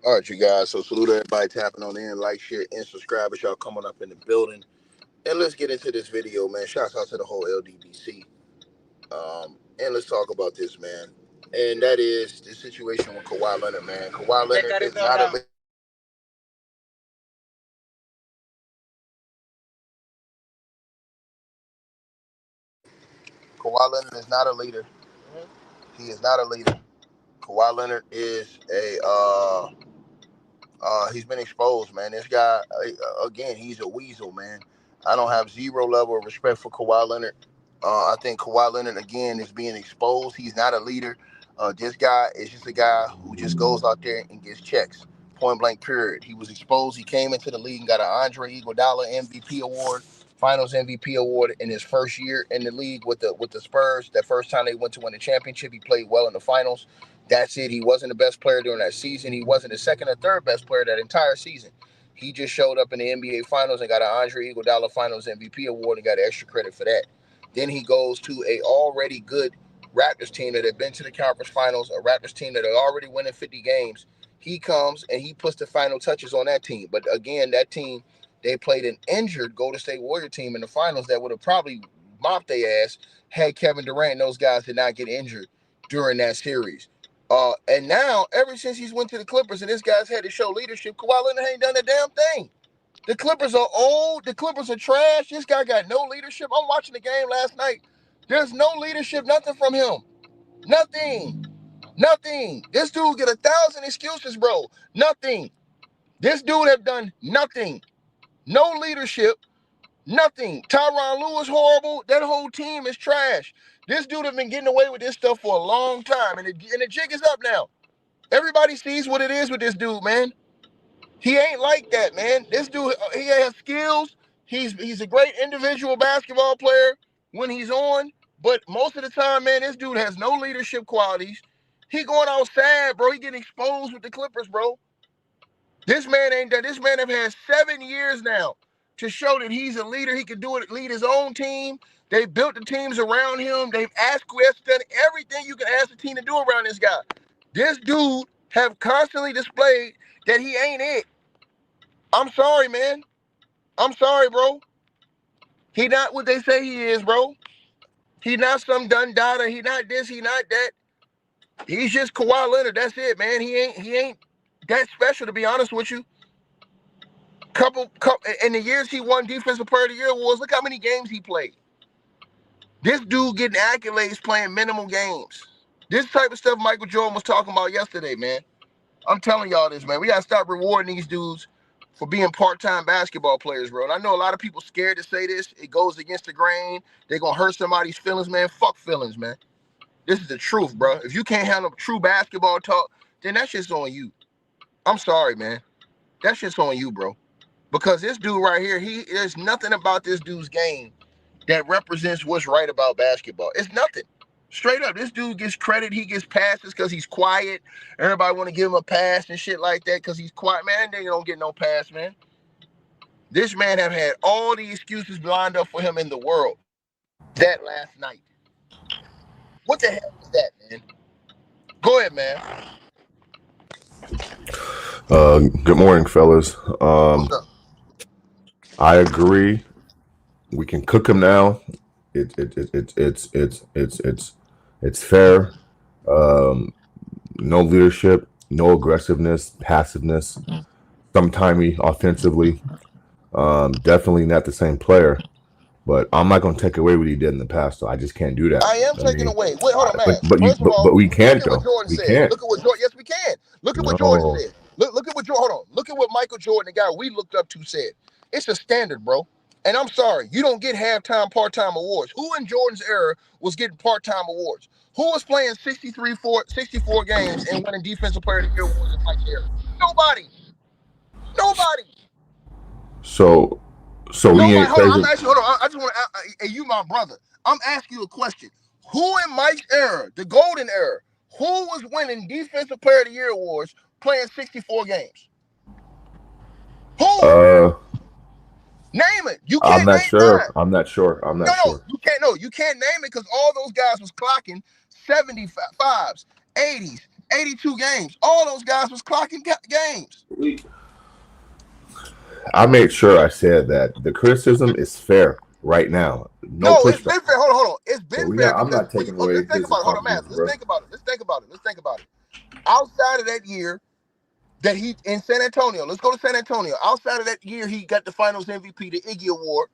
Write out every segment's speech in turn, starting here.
All right, you guys. So salute everybody tapping on in, like, share, and subscribe as y'all coming up in the building. And let's get into this video, man. Shouts out to the whole LDBC. And let's talk about this, man. And that is the situation with Kawhi Leonard, man. Kawhi Leonard is not a Kawhi Leonard is not a leader. He is not a leader. Kawhi Leonard is he's been exposed, man. This guy, again, he's a weasel, man. I don't have zero level of respect for Kawhi Leonard. I think Kawhi Leonard, again, is being exposed. He's not a leader. This guy is just a guy who just goes out there and gets checks, point blank, period. He was exposed. He came into the league and got an Andre Iguodala MVP award, Finals MVP award in his first year in the league with the Spurs. That first time they went to win the championship, he played well in the finals. That's it. He wasn't the best player during that season. He wasn't the second or third best player that entire season. He just showed up in the NBA Finals and got an Andre Iguodala Finals MVP award and got extra credit for that. Then he goes to a already good Raptors team that had been to the conference finals, a Raptors team that had already winning 50 games. He comes and he puts the final touches on that team. But again, that team, they played an injured Golden State Warrior team in the finals that would have probably mopped their ass had Kevin Durant and those guys did not get injured during that series. And now, ever since he's went to the Clippers and this guy's had to show leadership, Kawhi Leonard ain't done a damn thing. The Clippers are old. The Clippers are trash. This guy got no leadership. I'm watching the game last night. There's no leadership, nothing from him. Nothing. This dude get 1,000 excuses, bro. Nothing. This dude have done nothing. No leadership. Nothing. Tyronn Lue horrible. That whole team is trash. This dude have been getting away with this stuff for a long time, and the jig is up now. Everybody sees what it is with this dude, man. He ain't like that, man. This dude, he has skills. He's a great individual basketball player when he's on, but most of the time, man, this dude has no leadership qualities. He going outside, bro. He getting exposed with the Clippers, bro. This man ain't done. This man have had 7 years now to show that he's a leader. He can do it, lead his own team. They built the teams around him. They've asked Quest, done everything you can ask the team to do around this guy. This dude have constantly displayed that he ain't it. I'm sorry, man. I'm sorry, bro. He not what they say he is, bro. He not some done data. He not this. He not that. He's just Kawhi Leonard. That's it, man. He ain't that special, to be honest with you. Couple in the years he won Defensive Player of the Year awards, look how many games he played. This dude getting accolades playing minimal games. This type of stuff Michael Jordan was talking about yesterday, man. I'm telling y'all this, man. We got to stop rewarding these dudes for being part-time basketball players, bro. And I know a lot of people scared to say this. It goes against the grain. They're going to hurt somebody's feelings, man. Fuck feelings, man. This is the truth, bro. If you can't handle true basketball talk, then that shit's on you. I'm sorry, man. That shit's on you, bro. Because this dude right here, there's nothing about this dude's game that represents what's right about basketball. It's nothing. Straight up, this dude gets credit. He gets passes because he's quiet. Everybody want to give him a pass and shit like that because he's quiet. Man, they don't get no pass, man. This man have had all the excuses lined up for him in the world. That last night. What the hell was that, man? Go ahead, man. Good morning, fellas. I agree. We can cook him now. It's fair. No leadership, no aggressiveness, passiveness. Sometimey offensively. Definitely not the same player. But I'm not going to take away what he did in the past, so I just can't do that. I am taking away. Wait, hold on, man. But we can't, though. We can't. Look at what Jordan. Yes, we can. Look at what Jordan said. Look at what Jordan. Hold on. Look at what Michael Jordan, the guy we looked up to, said. It's a standard, bro. And I'm sorry, you don't get halftime, part-time awards. Who in Jordan's era was getting part-time awards? Who was playing 64 games and winning Defensive Player of the Year awards in Mike's era? Nobody. So we ain't crazy. I'm asking. Hold on. I just want to. Hey, you, my brother. I'm asking you a question. Who in Mike's era, the golden era, who was winning Defensive Player of the Year awards playing 64 games? Who? Name it. You can't. I'm not sure. I'm not sure. You can't. No, you can't name it because all those guys was clocking 75s, 80s, 82 games. All those guys was clocking games. I made sure I said that the criticism is fair right now. No No, it's pushback. been fair. Hold on. It's been fair I'm because not taking away let's think his about it. Hold on, man. accomplishments, bro. Let's think about it. Outside of that year that he in San Antonio, let's go to San Antonio. Outside of that year, he got the Finals MVP, the Iggy Award.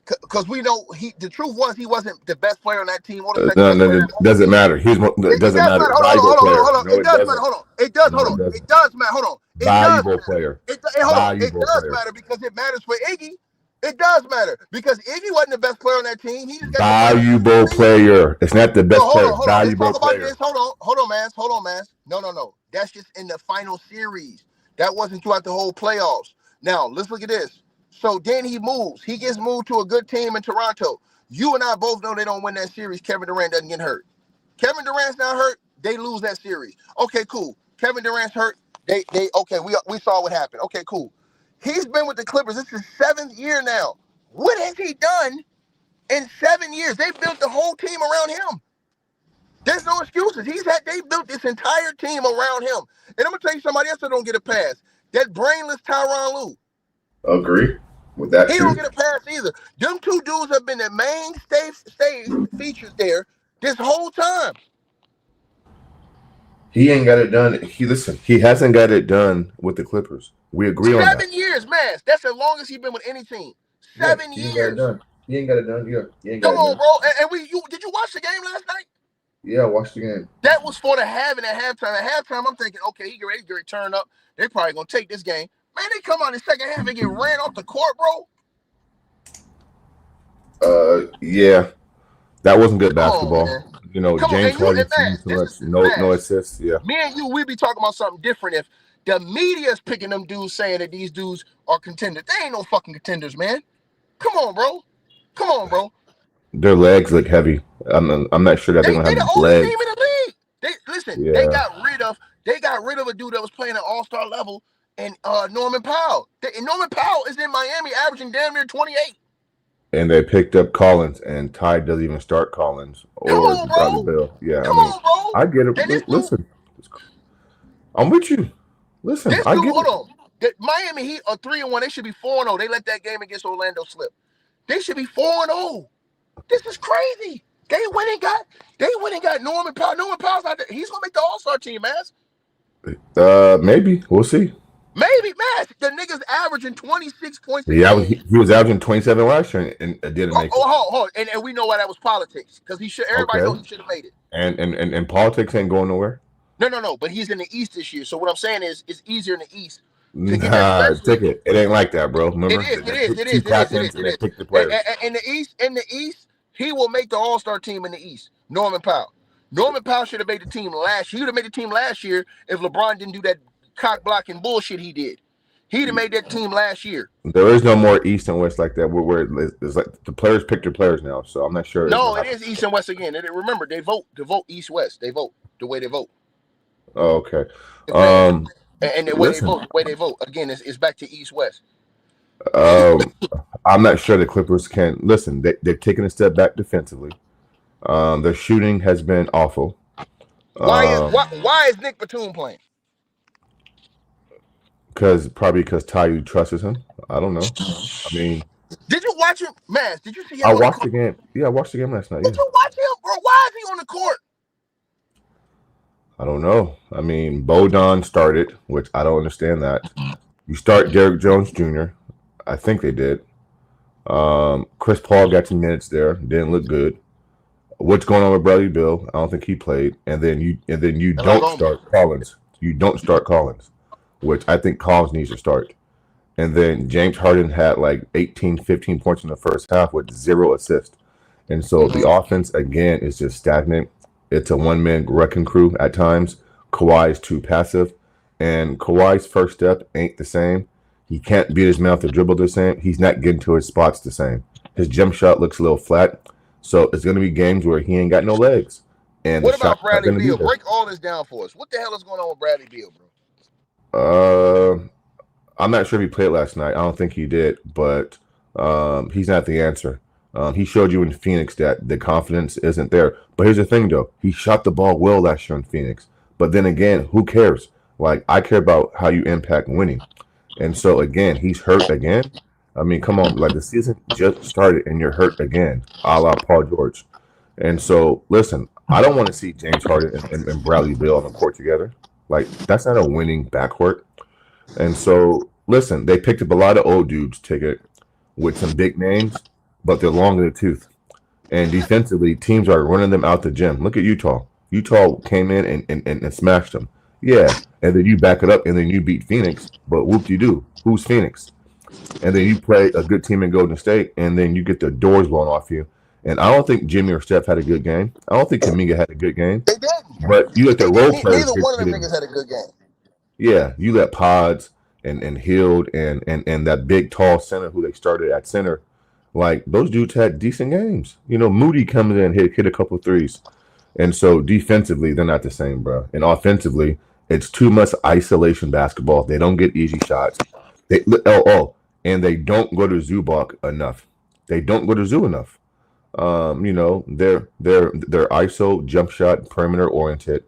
Because we know the truth was he wasn't the best player on that team or the second best player on that Doesn't matter. It does doesn't matter. matter. Valuable player. Hold on. No, It it does matter. doesn't. Hold on. It does. No, Hold it on. doesn't. It does matter. Hold on. It Valuable does player. Hold on. It Valuable does player. matter because it matters for Iggy. It does matter because Iggy wasn't the best player on that team. He just got Valuable player. It's not the best player. Hold on. Valuable Let's talk player. about this. Hold on, man. No. That's just in the final series. That wasn't throughout the whole playoffs. Now, let's look at this. So then he moves. He gets moved to a good team in Toronto. You and I both know they don't win that series. Kevin Durant doesn't get hurt. Kevin Durant's not hurt. They lose that series. Okay, cool. Kevin Durant's hurt. They okay. We saw what happened. Okay, cool. He's been with the Clippers. This is his 7th year now. What has he done in 7 years? They built the whole team around him. There's no excuses. They built this entire team around him. And I'm gonna tell you somebody else that don't get a pass. That brainless Tyronn Lue. Agree with that. He don't get a pass either. Them two dudes have been the main features there this whole time. He ain't got it done. He hasn't got it done with the Clippers. We agree on that. 7 years, man. That's the longest he's been with any team. 7 years. He ain't got it done. Yeah. Come on, bro. And did you watch the game last night? Yeah, I watched the game. That was for the halving at halftime. At halftime, I'm thinking, okay, he get ready to turn up. They're probably gonna take this game. Man, they come out in the second half and get ran off the court, bro. Yeah. That wasn't good basketball. James Harden no assists. Yeah. Me and you, we be talking about something different if the media's picking them dudes saying that these dudes are contenders. They ain't no fucking contenders, man. Come on, bro. Their legs look heavy. I'm not sure that they're gonna have the legs. Team in the league. They got rid of a dude that was playing at all-star level and Norman Powell. Norman Powell is in Miami averaging damn near 28. And they picked up Collins, and Ty doesn't even start Collins or Bradley Beal. Yeah, bro. I get it. Listen, I'm with you. Listen, I get it. Hold on. Miami Heat are 3-1. They should be 4-0. They let that game against Orlando slip. They should be 4-0. This is crazy. They went and got Norman Powell. Norman Powell's not there. He's gonna make the All-Star team, man. Maybe. We'll see. Maybe, man. The nigga's averaging 26 points a game. He was averaging 27 last year and didn't make it. Hold. And we know why that was politics. Because everybody knows he should have made it. And politics ain't going nowhere. No. But he's in the East this year. So what I'm saying is it's easier in the East. Take it. It ain't like that, bro. Remember, it is. Pick the players. In the East, he will make the All-Star team in the East. Norman Powell should have made the team last year. He would have made the team last year if LeBron didn't do that cock blocking bullshit he did. He'd have made that team last year. There is no more East and West like that. Where it's like the players pick their players now. So I'm not sure. No, it is East and West again. And remember, they vote East West. They vote the way they vote. Oh, okay. And the way they vote again is back to East West. I'm not sure the Clippers can listen. They've taken a step back defensively. Their shooting has been awful. Why is Nick Batum playing? Because Ty trusts him. I don't know. I mean, did you watch him, man? Did you see him? I watched the game. Yeah, I watched the game last night. Did you watch him, bro? Why is he on the court? I don't know. I mean, Bodon started, which I don't understand that. You start Derrick Jones Jr. I think they did. Chris Paul got some minutes there. Didn't look good. What's going on with Bradley Beal? I don't think he played. And then you don't start Collins. You don't start Collins, which I think Collins needs to start. And then James Harden had like 18, 15 points in the first half with 0 assists. And so the offense, again, is just stagnant. It's a one-man wrecking crew at times. Kawhi is too passive. And Kawhi's first step ain't the same. He can't beat his man to dribble the same. He's not getting to his spots the same. His jump shot looks a little flat. So it's going to be games where he ain't got no legs. And what about Bradley Beal? Break all this down for us. What the hell is going on with Bradley Beal, bro? I'm not sure if he played last night. I don't think he did, but he's not the answer. He showed you in Phoenix that the confidence isn't there. But here's the thing, though. He shot the ball well last year in Phoenix. But then again, who cares? Like, I care about how you impact winning. And so again, he's hurt again. I mean, come on, like the season just started and you're hurt again, a la Paul George. And so, listen, I don't want to see James Harden and Bradley Beal on the court together. Like, that's not a winning backcourt. And so, listen, they picked up a lot of old dudes ticket with some big names, but they're long in the tooth. And defensively, teams are running them out the gym. Look at Utah. Utah came in and smashed them. Yeah. And then you back it up and then you beat Phoenix. But whoop-de-doo. Who's Phoenix? And then you play a good team in Golden State and then you get the doors blown off you. And I don't think Jimmy or Steph had a good game. I don't think Kaminga had a good game. They didn't. But you let the role players Neither one of them get niggas had a good game. Yeah, you let Pods and Hield and that big tall center who they started at center, like those dudes had decent games. You know, Moody coming in hit a couple threes, and so defensively they're not the same, bro. And offensively, it's too much isolation basketball. They don't get easy shots. And they don't go to Zubac enough. They don't go to Zoo enough. You know, they're ISO jump shot perimeter oriented.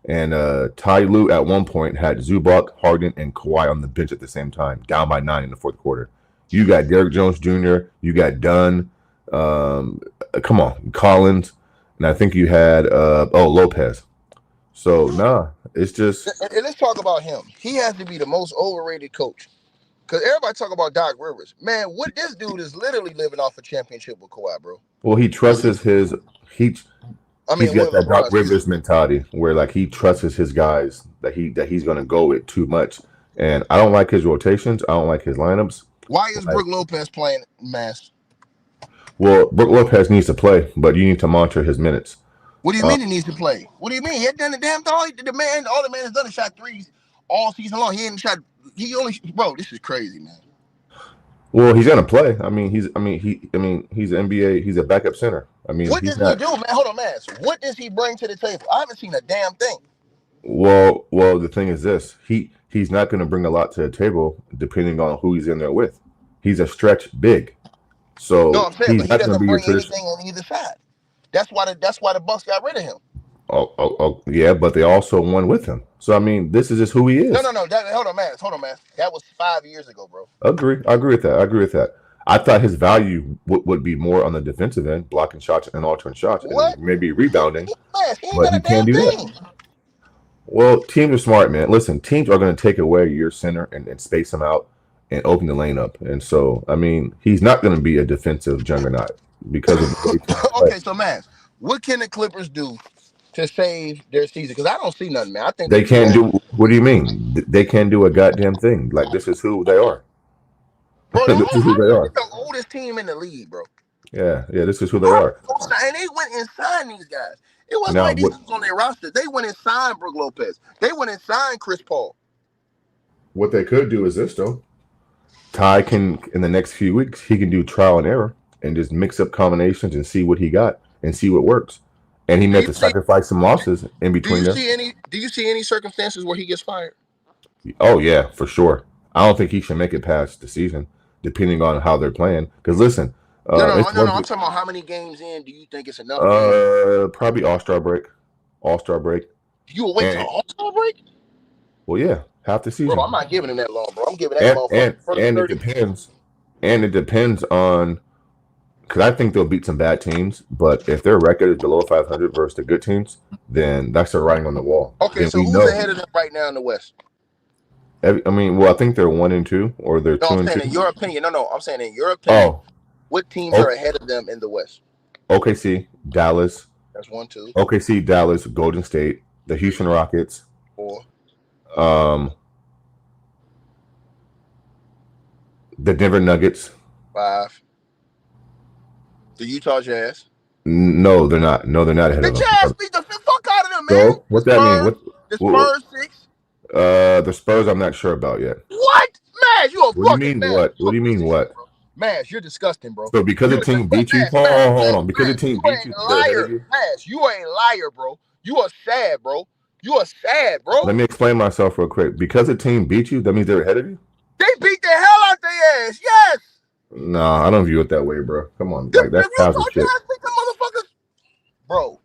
And Ty Lue at one point had Zubac, Harden, and Kawhi on the bench at the same time, down by 9 in the fourth quarter. You got Derrick Jones Jr., you got Dunn, come on, Collins, and I think you had Lopez. So it's just. And let's talk about him. He has to be the most overrated coach. Because everybody talk about Doc Rivers. Man, what this dude is literally living off a championship with Kawhi, bro. Well, he trusts he's got that Doc Rivers mentality where like he trusts his guys that he's gonna go with too much. And I don't like his rotations. I don't like his lineups. Why is Brook Lopez playing mass? Well, Brook Lopez needs to play, but you need to monitor his minutes. What do you mean he needs to play? What do you mean? He hadn't done the damn thing. All the man has done is shot threes all season long. He ain't shot. Bro, this is crazy, man. Well, he's gonna play. He's NBA. He's a backup center. What does he do, man? Hold on, man. What does he bring to the table? I haven't seen a damn thing. Well, the thing is this: he's not going to bring a lot to the table, depending on who he's in there with. He's a stretch big, so no, I'm saying, but he doesn't bring anything on either side. That's why the Bucks got rid of him. Oh, yeah, but they also won with him. So this is just who he is. No. Hold on, man. That was 5 years ago, bro. I agree with that. I thought his value would be more on the defensive end, blocking shots and altering shots, and maybe rebounding. But he can't do that. Well, teams are smart, man. Listen, teams are going to take away your center and space him out and open the lane up. And so, he's not going to be a defensive juggernaut because of. Okay, so man, what can the Clippers do to save their season? Because I don't see nothing, man. I think they can't do. What do you mean? They can't do a goddamn thing. Like, this is who they are. Bro, this is who they are. The oldest team in the league, bro. Yeah, this is who they are. And they went and signed these guys. It wasn't like these dudes on their roster. They went and signed Brook Lopez. They went and signed Chris Paul. What they could do is this, though. Ty can, in the next few weeks, he can do trial and error and just mix up combinations and see what he got and see what works. And he may have to sacrifice some losses in between them. Do you see any circumstances where he gets fired? Oh, yeah, for sure. I don't think he should make it past the season, depending on how they're playing. Because listen, no. I'm talking about how many games in do you think it's enough? Probably All-Star break. You will wait till All-Star break? Well, yeah, half the season. Bro, I'm not giving him that long, bro. I'm giving that long. And it depends. And it depends on. Because I think they'll beat some bad teams, but if their record is below 500 versus the good teams, then that's their writing on the wall. Okay, so who's ahead of them right now in the West? I think they're 1 and 2, or they're 2 and 2. In your opinion, I'm saying in your opinion, what teams are ahead of them in the West? OKC, Dallas. That's 1, 2. OKC, Dallas, Golden State, the Houston Rockets. 4. The Denver Nuggets. 5. The Utah Jazz. No, they're not. They're not ahead of them. The Jazz beat the fuck out of them, man. So, what's that mean? The Spurs 6. The Spurs, I'm not sure about yet. What? Man, you a fucking man. What do you mean what? Man, you're disgusting, bro. So because the team beat you, hold on. Because the team beat you, liar. You are a liar, bro. You are sad, bro. Let me explain myself real quick. Because the team beat you, that means they're ahead of you? They beat the hell out their ass, yes. No, I don't view it that way, bro. Come on, like that's positive shit. Bro,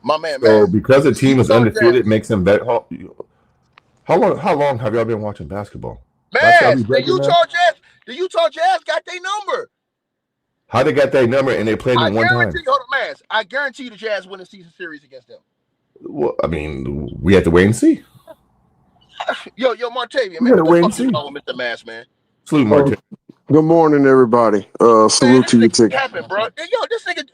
My man, So Maz. because the The team is Utah undefeated, it Jazz. makes them better. How long have y'all been watching basketball? Last y'all be Maz, judging, man. The Utah Jazz got their number. How they got that number and they played I them one guarantee time? you, hold on, Maz. I guarantee you the Jazz win a season series against them. Well, I mean, we have to wait and see. Yo, Martavian, We man, got to what the wait and fuck is see. wrong with Mr. Maz, man? Salute, Martin. Good morning, everybody. Man, Salute this to you, nigga Tick. happened, bro. Yo, this nigga.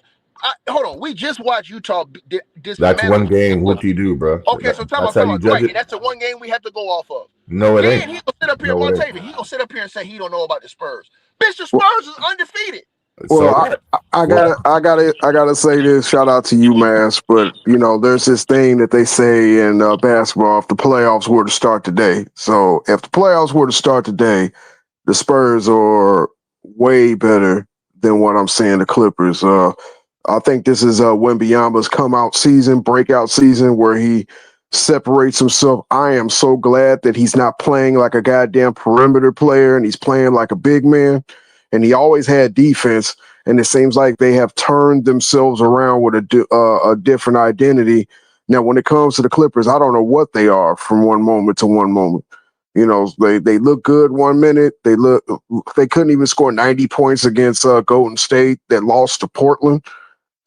Hold on, we just watched Utah That's dismantle. one game. What do you do, bro? Okay, so That's how you judge right, it. and that's the one game we have to go off of. No, it Then ain't. he gonna sit up here, No, it ain't. Martavian. He gonna sit up here and say he don't know about the Spurs. Bitch, the Spurs is undefeated. So Well, I gotta say this. Shout out to you, Mass. But there's this thing that they say in basketball: if the playoffs were to start today, so if the playoffs were to start today, the Spurs are way better than what I'm seeing the Clippers. I think this is Wembyama's come out season, breakout season, where he separates himself. I am so glad that he's not playing like a goddamn perimeter player and he's playing like a big man. And he always had defense, and it seems like they have turned themselves around with a different identity. Now, when it comes to the Clippers, I don't know what they are from one moment to one moment. They look good 1 minute. They couldn't even score 90 points against Golden State that lost to Portland.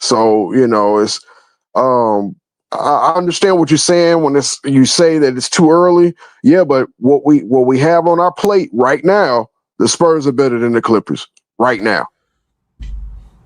So it's I understand what you're saying when you say that it's too early. Yeah, but what we have on our plate right now, the Spurs are better than the Clippers right now.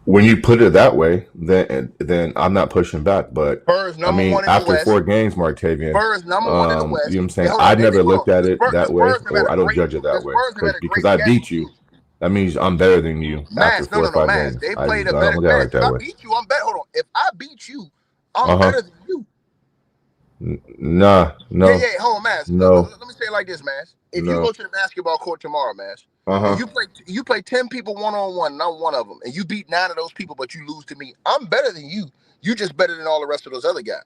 when you put it that way, then I'm not pushing back. But Spurs I mean, #1 in the after West. 4 games, Martavian, Spurs #1 in the West. you know what I'm saying? Hey, I never looked at the it Spurs, that way, or I don't great, judge it the that way. Spurs have had a Because great I schedule beat you, too. that means I'm better than you after Mass, 4 or 5 Mass. games. They I played a don't better. look at it Mass, like that if I way. beat you, I'm better. Hold on. If I beat you, I'm Uh huh. better than you. Nah, no, Yeah. Hold on, Mass. no, Let me say it like this, Mass. If you no. go to the basketball court tomorrow, Mass, Uh and huh. you play 10 people 1-on-1, and I'm one of them, and you beat 9 of those people, but you lose to me, I'm better than you. You just better than all the rest of those other guys.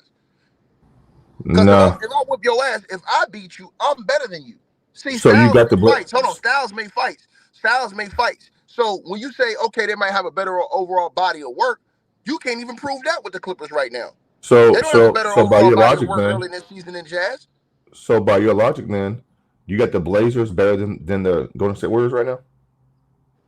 Because Nah. if I whip your ass, if I beat you, I'm better than you. See, So you Styles got the make fights. Hold on, Styles make fights. Styles make fights. So when you say, okay, they might have a better overall body of work, you can't even prove that with the Clippers right now. They don't have a better So by overall your body of logic, work man. early in this season than Jazz. So by your logic, man, you got the Blazers better than the Golden State Warriors right now?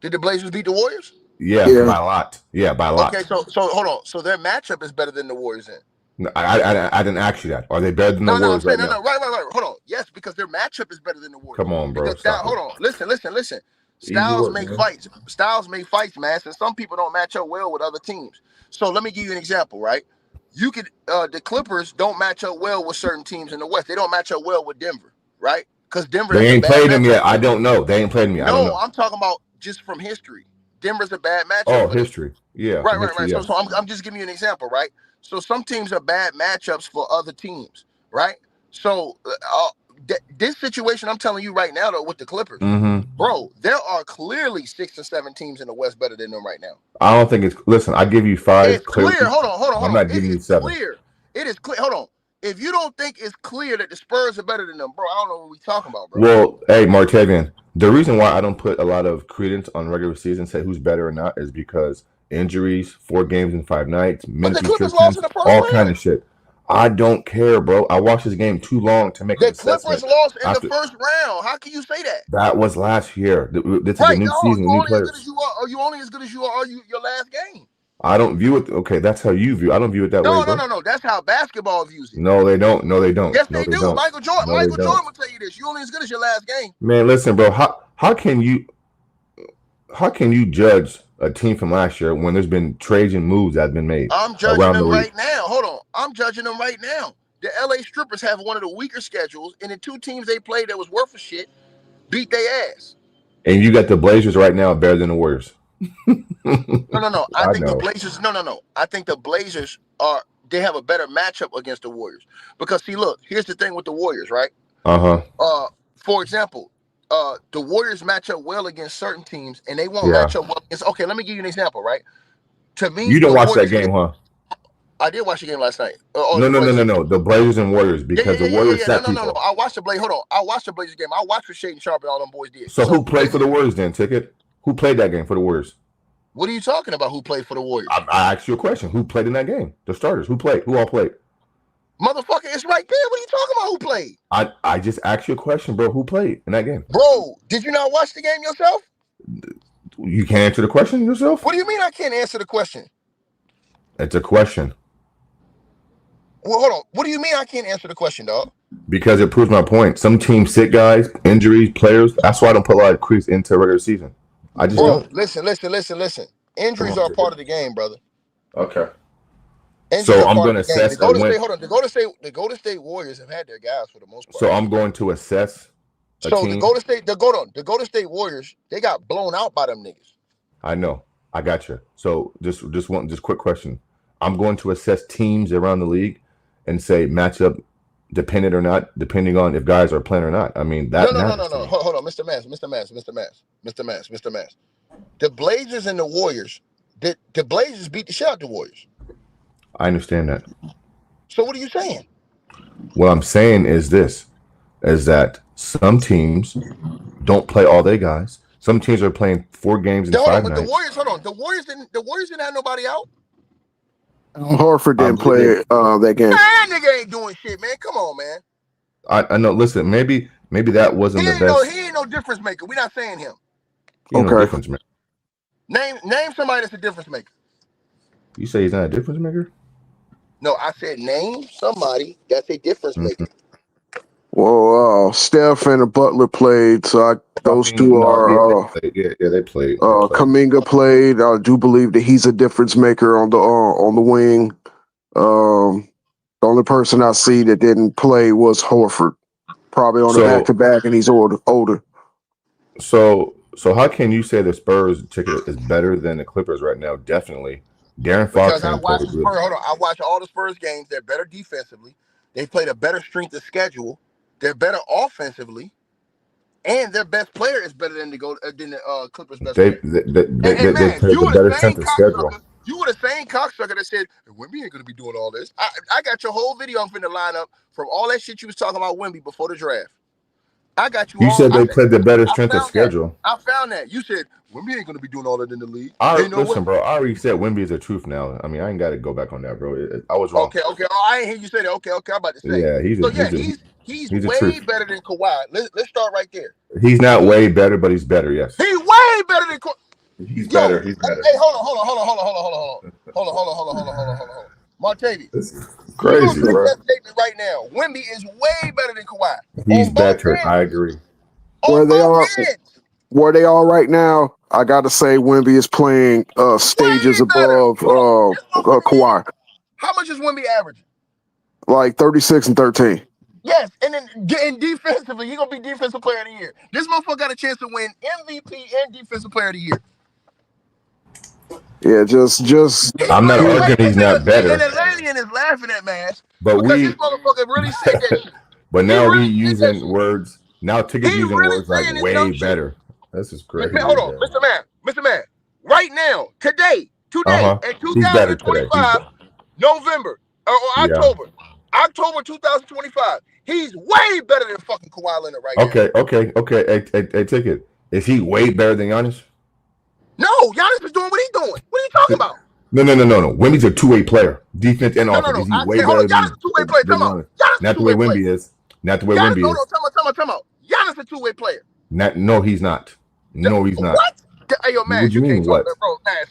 Did the Blazers beat the Warriors? Yeah, Yeah. by a lot. Yeah, by a lot. Okay, so hold on. So their matchup is better than the Warriors then. No, I didn't ask you that. Are they better than the Warriors right now? Right. Hold on. Yes, because their matchup is better than the Warriors. Come on, bro. Because Stop hold it. on. Listen. Easy Styles work, make man. fights. Styles make fights, man. And some people don't match up well with other teams. So let me give you an example, right? You could the Clippers don't match up well with certain teams in the West. They don't match up well with Denver, right? Because Denver They has a ain't bad played him matchup. yet. I don't know. They ain't played me. I don't No, know. I'm talking about just from history. Denver's a bad matchup Oh, for them. history. Yeah. Right. History, yes. So I'm just giving you an example, right? So some teams are bad matchups for other teams, right? So this situation I'm telling you right now, though, with the Clippers, bro, there are clearly 6 or 7 teams in the West better than them right now. I don't think it's. Listen, I give you 5. It's clear. Hold on. I'm not giving you 7. Clear. It is clear. Hold on. If you don't think it's clear that the Spurs are better than them, bro, I don't know what we're talking about, bro. Well, hey, Martavian, the reason why I don't put a lot of credence on regular season, say who's better or not, is because injuries, 4 games in 5 nights, minutes restrictions, all kind of shit. I don't care, bro. I watched this game too long to make an assessment. The Clippers lost in the first round. How can you say that? That was last year. This is a new season, new players. Are you only as good as you are your last game? I don't view it. Okay, that's how you view. I don't view it that way, bro. No. That's how basketball views it. No, they don't. Yes, they do. Don't. Michael Jordan will tell you this. You only as good as your last game. Man, listen, bro. How can you judge a team from last year when there's been trades and moves that have been made? I'm judging them right now. Hold on. I'm judging them right now. The LA Strippers have one of the weaker schedules, and the 2 teams they played that was worth a shit beat their ass. And you got the Blazers right now better than the Warriors. No. I think the Blazers. No. I think the Blazers they have a better matchup against the Warriors because see, look, here's the thing with the Warriors, right? For example, the Warriors match up well against certain teams, and they won't match up well against. Okay, let me give you an example, right? To me, you don't watch that game, huh? I did watch the game last night. No. The Blazers and Warriors because the Warriors set people. No. I watched the Blazers. Hold on. I watched the Blazers game. I watched what Shaden Sharp and all them boys did. So who played for the Warriors then? Ticket? Who played that game for the Warriors? What are you talking about? Who played for the Warriors? I asked you a question. Who played in that game? The starters. Who played? Who all played? Motherfucker, it's right there. What are you talking about? Who played? I just asked you a question, bro. Who played in that game? Bro, did you not watch the game yourself? You can't answer the question yourself? What do you mean I can't answer the question? It's a question. Well, hold on. What do you mean I can't answer the question, dog? Because it proves my point. Some teams sit guys, injuries, players. That's why I don't put a lot of crease into regular season. I just don't. Listen. Injuries are a part of the game, brother. Okay. Injuries So are I'm part going to of the game. assess. The Golden State Warriors have had their guys for the most part. So I'm going to assess. So the Golden State Warriors, they got blown out by them niggas. I know. I got you. So just quick question. I'm going to assess teams around the league and say matchup dependent or not, depending on if guys are playing or not. I mean that. No. Hold on, Mr. Mass. The Blazers and the Warriors. The Blazers beat the shit out the Warriors. I understand that. So what are you saying? What I'm saying is this: is that some teams don't play all their guys. Some teams are playing 4 games in 5 nights. The Warriors didn't have nobody out. Horford didn't play that game. Man, that nigga ain't doing shit, man. Come on, man. I know. Listen, maybe that wasn't the best. He ain't no difference maker. We're not saying him. Okay. No difference maker. Name somebody that's a difference maker. You say he's not a difference maker? No, I said name somebody that's a difference maker. Well, Steph and Butler played, so those two are. They played. Kuminga played. I do believe that he's a difference maker on the wing. The only person I see that didn't play was Horford, probably on the back-to-back, and he's older. So how can you say the Spurs ticket is better than the Clippers right now? Definitely. Darren Fox. Because I watch all the Spurs games. They're better defensively. They played a better strength of schedule. They're better offensively, and their best player is better than the Clippers' best player. They played a better strength of schedule. You were the same cocksucker that said Wemby ain't gonna be doing all this. I got your whole video. I'm finna line up from all that shit you was talking about Wemby before the draft. I got you. You said they played the better strength of schedule. I found that. You said Wemby ain't gonna be doing all that in the league. Listen, bro. I already said Wemby is the truth now. I mean, I ain't got to go back on that, bro. I was wrong. Okay. Oh, I ain't hear you say that. Okay. I'm about to say. Yeah, he's way better than Kawhi. Let's start right there. He's not way better, but he's better. Yes. He's way better than Kawhi. He's better. He's better. Hey, hold on. Martavi. This is crazy, bro. That statement right now. Wemby is way better than Kawhi. He's better. I agree. Where they are right now, I got to say Wemby is playing stages above Kawhi. How much is Wemby averaging? Like 36 and 13. Yes, and then defensively, he's going to be Defensive Player of the Year. This motherfucker got a chance to win MVP and Defensive Player of the Year. Yeah, just. I'm not arguing he's not better. And Atlantean is laughing at Mass. But this motherfucker really said that shit. But now we using words. Now Ticket's using words like way better. This is crazy. Hold on, Mr. Man. Right now, today, in 2025, November or October 2025, he's way better than fucking Kawhi Leonard right now. Okay. Hey, Ticket. Is he way better than Giannis? No, Giannis is doing what he's doing. What are you talking about? No. Wemby's a two-way player, defense and offense. He's way better than Giannis. Two-way player. Not the way Wemby is. Not the way Wemby is. No, time out. Giannis a two-way player. No, he's not. No, he's not. What? Hey, yo, man, what you mean, what? Bro, man,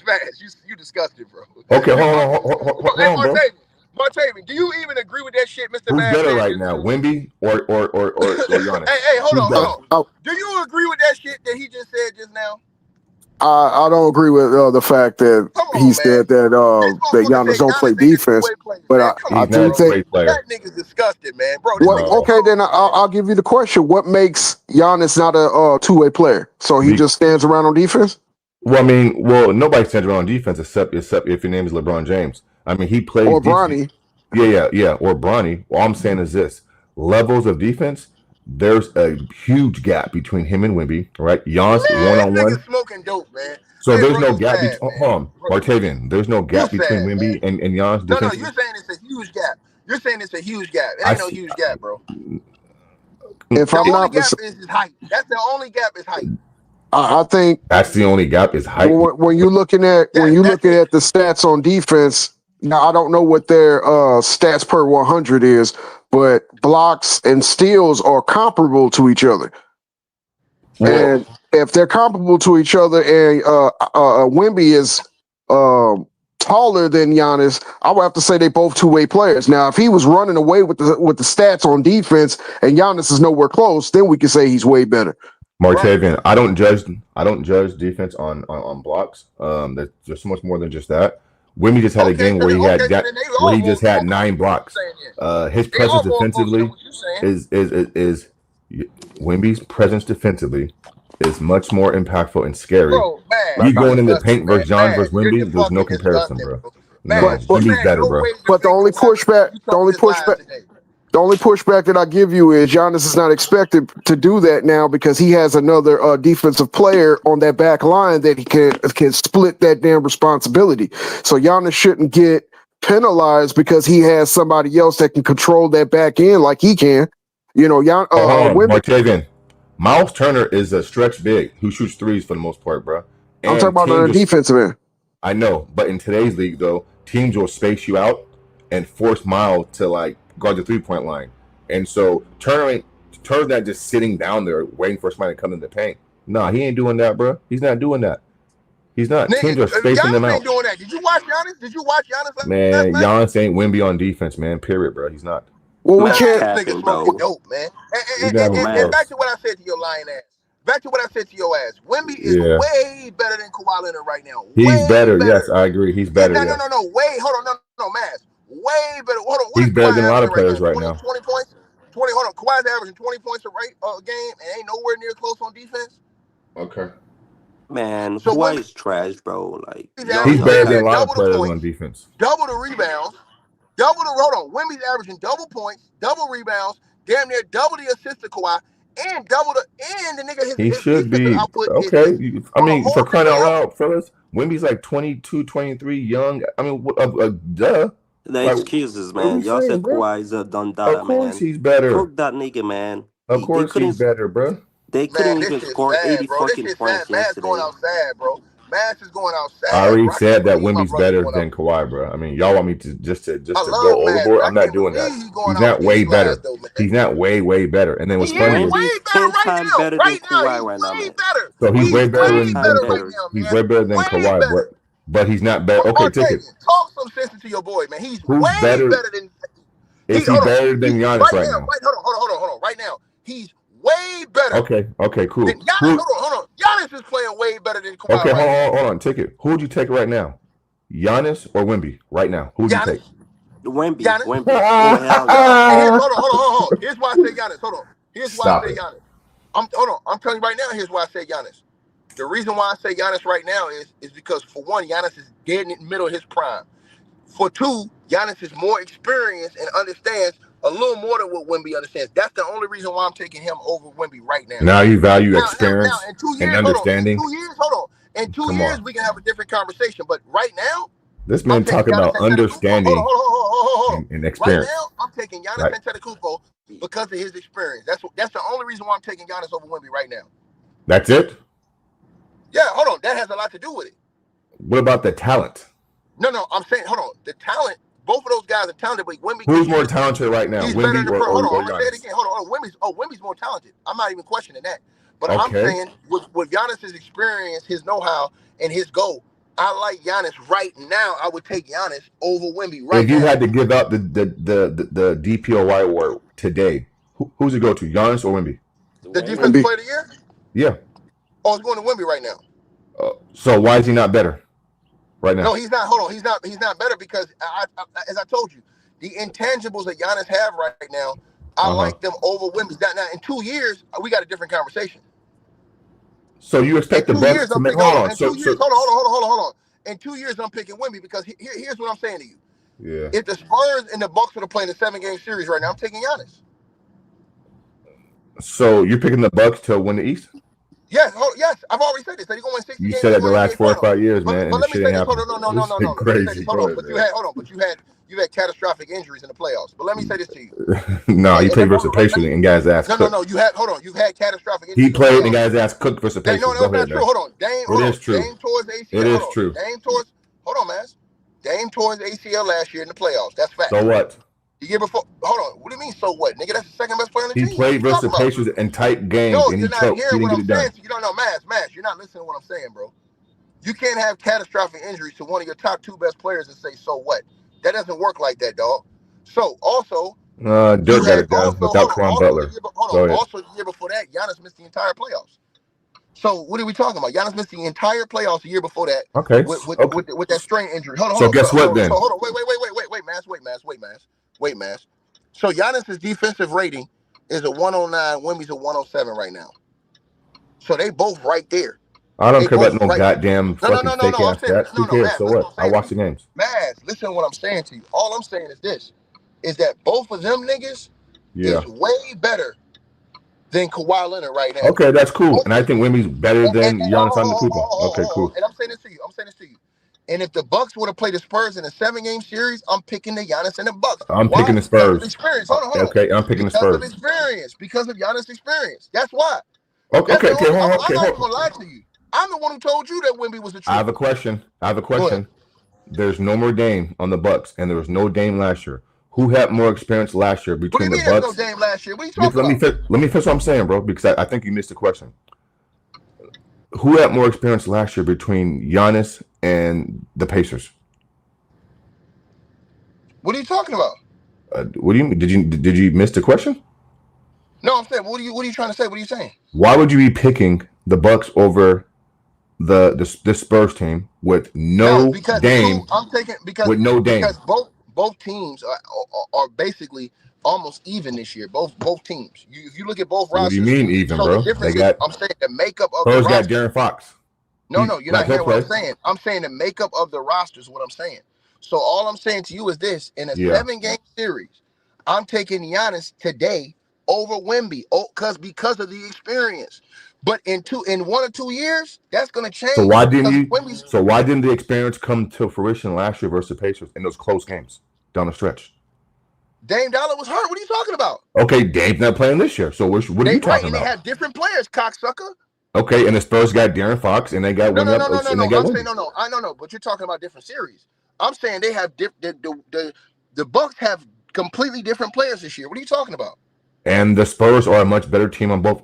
you disgusted, bro. Okay, hold on, bro. Martavi, do you even agree with that shit, Mr. Who's better right now, Wemby or Giannis? Hey, hold on. Do you agree with that shit that he just said just now? I don't agree with the fact that he said that Giannis don't play defense, but I do think that nigga's disgusted, man, bro. Okay, then I'll give you the question: what makes Giannis not a two-way player? So he just stands around on defense? Well, I mean, nobody stands around on defense except if your name is LeBron James. I mean, he plays or Bronny. Yeah, or Bronny. All I'm saying is this: levels of defense. There's a huge gap between him and Wemby, right? Giannis one-on-one. Smoking dope, man. So there's no gap between Martavian. There's no gap between Wemby and Giannis. No, you're saying it's a huge gap. It ain't no huge gap, bro. If I'm not mistaken, is his height. That's the only gap is height. I think That's the only gap is height. when you're looking at the stats on defense. Now I don't know what their stats per 100 is, but blocks and steals are comparable to each other. And if they're comparable to each other, and Wemby is taller than Giannis, I would have to say they both two-way players. Now, if he was running away with the stats on defense and Giannis is nowhere close, then we can say he's way better. Martavian, right. I don't judge defense on blocks. There's so much more than just that. Wemby just had a game where he just had 9 blocks. His presence defensively is Wemby's presence defensively is much more impactful and scary. You going in the paint versus John versus Wemby, there's no comparison, bro. No, Wemby's better, bro. But the only pushback that I give you is Giannis is not expected to do that now because he has another defensive player on that back line that he can split that damn responsibility. So Giannis shouldn't get penalized because he has somebody else that can control that back end like he can. Martavian, Miles Turner is a stretch big who shoots threes for the most part, bro. And I'm talking about on the defensive end. I know, but in today's league, though, teams will space you out and force Miles to guard the 3-point line, and so Turner's not just sitting down there waiting for somebody to come in the paint. Nah, he ain't doing that, bro. He's not doing that. He's not. Teams are spacing them out. Ain't doing that. Did you watch Giannis? Man, Giannis ain't Wemby on defense, man. Period, bro. He's not. Well, we can't. Niggas smoking dope, man. And back to what I said to your lying ass. Back to what I said to your ass. Wemby is way better than Kawhi Leonard right now. He's better. Yes, I agree. He's better. No. Way. Hold on. No, Mass. Way better. Hold on. He's better than a lot of players right now. 20 points. 20. Hold on. Kawhi's averaging 20 points a game and ain't nowhere near close on defense. Okay. Man, so Kawhi is trash, bro. He's better than a lot of players on defense. Double the rebounds. Hold on. Wemby's averaging double points, double rebounds, damn near double the assists to Kawhi, and the nigga he should be output. Okay. I mean, for crying out loud, fellas, Wemby's 22, 23, young. I mean, duh. The excuses, man. Y'all said Kawhi's a done data, man. Of course he's better. Cook that nigga, man. Of course he's better, bro. They couldn't even score 80 fucking points yesterday. Mass going outside, bro. Mass is going outside. I already said that Wemby's better than Kawhi, bro. I mean, y'all want me to just to go overboard? I'm not doing that. He's not way better. He's not way better. And then what's funny is he's 10 times better than Kawhi right now, man. So he's way better than Kawhi, but he's not better. Okay, take it. Talk some sense to your boy, man. He's way better than. Is he better than Giannis right now? Hold on. Right now, he's way better. Okay, cool. Hold on. Giannis is playing way better than Kawhi. Okay, hold on. Take it. Who would you take right now? Giannis or Wemby right now? Who would you take? Wemby. Hold on. Here's why I say Giannis. Hold on. Here's why I say Giannis. I'm telling you right now. Here's why I say Giannis. The reason why I say Giannis right now is because, for one, Giannis is dead in the middle of his prime. For two, Giannis is more experienced and understands a little more than what Wemby understands. That's the only reason why I'm taking him over Wemby right now. Now you value experience and understanding. In 2 years, we can have a different conversation. But right now, this man talking about understanding and experience. Right now, I'm taking Giannis Antetokounmpo because of his experience. That's the only reason why I'm taking Giannis over Wemby right now. That's it? Yeah, hold on. That has a lot to do with it. What about the talent? No. I'm saying, hold on. The talent. Both of those guys are talented, but Wemby. Who's more talented right now? He's Wemby better than or I'm gonna say it again. Hold on. Wemby's more talented. I'm not even questioning that. But I'm saying with Giannis' experience, his know-how, and his goal, I like Giannis right now. I would take Giannis over Wemby right now. If you had to give up the DPOY award today, who's it go to? Giannis or Wemby? The defensive player of the year? Yeah. Oh, it's going to Wemby right now. So why is he not better right now? No, he's not. Hold on. He's not better because, as I told you, the intangibles that Giannis have right now, I like them over Wemby. Now, in 2 years, we got a different conversation. So you expect the Bucks to make? Hold on. In 2 years, I'm picking Wemby because here's what I'm saying to you. Yeah. If the Spurs and the Bucks are playing a 7-game series right now, I'm taking Giannis. So you're picking the Bucks to win the East? Yes. I've already said this. They're going to win 60 games. You said that the last 4 or 5 years, man. But let me say this. No. Crazy. Hold on. But you had you've had catastrophic injuries in the playoffs. But let me say this to you. No, he played versus Pacers and guys ass cooked. No. You've had catastrophic injuries. He played and guys ass cooked versus Pacers. No, that's not true. Hold on. Dame tore his ACL. It is true. Hold on, man. Dame tore his ACL last year in the playoffs. That's fact. So what? The year before, hold on. What do you mean? So what, nigga? That's the second best player on the team. He played versus Pacers in tight games. No, and you're he not hearing what I'm saying. Done. You don't know, Mass. You're not listening to what I'm saying, bro. You can't have catastrophic injuries to one of your top 2 best players and say, so what? That doesn't work like that, dog. So also, Dirk got it done without Caron Butler. Also, the year before that, Giannis missed the entire playoffs. So what are we talking about? Giannis missed the entire playoffs the year before that. Okay. With that strain injury. Hold on. So guess what then? Hold on. Wait, Mass. So Giannis's defensive rating is a 109. Wemby's a 107 right now. So they both right there. I don't care about no goddamn fucking fake ass stats. Who cares? So what? I watch the games. Mass, listen to what I'm saying to you. All I'm saying is this: is that both of them niggas is way better than Kawhi Leonard right now. Okay, that's cool. And I think Wemby's better than Giannis Antetokounmpo. Okay, cool. And I'm saying this to you. And if the Bucks would have played the Spurs in a 7-game series, I'm picking the Giannis and the Bucks. I'm picking the Spurs. Experience. Hold on. Okay, I'm picking the Spurs. Because of Giannis' experience. That's why. Okay, I'm not even gonna lie to you. I'm the one who told you that Wemby was the truth. I have a question. There's no more Dame on the Bucks, and there was no Dame last year. Who had more experience last year between the Bucks? What do you mean there's no Dame last year? What are you talking about? Let me finish what I'm saying, bro, because I think you missed the question. Who had more experience last year between Giannis and the Pacers? What are you talking about? What do you mean? Did you miss the question? No, I'm saying, what are you trying to say? What are you saying? Why would you be picking the Bucks over the Spurs team with no Dame? With no Dame. Because both teams are basically almost even this year. Both teams. If you look at both rosters. What do you mean even, bro? I'm saying the makeup of Spurs the got De'Aaron Fox. No, you're not hearing what I'm saying. I'm saying the makeup of the roster is what I'm saying. So all I'm saying to you is this: in a 7-game series, I'm taking Giannis today over Wemby, because of the experience. But in 1 or 2 years, that's going to change. So why didn't the experience come to fruition last year versus the Pacers in those close games down the stretch? Dame Dollar was hurt. What are you talking about? Okay, Dame's not playing this year. So what are you talking about? They have different players, cocksucker. Okay, and the Spurs got De'Aaron Fox, and they got No. I know, but you're talking about different series. I'm saying they have the Bucks have completely different players this year. What are you talking about? And the Spurs are a much better team on both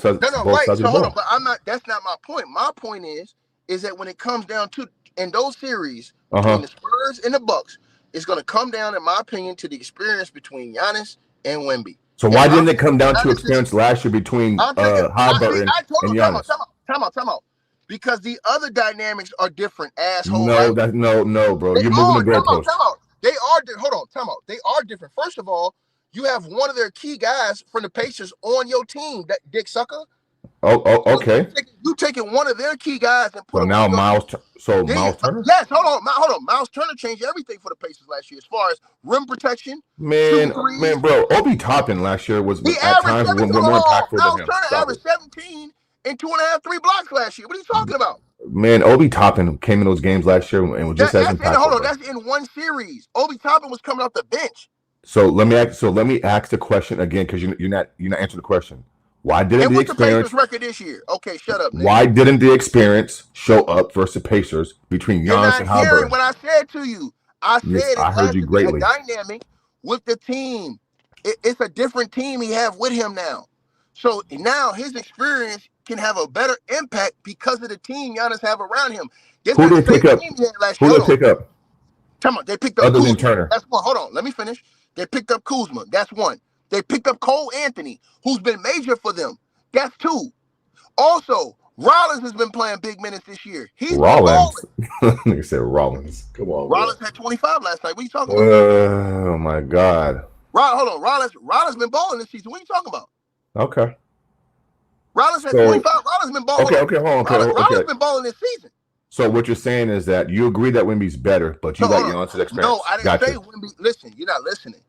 sides. Right. So hold on, but that's not my point. My point is that when it comes down to in those series between the Spurs and the Bucks, it's going to come down, in my opinion, to the experience between Giannis and Wemby. So why didn't it come down to experience last year between Halliburton and Giannis? Time out. Because the other dynamics are different, asshole. No, right? No, bro. You're moving the goalpost. Time out. They are. Hold on. Time out. They are different. First of all, you have one of their key guys from the Pacers on your team, that dick sucker. Oh, okay. You taking one of their key guys and put. So now Miles Turner. Yes, hold on. Miles Turner changed everything for the Pacers last year as far as rim protection. Man, bro. Obi Toppin last year was at times more impactful than him. Miles Turner averaged 17 and 2.5 3 blocks last year. What are you talking about? Man, Obi Toppin came in those games last year and was just as impactful. Hold on, that's in one series. Obi Toppin was coming off the bench. So let me ask the question again, because you're not answering the question. Why didn't the experience the record this year? Okay, shut up. Nigga. Why didn't the experience show up versus Pacers between Giannis and Halliburton? What I said to you, I heard you greatly. A dynamic with the team. It's a different team he have with him now. So now his experience can have a better impact because of the team Giannis have around him. Who they pick up? Who they pick up? Come on, they picked up other Kuzma. Than Turner. That's one. Hold on, let me finish. They picked up Kuzma. That's one. They picked up Cole Anthony, who's been major for them. That's two. Also, Rollins has been playing big minutes this year. Rollins. They said Rollins. Come on. Rollins had 25 last night. What are you talking about? Oh my God. Hold on. Rollins been balling this season. What are you talking about? Okay. Rollins had 25. Rollins been balling. Okay, hold on. Rollins been balling this season. So what you're saying is that you agree that Wemby's better, but you got Giannis' experience. No, I didn't say Wemby. Listen, you're not listening.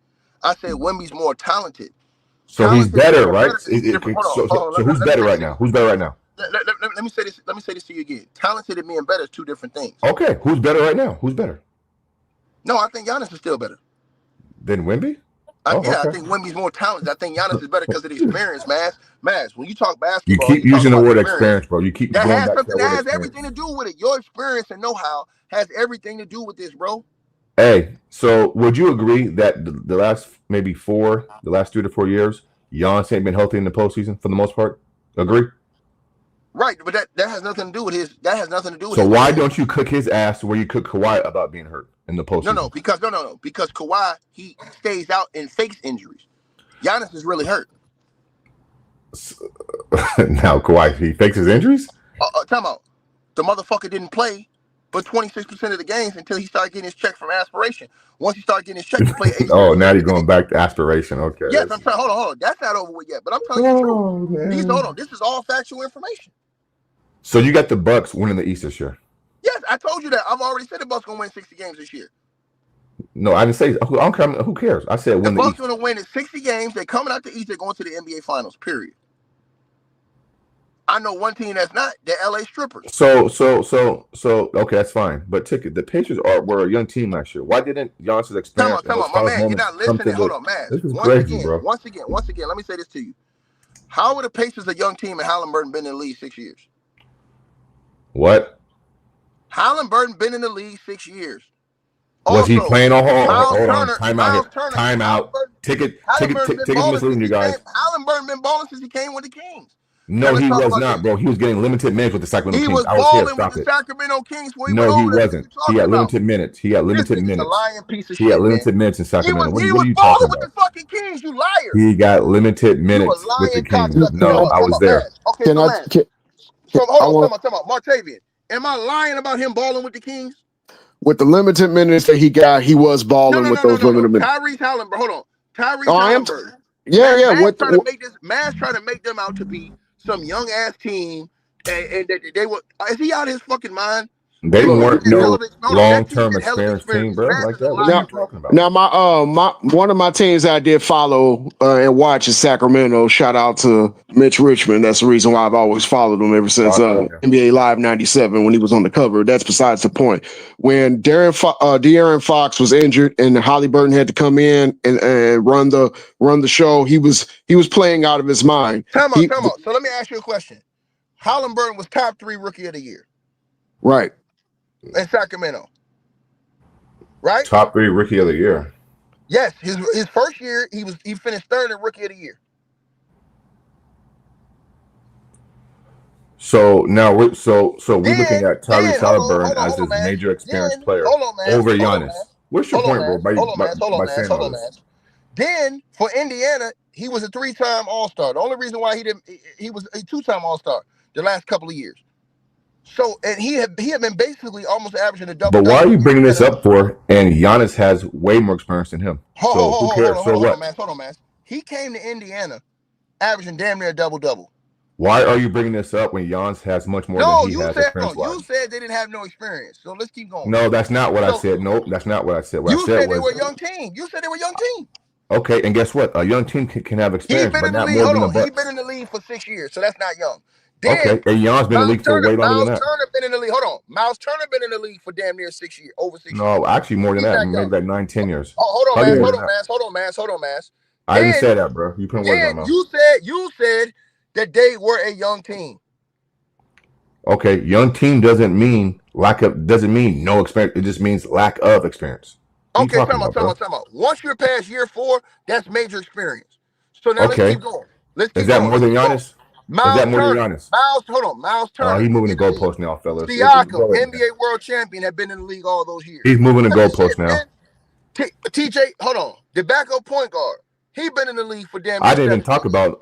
I said Wemby's more talented. So he's better, right? So who's better right now? Who's better right now? Let me say this. Let me say this to you again. Talented and being better is two different things. Okay, who's better right now? Who's better? No, I think Giannis is still better. Than Wemby? I Okay. think Wemby's more talented. I think Giannis is better because of the experience, Mavs. When you talk You basketball, keep you talk using the about word experience, bro. You keep that going has back to something that word that has experience. everything to do with it. Your experience and know-how has everything to do with this, bro. Hey, so would you agree that the last maybe the last 3 to 4 years, Giannis ain't been healthy in the postseason for the most part? Agree? Right, but that has nothing to do with his. That has nothing to do with So his. why don't you cook his ass where you cook Kawhi about being hurt in the postseason? Because Kawhi he stays out and fakes injuries. Giannis is really hurt. Now Kawhi, he fakes his injuries? Time out. The motherfucker didn't play but 26% of the games until he started getting his check from aspiration. Once he started getting his check, he played 86%. Oh, now you're going back to aspiration. Okay. Yes, I'm trying. Hold on. That's not over with yet. But I'm telling you the truth. Man. Hold on. This is all factual information. So you got the Bucks winning the East this year? Yes, I told you that. I've already said the Bucks gonna win 60 games this year. No, I didn't say. I don't care. Who cares? I said win the Bucks East. gonna win in 60 games. They're coming out the East. They're going to the NBA Finals. Period. I know one team that's not. The LA Strippers. So okay, that's fine. But the Pacers were a young team last year. Why didn't Giannis' experience? Come on, my man. You're not listening. Hold on, man. This is crazy, bro. Once again, let me say this to you. How were the Pacers a young team and Halliburton been in the league 6 years? What? Halliburton been in the league 6 years. Was he playing? Hold on. Time out. Ticket misleading you guys. Halliburton been balling since he came with the Kings. No, he was not, bro. He was getting limited minutes with the Sacramento Kings. He was balling with the Sacramento Kings. No, he wasn't. He had limited minutes. He had limited minutes. A lying piece of shit. He had limited minutes in Sacramento. He was balling with the fucking Kings. You liar. He got limited minutes with the Kings. No, I was there. Okay, hold on. Martavian, am I lying about him balling with the Kings? With the limited minutes that he got, he was balling with those limited minutes. Tyrese Halliburton. Hold on. Halliburton. Yeah. Mavs trying to make them out to be some young ass team, and they were. Is he out of his fucking mind? They weren't no long-term experience team, bro. Like that. What are you talking about? Now, my one of my teams I did follow and watch is Sacramento. Shout out to Mitch Richmond. That's the reason why I've always followed him ever since NBA Live '97 when he was on the cover. That's besides the point. When De'Aaron Fox was injured and Halliburton had to come in and run the show, he was playing out of his mind. Time out. So let me ask you a question. Halliburton was top 3 rookie of the year. Right. In Sacramento, right? Top 3 rookie of the year. Yes, his first year he finished 3rd in rookie of the year. So now we're looking at Tyrese Halliburton as his major experienced player over Giannis. What's your point, bro? By saying all this. Then for Indiana, he was a 3-time All-Star. The only reason why he was a 2-time All-Star the last couple of years. So, and he had been basically almost averaging a double. But why are you bringing this up for? And Giannis has way more experience than him. Who cares? Hold on, man. He came to Indiana averaging damn near a double-double. Why are you bringing this up when Giannis has much more than he has experience-wise? You said they didn't have no experience. So let's keep going. No, that's not what I said. Nope, that's not what I said. What I said they were a young team. You said they were a young team. Okay, and guess what? A young team can have experience, but not more than a Bucks. He's been in the league for 6 years, so that's not young. Then, okay, and Giannis been in the league for way longer than that. Turner been in the league. Hold on. Miles Turner been in the league for damn near 6 years, over 6 years. No, actually more than that. Maybe like 9-10 years. Hold on, man. I didn't say that, bro. You put words in my mouth. You said that they were a young team. Okay, young team doesn't mean no experience. It just means lack of experience. Okay, time out. Once you're past year 4, that's major experience. So now let's keep going. Is that more than Giannis? Miles Turner. Miles Turner. He's moving the goalpost now, fellas. Siakam, NBA world champion, have been in the league all those years. He's moving the goalpost now. TJ, hold on. The backup point guard. He been in the league for damn. I didn't even talk about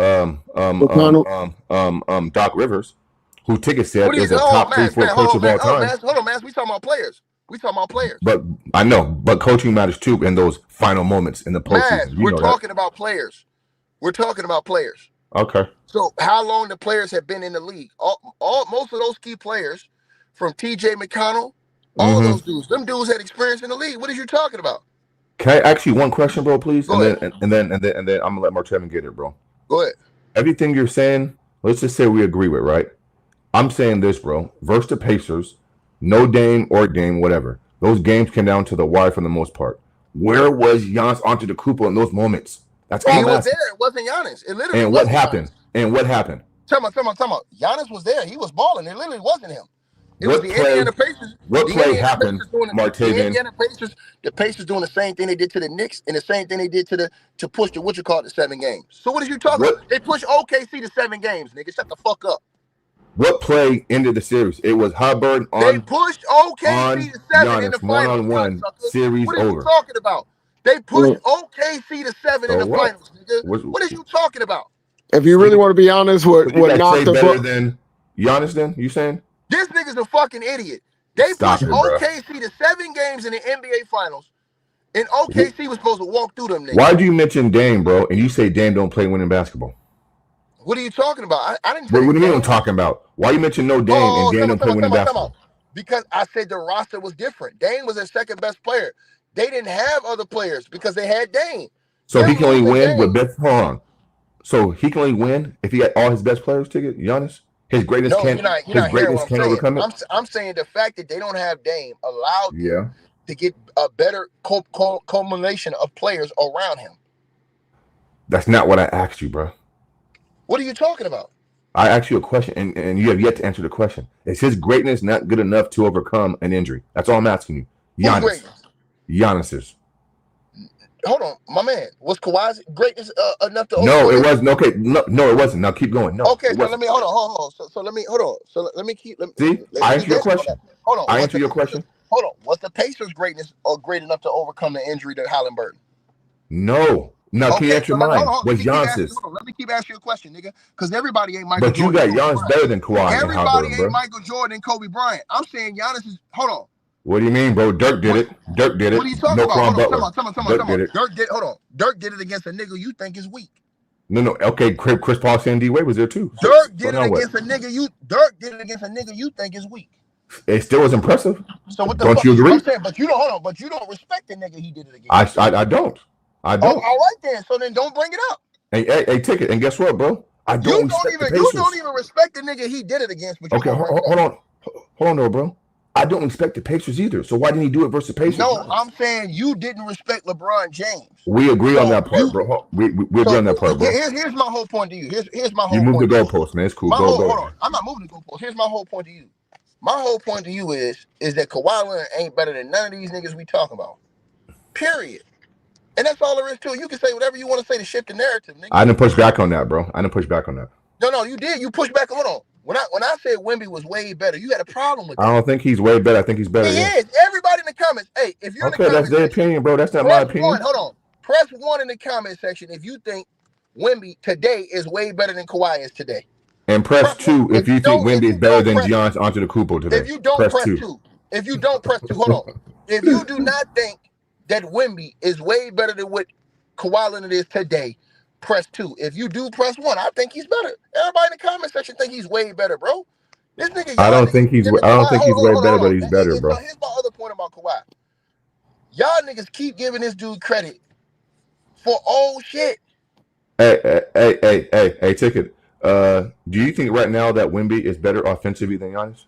Doc Rivers, who Ticket said is a top 3-4 coach of all time. Hold on, man. We talking about players. But I know, but coaching matters too in those final moments in the postseason. We're talking about players. Okay. So how long the players have been in the league? Most of those key players, from TJ McConnell, all those dudes, them dudes had experience in the league. What are you talking about? Can I ask you one question, bro, please? Go ahead. And then I'm gonna let Martevin get it, bro. Go ahead. Everything you're saying, let's just say we agree with, right? I'm saying this, bro. Versus the Pacers, no Dame or Dame, whatever. Those games came down to the wire for the most part. Where was Giannis Antetokounmpo in those moments? That's all He I'm was asking. there. It wasn't Giannis. It literally And wasn't what happened? Giannis. And what happened? Tell me. Giannis was there. He was balling. It literally wasn't him. It was What the play? Indiana Pacers. What The play Indiana happened, Pacers doing the Martavian? Indiana Pacers. The Pacers doing the same thing they did to the Knicks and the same thing they did to push the 7 games. So what are you talking about? They pushed OKC to 7 games, nigga. Shut the fuck up. What play ended the series? It was Hubbard on. They pushed OKC to 7 in the finals. One-on-one series what are over. you talking about? They pushed OKC to 7 in the finals, nigga. What are you talking about? If you really want to be honest, what knocked the better than Giannis? Then you saying this nigga's a fucking idiot? They pushed OKC to 7 games in the NBA finals, and OKC was supposed to walk through them niggas. Why do you mention Dame, bro? And you say Dame don't play winning basketball? What are you talking about? I didn't say. What do you mean I'm talking about? Why you mention no Dame and Dame don't play winning basketball? Because I said the roster was different. Dame was their second best player. They didn't have other players because they had Dame. So he can only win with best. Hold on. So he can only win if he had all his best players ticket. Giannis, his greatness can't. His greatness can't overcome it. I'm saying the fact that they don't have Dame allowed them to get a better culmination of players around him. That's not what I asked you, bro. What are you talking about? I asked you a question, and you have yet to answer the question. Is his greatness not good enough to overcome an injury? That's all I'm asking you. Giannis's. Hold on, my man. Was Kawhi's greatness enough to? No, it wasn't. Okay, no, it wasn't. Now keep going. No. Okay, so let me hold on. So let me hold on. So let me keep. I answer your question. Hold on. I answer your question. Hold on. Was the Pacers' greatness great enough to overcome the injury to Halliburton? No. Now, can you answer mine? Was Giannis's? Let me keep asking you a question, nigga. Because everybody ain't Michael Jordan. But you got Giannis better than Kawhi. Everybody ain't Michael Jordan and Kobe Bryant. I'm saying Giannis is. Hold on. What do you mean, bro? Dirk did it. Dirk did it. What are you talking about? Dirk did it. Dirk did it against a nigga you think is weak. No. Okay, Chris Paul and D Wade was there too. Dirk did it against a nigga you think is weak. It still was impressive. So what the don't fuck you agree? I'm saying, but you don't hold on. But you don't respect the nigga he did it against. I don't. Oh, all right then. So then don't bring it up. Hey, Ticket. And guess what, bro? You don't even respect the nigga he did it against. But okay, hold on, though, bro. I don't respect the Pacers either. So why didn't he do it versus the Pacers? No, I'm saying you didn't respect LeBron James. We agree on that part, bro. We agree on that part, bro. Here's my whole point to you. Here's my whole point. You moved the goalpost, man. It's cool. Go. Hold on. I'm not moving the goalpost. Here's my whole point to you. My whole point to you is that Kawhi Leonard ain't better than none of these niggas we talk about. Period. And that's all there is to it. You can say whatever you want to say to shift the narrative, nigga. I didn't push back on that, bro. No, you did. You pushed back. Hold on. When I said Wemby was way better, you had a problem with that. I don't think he's way better. I think he's better. He is. Everybody in the comments. Hey, if you're in the comments, that's their opinion, bro. That's not my opinion. Hold on. Press 1 in the comment section if you think Wemby today is way better than Kawhi is today. And press 2 if you think Wemby is better than Giannis Antetokounmpo today. If you don't press 2. If you don't press 2, hold on. If you do not think that Wemby is way better than what Kawhi Leonard is today, press 2. If you do press 1, I think he's better. Everybody in the comment section think he's way better, bro. This nigga. I don't think he's way better, but he's better, bro. Here's my other point about Kawhi. Y'all niggas keep giving this dude credit for old shit. Hey, Ticket. Do you think right now that Wemby is better offensively than Giannis?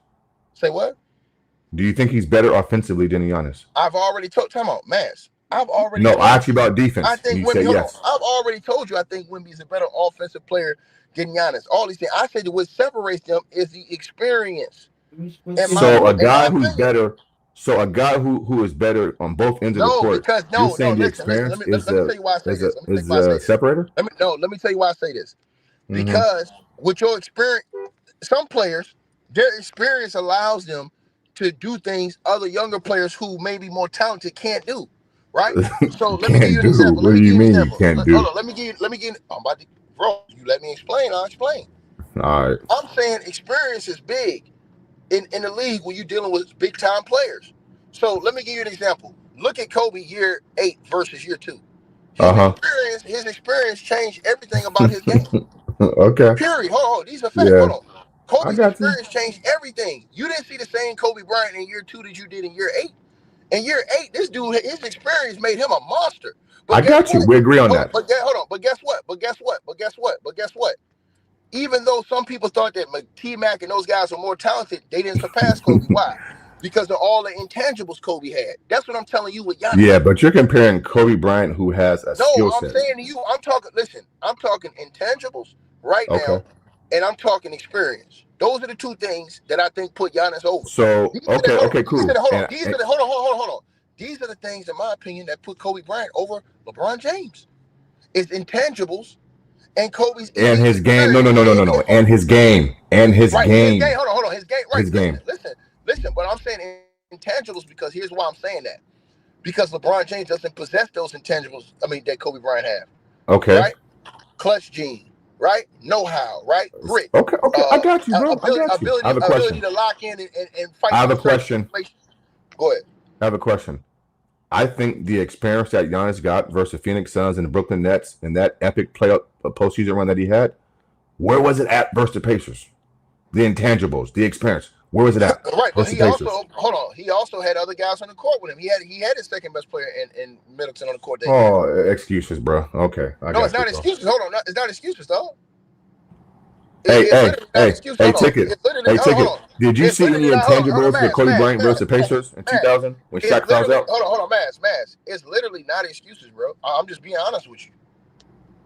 Say what? Do you think he's better offensively than Giannis? I've already told. Time out, Mass. I asked you about defense. I think Wemby. Yes. I've already told you. I think Wemby is a better offensive player than Giannis. All these things. I said that what separates them is the experience. So a guy who's better. So a guy who is better on both ends of the court. You're saying the experience is a separator. Let me tell you why I say this. Because with your experience, some players, their experience allows them to do things other younger players who may be more talented can't do. Right? So let me give you an example. What do you mean you can't do? Hold on, let me give you. I'm about to, bro. You let me explain. I'll explain. All right. I'm saying experience is big in the league when you're dealing with big time players. So let me give you an example. Look at Kobe year 8 versus year 2. His experience changed everything about his game. Okay. Period. Hold on. These are facts. Hold on. Kobe's experience changed everything. You didn't see the same Kobe Bryant in year 2 that you did in year 8. In year 8, this dude, his experience made him a monster. But I got you. We agree on that. But guess what? Even though some people thought that T-Mac and those guys were more talented, they didn't surpass Kobe. Why? because of all the intangibles Kobe had. That's what I'm telling you with Giannis. Yeah, but you're comparing Kobe Bryant, who has a skill set. No, I'm saying to you, I'm talking intangibles right now, and I'm talking experience. Those are the two things that I think put Giannis over. So, cool. Hold on. These are the things, in my opinion, that put Kobe Bryant over LeBron James. It's intangibles and Kobe's and his game. No. And his game. Hold on. His game. Right. His game. Listen. But I'm saying intangibles because here's why I'm saying that. Because LeBron James doesn't possess those intangibles. That Kobe Bryant have. Okay. Right. Clutch gene. Right. Know-how. Right. Grit. Okay. I got you, bro. Ability to lock in and fight. I have a question. Go ahead. I have a question. I think the experience that Giannis got versus the Phoenix Suns and the Brooklyn Nets and that epic playoff postseason run that he had, where was it at versus the Pacers? The intangibles, the experience. Where was it at? Right, but he also had other guys on the court with him. He had his second best player in Middleton on the court. Excuses, bro. Okay. It's not excuses. Hold on. It's not excuses, dog. Hey, Ticket. Did you see any intangibles with Kobe Bryant versus the Pacers in 2000 when Shaq fouls out? Hold on, Maz. It's literally not excuses, bro. I'm just being honest with you.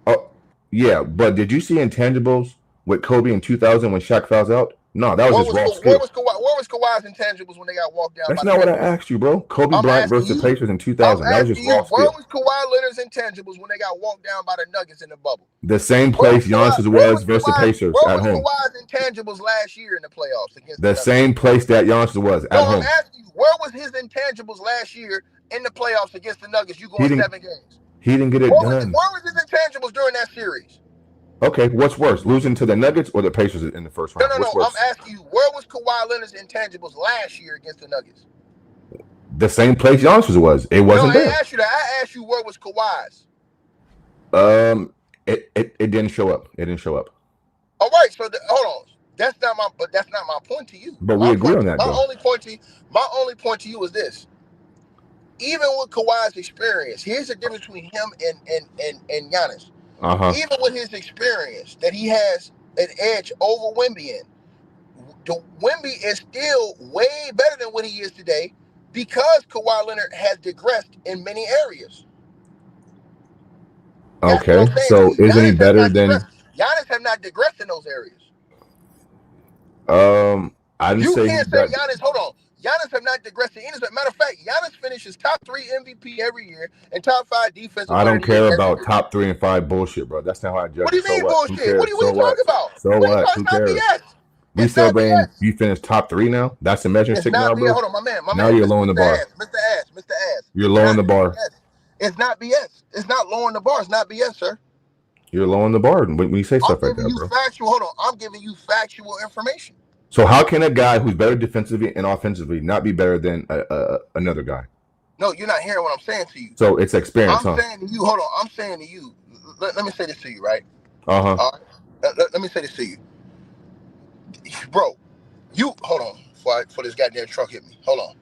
Oh, yeah, but did you see intangibles with Kobe in 2000 when Shaq fouls out? No, that was just raw skill. Where was Kawhi's intangibles when they got walked down? That's not what I asked you, bro. Kobe Bryant versus the Pacers in 2000. That was just raw skill. Where was Kawhi Leonard's intangibles when they got walked down by the Nuggets in the bubble? The same place Giannis was versus the Pacers at home. Where was Kawhi's intangibles last year in the playoffs against the same place that Giannis was at home? I'm asking you, where was his intangibles last year in the playoffs against the Nuggets? You going 7 games. He didn't get it done. Where was his intangibles during that series? Okay, what's worse, losing to the Nuggets or the Pacers in the first round? No. I'm asking you, where was Kawhi Leonard's intangibles last year against the Nuggets? The same place Giannis was. It wasn't there. I asked you that. I asked you where was Kawhi's. It didn't show up. All right, so hold on. That's not my point to you. But we agree on that. My only point to you is this. Even with Kawhi's experience, here's the difference between him and Giannis. Even with his experience, that he has an edge over Wemby in. Wemby is still way better than what he is today because Kawhi Leonard has digressed in many areas. Okay, so isn't he better than Giannis? Have not digressed in those areas. I didn't say Giannis. Hold on. Giannis have not digressed in any. Matter of fact, Giannis finishes top 3 MVP every year and top 5 defensive. I don't care about top 3 and 5 bullshit, bro. That's not how I judge. What do you mean bullshit? What are you talking about? So what? Who cares? We celebrating. You finished top 3 now. That's the measuring stick now, bro. Hold on, my man. Now you're lowering the bar. Mr. Ass. You're lowering the bar. It's not BS. It's not lowering the bar. It's not BS, sir. You're lowering the bar when you say stuff like that, bro. Hold on. I'm giving you factual information. So how can a guy who's better defensively and offensively not be better than another guy? No, you're not hearing what I'm saying to you. So it's experience, I'm saying to you, hold on. I'm saying to you, let me say this to you, right? All right. Let me say this to you. Bro, hold on before this goddamn truck hit me. Hold on.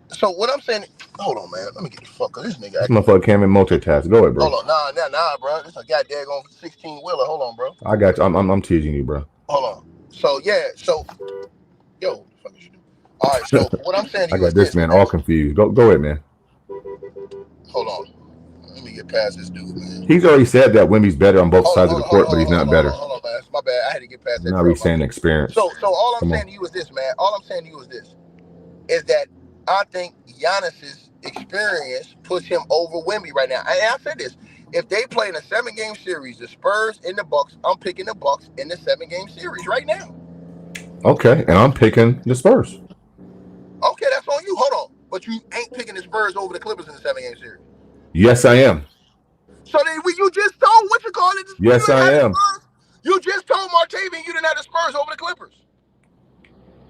So what I'm saying, hold on, man. Let me get the fuck of this nigga. This motherfucker can't even multitask. Go ahead, bro. Hold on. Nah, bro. This is a goddamn 16-wheeler. Hold on, bro. I got you. I'm teasing you, bro. Hold on. So, yo, what the fuck is you doing? All right, so what I'm saying to you I got this man all confused. Go ahead, man. Hold on. Let me get past this dude, man. He's already said that Wemby's better on both sides of the court, but he's not better. Hold on, man. My bad. I had to get past that. Now he's saying experience. So all I'm saying to you is this, man. All I'm saying to you is this. Is that I think Giannis's experience puts him over Wemby right now. And I said this. If they play in a 7-game series, the Spurs and the Bucks, I'm picking the Bucks in the 7-game series right now. Okay, and I'm picking the Spurs. Okay, that's on you. Hold on. But you ain't picking the Spurs over the Clippers in the 7-game series. Yes, I am. So then you just told what you call it? Yes, I am. You just told Martavian you didn't have the Spurs over the Clippers.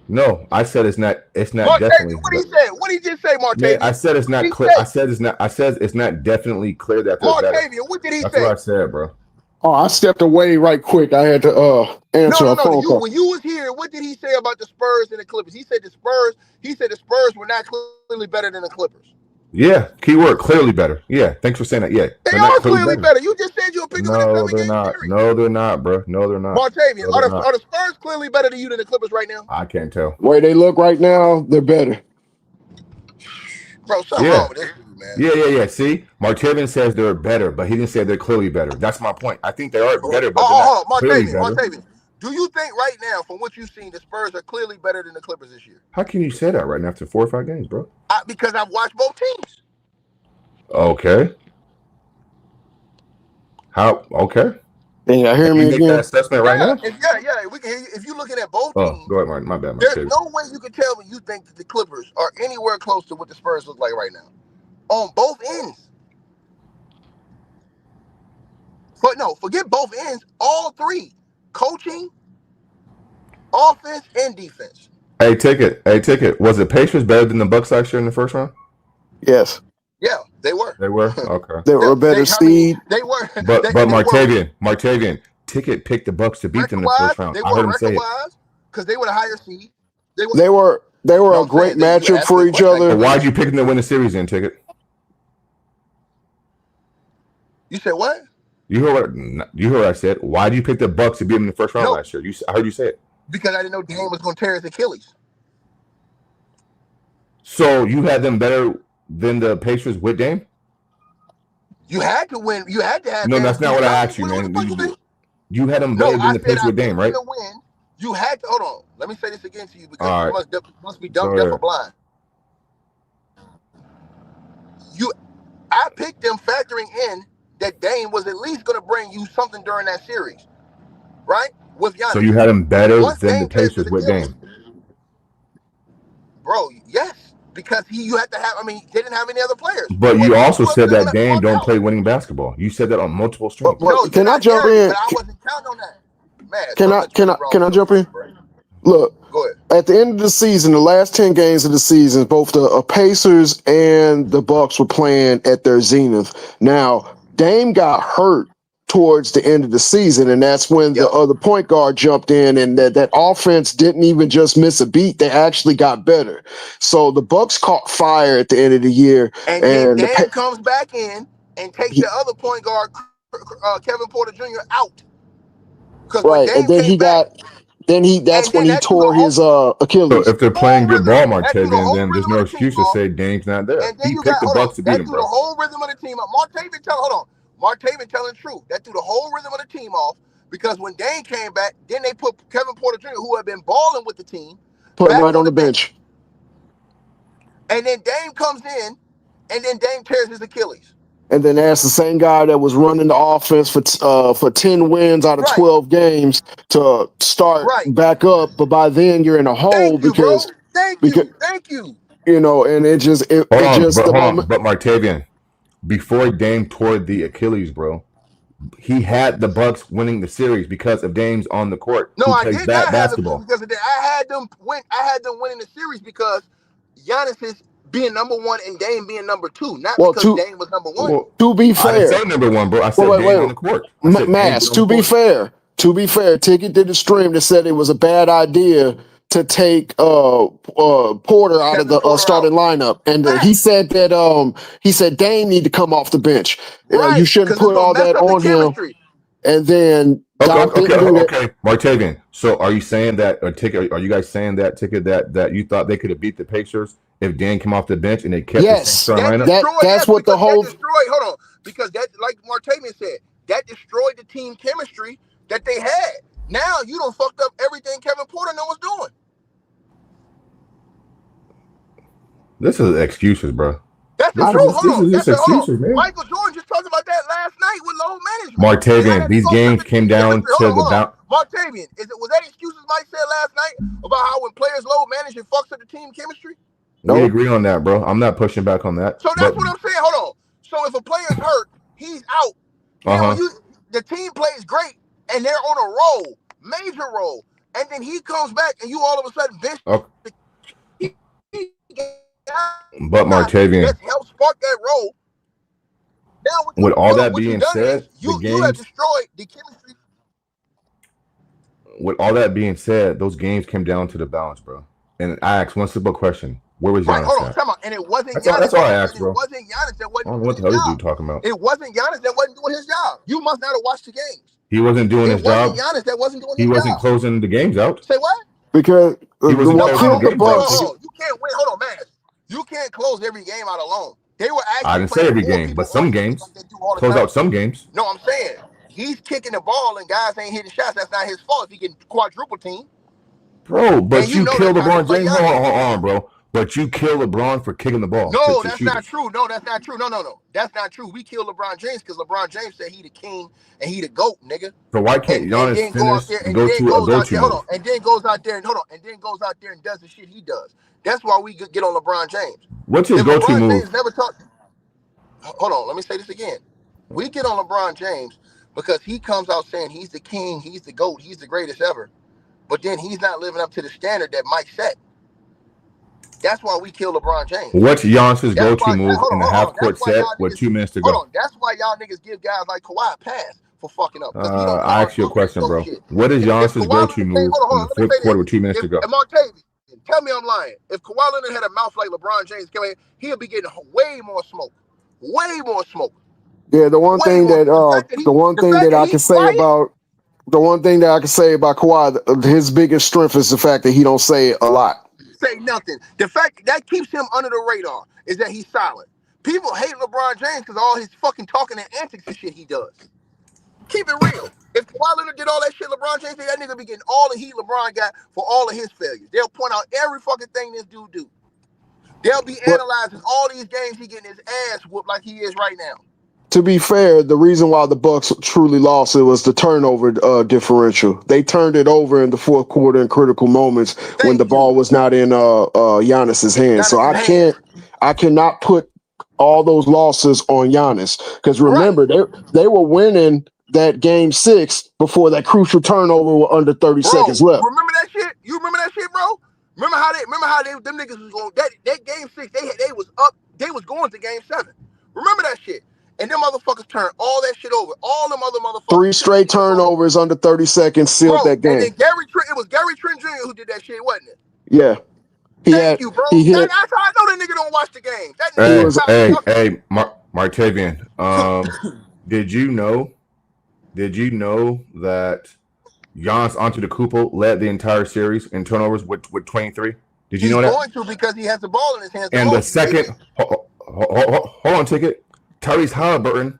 No, I said it's not Martavian, definitely. What did he say? What did he just say, Martavian? I said it's not clear. I said it's not definitely clear that they're better. Martavian, what did he say? That's what I said, bro. Oh, I stepped away right quick. I had to answer a phone call. When you was here, what did he say about the Spurs and the Clippers? He said the Spurs were not clearly better than the Clippers. Yeah, keyword clearly better. Yeah, thanks for saying that. Yeah, They they're are not clearly better. You just said you'll pick them in a No, they're 7-game not. series. No, they're not, bro. No, they're not. Martavian, No, they're not. are the Spurs clearly better than you than the Clippers right now? I can't tell. The way they look right now, they're better. Bro, something wrong with this dude, man. Yeah. See, Martavian says they're better, but he didn't say they're clearly better. That's my point. I think they are better, but they're not clearly better. Martavian, do you think right now, from what you've seen, the Spurs are clearly better than the Clippers this year? How can you say that right now after 4 or 5 games, bro? Because I've watched both teams. Okay. How? Okay. Yeah, hear me make again. that assessment right now? We can hear you. If you're looking at both Oh, teams, go ahead, my bad. there's no way you can tell me you think that the Clippers are anywhere close to what the Spurs look like right now. On both ends. But no, forget both ends. All three. Coaching, offense, and defense. Hey, ticket. Was the Pacers better than the Bucks last year in the first round? Yes. Yeah, they were. They were? Okay. They were a better seed. They were. But Martavian, ticket picked the Bucks to beat them in the first round. I heard him say it. Because they were the higher seed. They were a great matchup for each other. But why'd you pick them to win the series then, ticket? You said what? You heard what I said. Why do you pick the Bucks to beat them in the first round last year? I heard you say it. Because I didn't know Dame was going to tear his Achilles. So you had them better than the Pacers with Dame? You had to win. You had to have. No, that's not what I asked you, man. You had them better than the Pacers with Dame, right? Win, you had to. Hold on. Let me say this again to you because you must be dumb, deaf, or blind. I picked them factoring in that Dame was at least going to bring you something during that series, right? With Giannis. So you had them better than the Pacers with Dame, bro? Yes. Because you had to have, they didn't have any other players. But you also said that Dame don't play winning basketball. You said that on multiple streams. No, can I jump in? But I wasn't counting on that. Man, can I jump in? Look, go ahead. At the end of the season, the last 10 games of the season, both the Pacers and the Bucks were playing at their zenith. Now, Dame got hurt towards the end of the season, and that's when the other point guard jumped in, and that offense didn't even just miss a beat, they actually got better. So the Bucks caught fire at the end of the year, and then Dame comes back in and takes the other point guard, Kevin Porter Jr. out. Right, and then that's when he tore his Achilles. So if they're playing good ball, Martavian, then there's no excuse to say Dame's not there. He picked the Bucks to beat him, bro. The whole rhythm of the team up. Martavian telling the truth. That threw the whole rhythm of the team off because when Dame came back, then they put Kevin Porter Jr., who had been balling with the team, put him right on the bench. And then Dame comes in, and then Dame tears his Achilles. And then that's the same guy that was running the offense for 10 wins out of 12 games to start back up. But by then you're in a hole because thank you. You know, and it just But Martavian, before Dame tore the Achilles, bro, he had the Bucks winning the series because of Dame's on the court. No, I did not have them because of that. I had them winning the series because Giannis is being number one and Dame being number two, not because Dame was number one. Well, to be fair, I didn't say number one, bro. I said Dame on the court. Mass, to be fair, Ticket did a stream that said it was a bad idea to take Porter out of the starting lineup, and he said that Dame need to come off the bench. You shouldn't put all that on him. And then okay, Martavian. So are you saying that Are you guys saying that that you thought they could have beat the Pacers if Dame came off the bench and they kept the same lineup? That's what the whole destroyed. Hold on, because that, like Martavian said, that destroyed the team chemistry that they had. Now you done fucked up everything Kevin Porter was doing. This is excuses, bro. That's the truth. This is just excuses, man. Michael Jordan just talked about that last night with load management. Martavian, these games came down to the bounce. Martavian, was that excuses Mike said last night about how when players load manage it fucks up the team chemistry? No, we agree on that, bro. I'm not pushing back on that. So that's what I'm saying. Hold on. So if a player's hurt, he's out. When the team plays great and they're on a roll, major roll, and then he comes back and you all of a sudden bench. But Martavian, let's help spark that roll. Now, with all that being said, you have destroyed the chemistry. With all that being said, those games came down to the balance, bro. And I asked one simple question: Where was Right, Giannis hold on, at? come on. And it wasn't That's Giannis. all I asked, bro. It wasn't Giannis that I wasn't don't know doing what the his hell this job. dude talking about. It wasn't Giannis that wasn't doing his job. You must not have watched the games. He wasn't doing his job. It wasn't Giannis that wasn't doing He his wasn't job. closing the games out. Say what? Because He wasn't what closing killed the the games out. Bucks. You can't win. Hold on, man. You can't close every game out alone. They were actually I didn't say playing every 4 game, people but some on games. like they do all the Close time. out some games. No, I'm saying he's kicking the ball and guys ain't hitting shots. That's not his fault if he can quadruple team. Bro, but And you know kill that's how LeBron they play James. Giannis. Hold on, bro. But you kill LeBron for kicking the ball. No, to that's shooters. not true. No, that's not true. No. That's not true. We killed LeBron James because LeBron James said he the king and he the GOAT, nigga. So why can't Giannis then go out finish there and and go then to a goes out go-to there. Hold on. move? And then goes out there and goes out there and does the shit he does. That's why we get on LeBron James. What's his If go-to LeBron move? James never talked. Hold on, let me say this again. We get on LeBron James because he comes out saying he's the king, he's the GOAT, he's the greatest ever. But then he's not living up to the standard that Mike set. That's why we kill LeBron James. What's Giannis's go-to move in the half-court set with 2 minutes to go? Hold on, that's why y'all niggas give guys like Kawhi a pass for fucking up. I asked you a question, bro. What is Giannis's go-to move in the fourth quarter with 2 minutes to go? Martavian, tell me I'm lying. If Kawhi Leonard had a mouth like LeBron James, he'll be getting way more smoke. Way more smoke. Yeah, the one thing that I can say about Kawhi, his biggest strength is the fact that he don't say it a lot. Say nothing. The fact that keeps him under the radar is that he's silent. People hate LeBron James because all his fucking talking and antics and shit he does. Keep it real. If Kawhi Leonard did all that shit LeBron James did, that nigga be getting all the heat LeBron got for all of his failures. They'll point out every fucking thing this dude do. They'll be analyzing all these games he getting his ass whooped like he is right now. To be fair, the reason why the Bucks truly lost it was the turnover differential. They turned it over in the fourth quarter in critical moments when the ball was not in Giannis's hands. So I cannot put all those losses on Giannis because remember they were winning that game 6 before that crucial turnover with under 30 seconds left. Remember that shit? You remember that shit, bro? Remember how them niggas was going that game 6? They was up. They was going to game 7. Remember that shit? And them motherfuckers turned all that shit over. All them other motherfuckers. 3 straight turnovers under 30 seconds sealed that game. And then it was Gary Trent Jr. who did that shit, wasn't it? Yeah. Thank you, bro. That's how I know that nigga don't watch the game. Hey, Martavian. Did you know that Giannis Antetokounmpo led the entire series in turnovers with 23? Did you know that? He's going to because he has the ball in his hands. And the second, hold on, Ticket. Tyrese Halliburton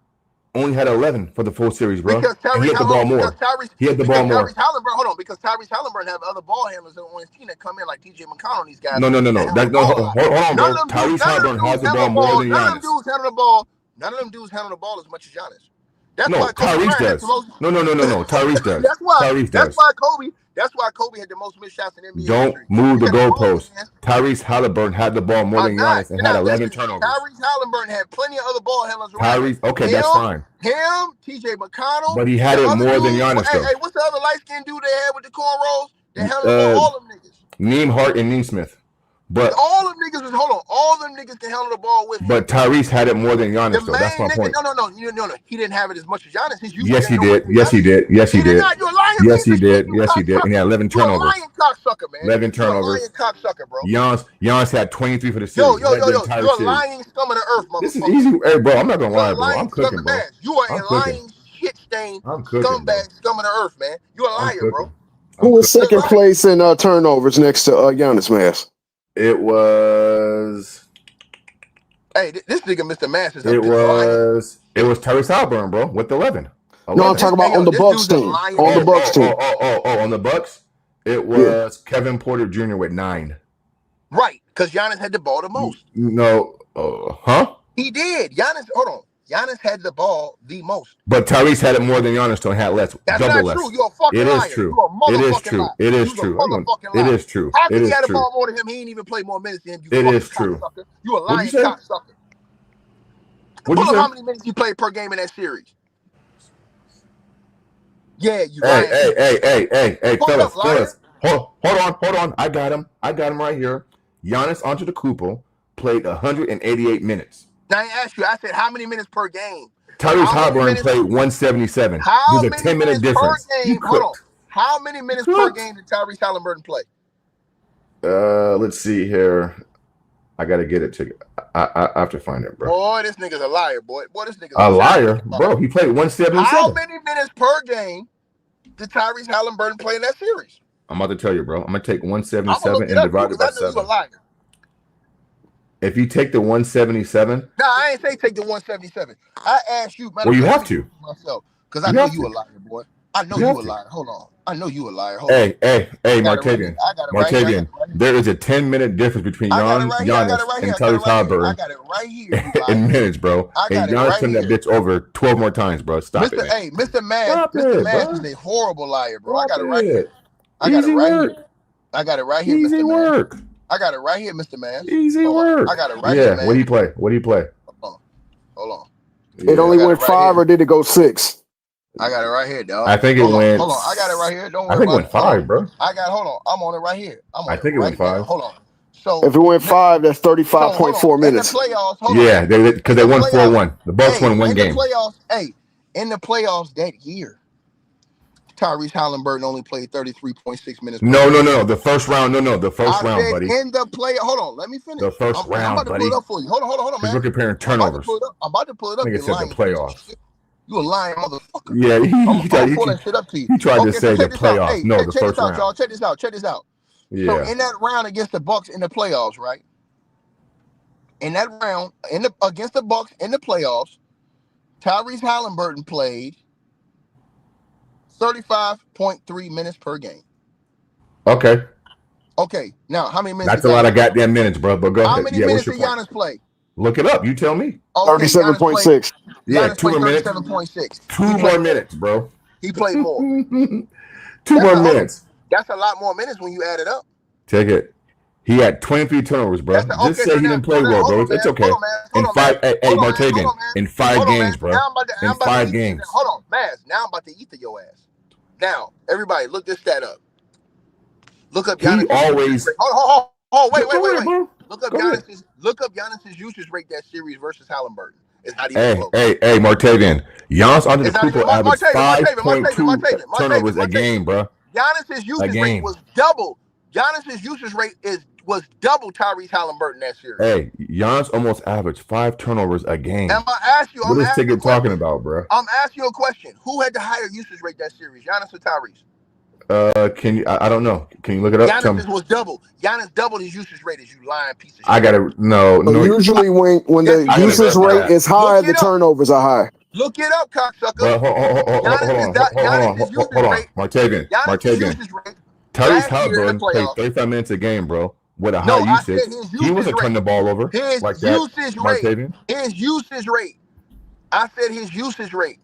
only had 11 for the full series, bro. And he had the ball more. He had the ball more. Because Tyrese Halliburton have other ball handlers on his team that come in like TJ McConnell and these guys. No. Hold on, bro. Tyrese Halliburton has the ball more than Giannis. None of them dudes handle the ball. None of them dudes handle the ball as much as Giannis. Tyrese does. No. Tyrese does. That's why Kobe had the most missed shots in NBA. Don't move the goalpost. Tyrese Halliburton had the ball more than Giannis and had 11 turnovers. Tyrese Halliburton had plenty of other ball handlers. That's fine. Him, TJ McConnell. But he had it more than Giannis, though. Hey, what's the other light-skinned dude they had with the cornrows? They handled the ball, all them niggas. Neimanhart and Neesmith. But all them niggas all them niggas can handle the ball with him. But Tyrese had it more than Giannis, though. That's my point. No. He didn't have it as much as Giannis. Yes, he did. Yes, he did. Yes, he did. Yes, he did. Yes, he did. And he had 11 turnovers. You're a lying cocksucker, man. 11 turnovers. You're a lying cocksucker, bro. Giannis had 23 for the series. Yo. You're a lying scum of the earth, motherfucker. This is easy. Hey, bro, I'm not going to lie, bro. I'm cooking, bro. You are a lying shit stain scumbag, scum of the earth, man. You're a liar, bro. Who was second place in turnovers next to Giannis, Mass? It was. Hey, this nigga, Mr. Masters. It was Tyrese Halliburton, bro, with 11. No, I'm talking about on the Bucks team. On the Bucks team. On the Bucks, it was Kevin Porter Jr. with 9. Right, because Giannis had the ball the most. No, He did. Giannis had the ball the most. But Tyrese had it more than Giannis, so he had less. That's double not less. true. You're a fucking liar. It is true. It is true. It is true. How can he have the ball more than him? He ain't even play more minutes than him. It is true. You a lying cocksucker. Pull up how many minutes he played per game in that series. Yeah, you lying. Hey, fellas. Hold on. I got him right here. Giannis Antetokounmpo played 188 minutes. Now I asked you, I said how many minutes per game? Tyrese Halliburton played 177. There's a 10-minute difference. Hold on. How many minutes per game did Tyrese Halliburton play? Let's see here. I gotta get it to you. I have to find it, bro. Boy, this nigga's a liar, boy. Boy, this nigga's A liar, bro. He played 177. How many minutes per game did Tyrese Halliburton play in that series? I'm about to tell you, bro. I'm gonna take I'm 177 gonna and divide it by I know you a 7. liar. If you take the 177, No, I ain't say take the 177. I asked you. Well, you have to. Myself, because I know you a liar, boy. I know you a liar. Hold on. I know you a liar. Hold on. Hey, Martavian. Martavian, there is a 10-minute difference between Giannis and Tyrese Halliburton. I got it right here. In minutes, bro. And Giannis turned that bitch over 12 more times, bro. Stop it. Hey, Mr. Mavs is a horrible liar, bro. I got it right here. I got it right here. I got it right here, Easy Mr. work. I got it right here, Mr. Mavs. Easy work. I got it right here, man. What do you play? Hold on. It only went 5 or did it go 6? I got it right here, dog. I think it went. Hold on, I got it right here. Don't worry. I think it went 5, bro. Hold on. I'm on it right here. I think it went 5. Hold on. So if it went 5, that's 35.4 minutes. In the playoffs, yeah, because they won 4-1. The Bucks won one game. In the playoffs that year, Tyrese Halliburton only played 33.6 minutes. No. The first round. No. The first round, buddy. In the play, hold on. Let me finish. The first round, I'm about to pull it up for you. Hold on, man. We're comparing turnovers. I'm about to pull it up. I think it said the playoffs. You a lying motherfucker. Yeah, I'm gonna pull that shit up to you. He tried to say the playoffs. No, the first round. Y'all. Check this out. Yeah. So in that round against the Bucks in the playoffs, right? In that round, against the Bucks in the playoffs, Tyrese Halliburton played 35.3 minutes per game. Okay. Now how many minutes? That's a lot of goddamn minutes, bro. But go ahead. How many minutes did Giannis play? Look it up. You tell me. 37.6. Yeah, 2 more minutes. 37.6. 2 more minutes, bro. He played more. 2 more minutes. That's a lot more minutes when you add it up. Take it. He had 23 turnovers, bro. Just say he didn't play well, bro. It's okay. In 5, hey, Martavian, in 5 games, bro. In 5 games. Hold on, Maz. Now I'm about to eat to your ass. Now, everybody, look this stat up. Look up Giannis. He always. Oh, wait. Look up Giannis's usage rate that series versus Halliburton. It's not even close. Hey, Martavian. Giannis under the Cooper averaged 5.2 turnovers a game, bro. Giannis's usage rate was double. Giannis's usage rate was double Tyrese Halliburton that series. Hey, Giannis almost averaged 5 turnovers a game. I'm gonna ask you. What is Ticket talking about, bro? I'm asking you a question. Who had the higher usage rate that series, Giannis or Tyrese? Can you? I don't know. Can you look it up? Giannis was double. Giannis doubled his usage rate as you lying piece of shit. I gotta no. Usually when the usage rate is high, the turnovers are high. Look it up, cocksucker. Hold on, Martavian. Tyrese Halliburton played 35 minutes a game, bro. With a high usage. He wasn't turning the ball over like that. Martavian. His usage rate. I said his usage rate.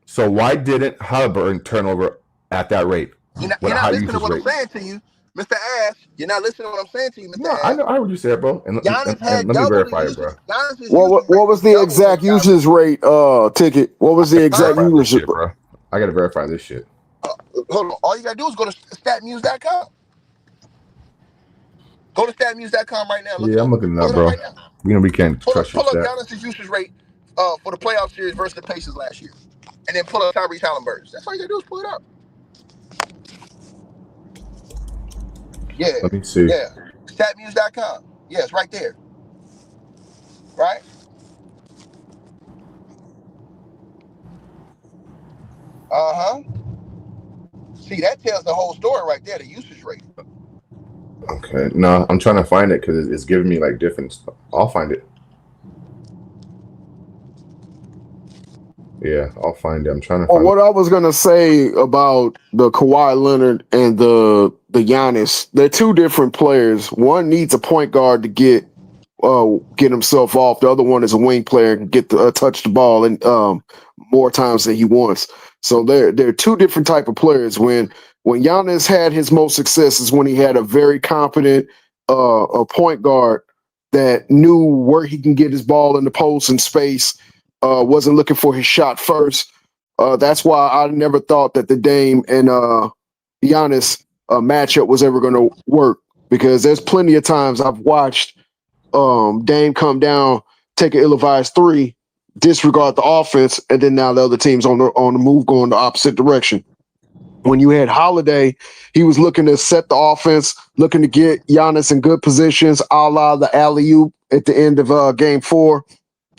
So why didn't Halliburton turn over at that rate? You're not listening to what I'm saying to you, Mr. Ass. You're not listening to what I'm saying to you, Mr. Ass. I know what you said, bro. And let me verify it, bro. What was the exact usage rate, Ticket? What was the exact usage rate, bro? I gotta verify this shit. Hold on. All you gotta do is go to statmuse.com. Go to statmuse.com right now. I'm looking it up, bro. We can't trust you. Pull up Giannis' usage rate for the playoff series versus the Pacers last year. And then pull up Tyrese Halliburton. That's all you gotta do is pull it up. Yeah. Let me see. Yeah. Statmuse.com. Yeah, it's right there. Right? Uh-huh. See, that tells the whole story right there, the usage rate. Okay. No, I'm trying to find it because it's giving me like different stuff. I'll find it. Yeah, I'll find it. I'm trying to find what I was gonna say about the Kawhi Leonard and the Giannis, they're 2 different players. One needs a point guard to get himself off. The other one is a wing player and get to touch the ball and more times than he wants. So they're 2 different type of players. When Giannis had his most success is when he had a very competent a point guard that knew where he can get his ball in the post and space. Wasn't looking for his shot first. That's why I never thought that the Dame and Giannis matchup was ever going to work, because there's plenty of times I've watched Dame come down, take an ill-advised 3, disregard the offense, and then now the other team's on the move going the opposite direction. When you had Holiday, he was looking to set the offense, looking to get Giannis in good positions, a la the alley-oop at the end of Game 4.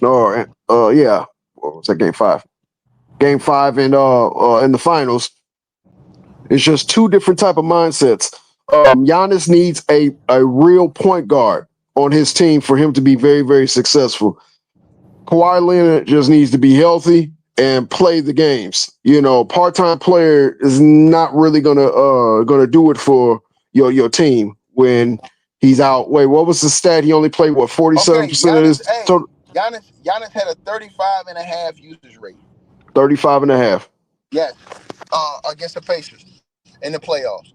Or yeah, what was that, Game 5? Game 5 in the finals. It's just two different type of mindsets. Giannis needs a real point guard on his team for him to be very, very successful. Kawhi Leonard just needs to be healthy and play the games. Part-time player is not really gonna do it for your team when he's out. Wait, what was the stat? He only played 47% of his total. Giannis had a 35.5 usage rate. 35.5. Yes, against the Pacers in the playoffs.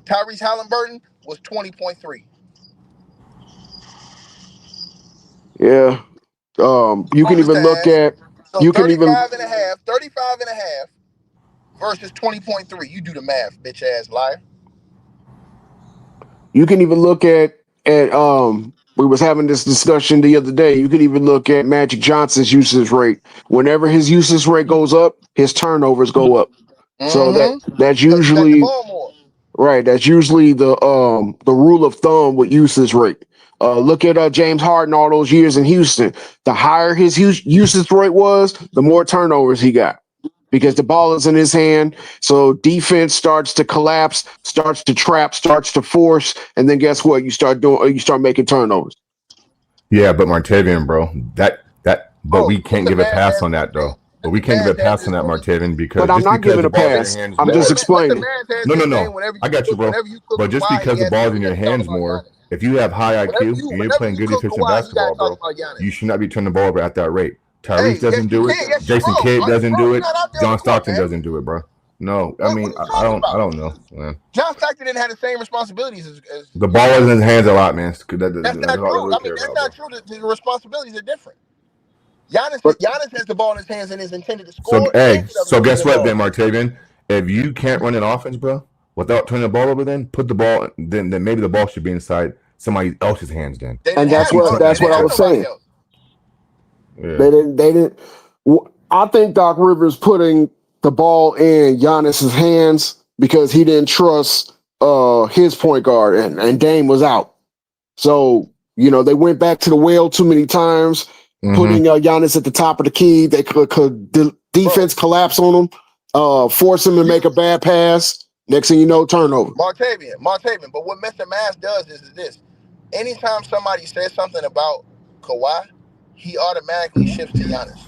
Tyrese Halliburton was 20.3. Yeah. You can even look at so you 35 can even and a half versus 20.3. You do the math, bitch ass liar. You can even look at we was having this discussion the other day. You can even look at Magic Johnson's usage rate. Whenever his usage rate goes up, his turnovers go up. So that's usually right. That's usually the rule of thumb with usage rate. Look at James Harden all those years in Houston. The higher his usage rate was, the more turnovers he got because the ball is in his hand. So defense starts to collapse, starts to trap, starts to force, and then guess what? You start making turnovers. Yeah, but Martavian, bro, but we can't give a pass on that though. But we can't give a pass on that, Martavian, because but I'm not giving a pass. I'm just explaining. No. I got you, bro. But just because the ball's in your hands more, if you have high IQ and you're playing good, efficient basketball, bro, you should not be turning the ball over at that rate. Tyrese doesn't do it. Jason Kidd doesn't do it. John Stockton doesn't do it, bro. No, I mean, I don't know, man. John Stockton didn't have the same responsibilities as the ball was in his hands a lot, man. That's not true. That's not true. The responsibilities are different. Giannis has the ball in his hands and is intended to score. So guess what, then, Martavian? If you can't run an offense, bro, without turning the ball over, then put the ball. Then maybe the ball should be inside somebody else's hands. Then, and that's what I was saying. Yeah. They didn't. I think Doc Rivers putting the ball in Giannis's hands because he didn't trust his point guard, and Dame was out. So they went back to the well too many times. Putting Giannis at the top of the key, they could defense collapse on him, force him to make a bad pass. Next thing you know, turnover. Martavian. But what Mr. Mavs does is this: anytime somebody says something about Kawhi, he automatically shifts to Giannis.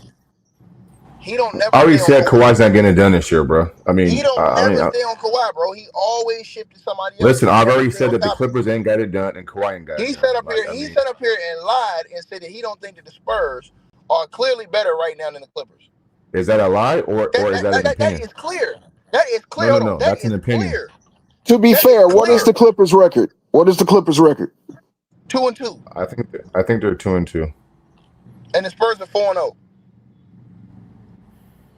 He don't never. I already said Kawhi's not getting it done this year, bro. I mean, he don't never stay on Kawhi, bro. He always shifted to somebody else. Listen, I've already said that the Clippers ain't got it done and Kawhi ain't got it done. He sat up here and lied and said that he don't think that the Spurs are clearly better right now than the Clippers. Is that a lie or is that an opinion? That is clear. That is clear. No. That's an opinion. Clear. To be fair, what is the Clippers' record? 2-2. I think they're 2-2. And the Spurs are 4-0.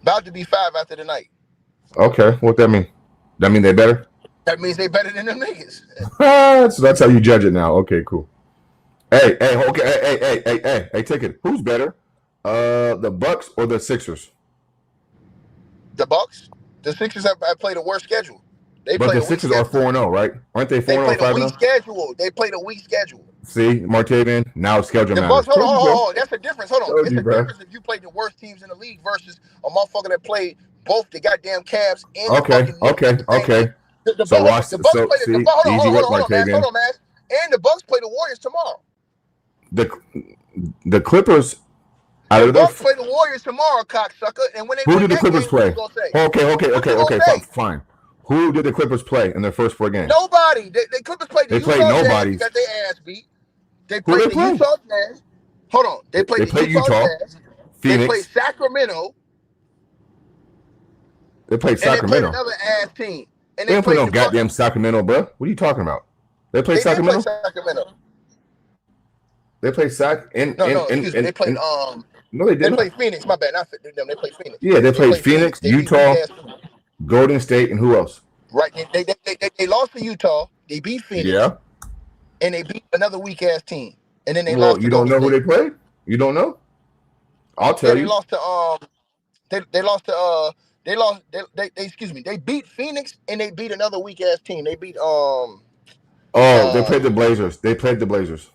About to be 5 after the night. Okay, what that mean? That mean they better? That means they better than them niggas. So that's how you judge it now. Okay, cool. Hey, take it. Who's better? The Bucks or the Sixers? The Bucks. The Sixers have played a worse schedule. But the Sixers are 4-0, right? Aren't they 4-0? They played a weak schedule. They played a weak schedule. See, Martavian, now schedule matters. Hold on. That's a difference. Hold on. It's a difference if you played the worst teams in the league versus a motherfucker that played both the goddamn Cavs and the fucking Okay. So watch. Hold on, man. And the Bucks play the Warriors tomorrow. The Clippers. The Bucks play the Warriors tomorrow, cocksucker. And when they who did the Clippers play? Okay, fine. Who did the Clippers play in their first 4 games? Nobody. The Clippers played the Utah Jazz. Got their ass beat. They played the Utah Jazz. Hold on. They played the Utah Jazz. Phoenix. They played Sacramento. They played Sacramento. And they played another ass team. And they didn't play no goddamn Sacramento, bro. What are you talking about? They played Sacramento? They played They played No, they didn't. They played Phoenix. My bad. Not them. They played Phoenix. Yeah, they played Phoenix, Utah, Golden State, and who else? Right. They lost to Utah. They beat Phoenix. Yeah. And they beat another weak ass team. And then they lost. You don't know who they played? You don't know? I'll tell you. They lost to They lost. They excuse me. They beat Phoenix and they beat another weak ass team. They beat They played the Blazers.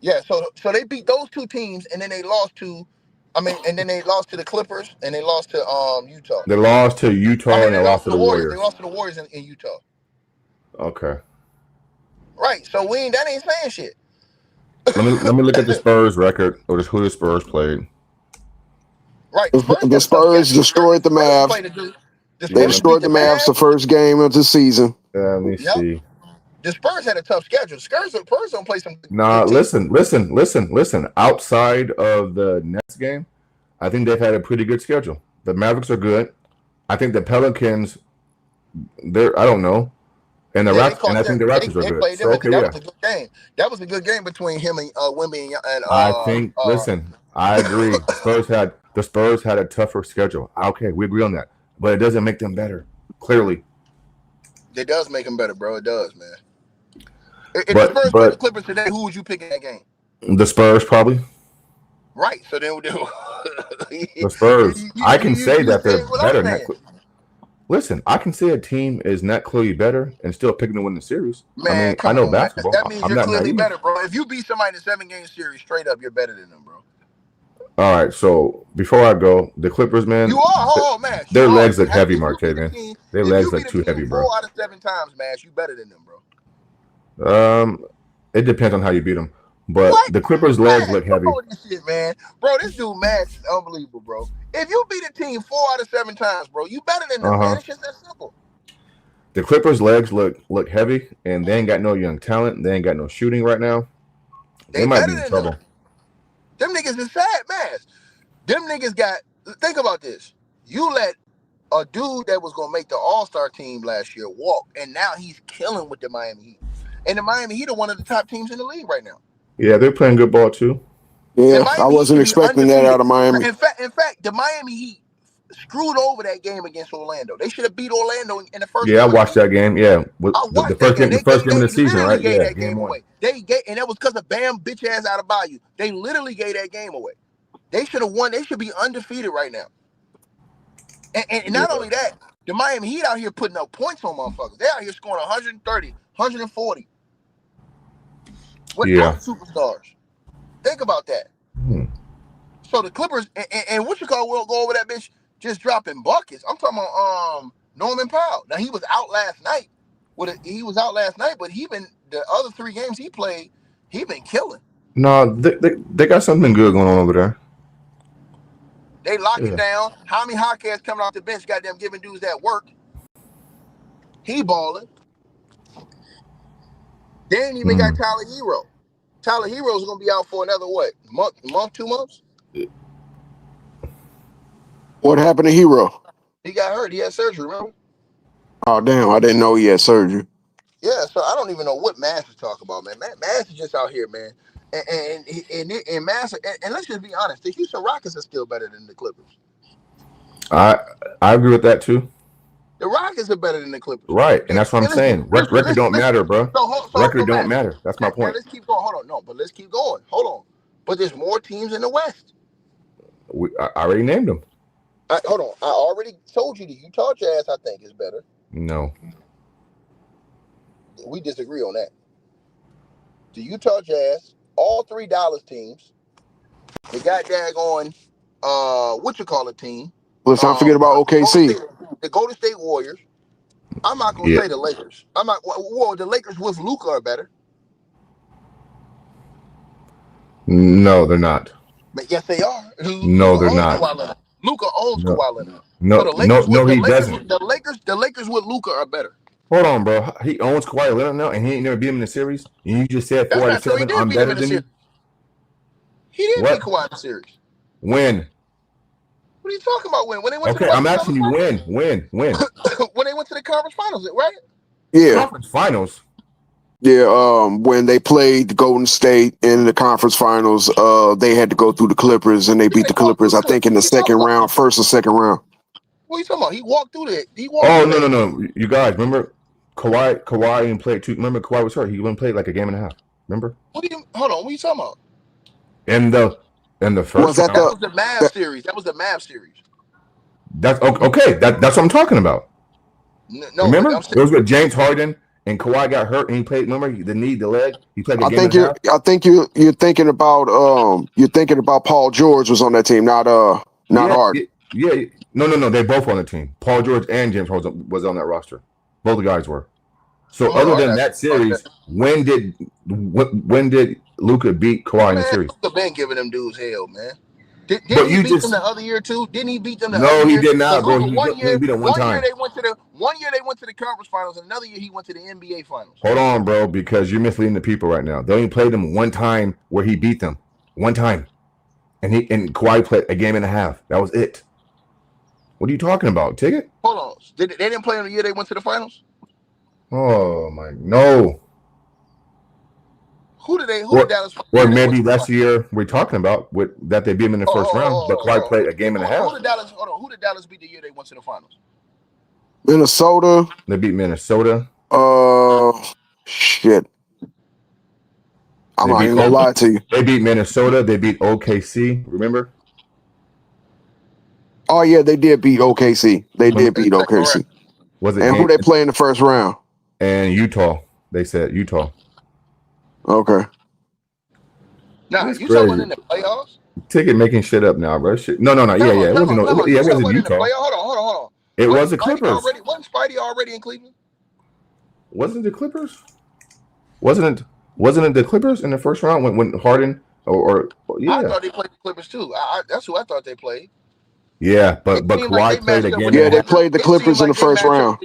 Yeah, so they beat those two teams and then they lost to, and then they lost to the Clippers and they lost to Utah. They lost to Utah and they they lost to the Warriors. Warriors. They lost to the Warriors in Utah. Okay. Right. So that ain't saying shit. Let me look at the Spurs record or just who the Spurs played. Right. The Spurs destroyed the Mavs. They destroyed the Mavs the first game of the season. Let me see. The Spurs had a tough schedule. Spurs don't play some. Nah, listen. Outside of the Nets game, I think they've had a pretty good schedule. The Mavericks are good. I think the Pelicans, I don't know. And I think the Raptors are good. So, okay, that was a good game. That was a good game between him and Wemby and I think. Listen, I agree. The Spurs had a tougher schedule. Okay, we agree on that, but it doesn't make them better. Clearly, it does make them better, bro. It does, man. If the Spurs play the Clippers today, who would you pick in that game? The Spurs, probably. Right. So then the Spurs. I can say that they're better. Listen, I can say a team is not clearly better and still picking to win the series. Man, I know basketball. That means you're clearly better, bro. If you beat somebody in a 7-game series straight up, you're better than them, bro. All right, so before I go, the Clippers, man. You are, man. Their legs look heavy, Marte, man. Their legs look too heavy, bro. 4 out of 7 times, man, you better than them, bro. It depends on how you beat them, but the Clippers' legs look heavy. This shit, man, bro. This dude, man, is unbelievable, bro. If you beat a team 4 out of 7 times, bro, you better than them, man. It's just that simple. The Clippers' legs look heavy, and they ain't got no young talent. They ain't got no shooting right now. They might be in trouble. Them niggas is sad, man. Them niggas got. Think about this. You let a dude that was gonna make the All-Star team last year walk, and now he's killing with the Miami Heat. And the Miami Heat are one of the top teams in the league right now. Yeah, they're playing good ball too. Yeah, I wasn't expecting that out of Miami. In fact, the Miami Heat screwed over that game against Orlando. They should have beat Orlando in the first. Yeah, I watched that game. Yeah, the first game of the season, right? Yeah, that game away. And that was because of Bam bitch ass out of Bayou. They literally gave that game away. They should have won. They should be undefeated right now. And not only that, the Miami Heat out here putting up points on motherfuckers. They out here scoring 130, 140. Without superstars. Think about that. So the Clippers and what you call will go over that bitch just dropping buckets. I'm talking about Norman Powell. Now he was out last night. But the other 3 games he played, he been killing. No, they got something good going on over there. They lock it down. How many Hawkeyes coming off the bench, goddamn giving dudes that work? He balling. They ain't even got Tyler Hero. Tyler Hero's gonna be out for another month, 2 months? What happened to Hero? He got hurt. He had surgery, remember? Oh damn, I didn't know he had surgery. Yeah, so I don't even know what Mass is talking about, man. Mass is just out here, man. And Mass, and let's just be honest, the Houston Rockets are still better than the Clippers. I agree with that too. The Rockets are better than the Clippers. Right, and that's what I'm saying. Record don't matter, bro. Record don't matter. That's my point. Let's keep going. Hold on. No, but let's keep going. Hold on. But there's more teams in the West. I already named them. Hold on. I already told you the Utah Jazz, I think, is better. No. We disagree on that. The Utah Jazz, all 3 Dallas teams, the goddamn team. Let's not forget about OKC. The Golden State Warriors. I'm not going to say the Lakers. The Lakers with Luka are better. No, they're not. But yes, they are. No, they're not. Luka owns Kawhi Leonard. No, he doesn't. The Lakers with Luka are better. Hold on, bro. He owns Kawhi Leonard now, and he ain't never beat him in the series. And you just said 4 out of 7. I'm better than you. He didn't beat Kawhi in the series. When? What are you talking about? When they went? Okay, I'm asking you when. When they went to the conference finals, right? Yeah. Conference finals. Yeah. When they played Golden State in the conference finals, they had to go through the Clippers, and they beat the Clippers. I think in the second round, first or second round. What are you talking about? He walked through that. No. You guys remember Kawhi didn't play 2. Remember Kawhi was hurt. He wouldn't play like a game and a half. Remember? Hold on. What are you talking about? In the first that was the Mavs series. That was the Mavs series. That's okay. That's what I'm talking about. No, remember, I'm it saying, was with James Harden and Kawhi got hurt and he played. Remember the knee, the leg. He played a I game think and a half. you're thinking about Paul George was on that team, not Harden. Yeah. No. They both on the team. Paul George and James Harden was on that roster. Both the guys were. So hold other on, than that series, when did Luka beat Kawhi in the series? Luka been giving them dudes hell, man. Didn't But he you beat just them the other year too? Didn't he beat them the other no, he year? did not, bro. Luka, He one year beat him one time. they went to the conference finals, and another year he went to the NBA finals. Hold on, bro, because you're misleading the people right now. They only played him one time where he beat them. One time. And Kawhi played a game and a half. That was it. What are you talking about? Ticket? Hold on. They didn't play him the year they went to the finals? Oh my no. Who did Dallas play? Or maybe that's the year we're talking about with that they beat him in the first round, but Kawhi played a game and a half. Who did Dallas beat the year they went to the finals? Minnesota. They beat Minnesota. Shit. I'm not even gonna lie to you. They beat Minnesota. They beat OKC. Remember? Oh yeah, they did beat OKC. They did beat OKC. Was it? And who they play in the first round? And Utah. They said Utah. Okay. Nah, you talking about in the playoffs? Ticket making shit up now, bro. Shit. No. Yeah, it wasn't Utah. Hold on. It was the Clippers. Wasn't Spidey already in Cleveland? Wasn't it the Clippers? Wasn't it the Clippers in the first round when Harden or yeah? I thought they played the Clippers too. That's who I thought they played. Yeah, but Kawhi played a game. Yeah, they played the Clippers in the first round.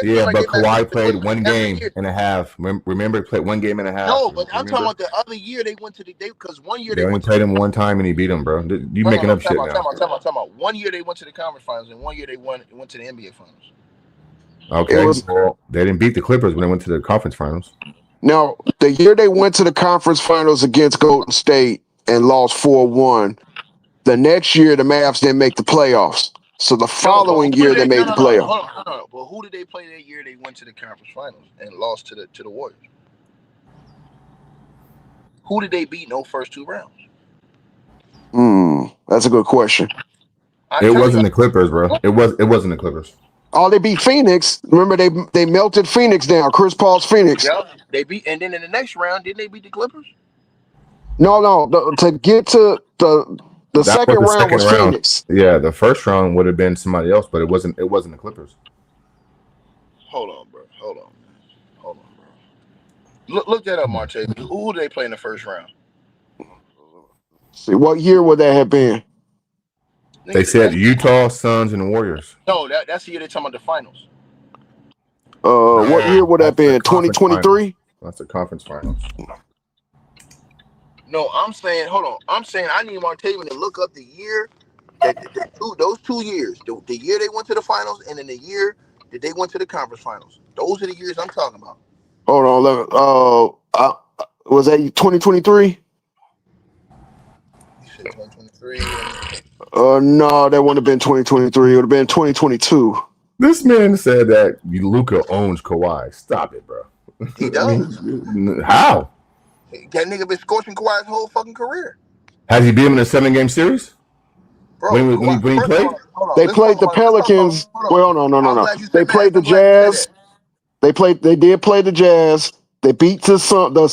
Yeah, but Kawhi played one game and a half. Remember, he played one game and a half. No, but I'm talking about the other year they went to because 1 year they only played him one time and he beat him, bro. You making up shit now. Talking about 1 year they went to the conference finals and 1 year they went to the NBA finals. Okay, well, they didn't beat the Clippers when they went to the conference finals. Now, the year they went to the conference finals against Golden State and lost 4-1, the next year the Mavs didn't make the playoffs. So the following year they made the playoffs. Hold on. But who did they play that year they went to the conference finals and lost to the Warriors? Who did they beat in those first 2 rounds? That's a good question. It wasn't the Clippers, bro. It wasn't the Clippers. Oh, they beat Phoenix. Remember, they melted Phoenix down. Chris Paul's Phoenix. Yeah, they beat, and then in the next round, didn't they beat the Clippers? No. To get to the second round was Phoenix. Yeah, the first round would have been somebody else, but it wasn't the Clippers. Hold on, bro. Look that up, Marte. Who did they play in the first round? See, what year would that have been? They said Utah, Suns, and the Warriors. No, that's the year they're talking about the finals. What year would that have been? 2023? That's the conference finals. No, I'm saying, hold on. I'm saying I need Martavian to look up the year, those 2 years. The year they went to the finals and then the year that they went to the conference finals. Those are the years I'm talking about. Hold on. Was that 2023? You said 2023. No, that wouldn't have been 2023. It would have been 2022. This man said that Luka owns Kawhi. Stop it, bro. He does. How? That nigga been scorching Kawhi's whole fucking career. Has he been in a 7-game series? Bro, when he played? They played the Pelicans. Well, no. They played the Jazz. They did play the Jazz. They beat the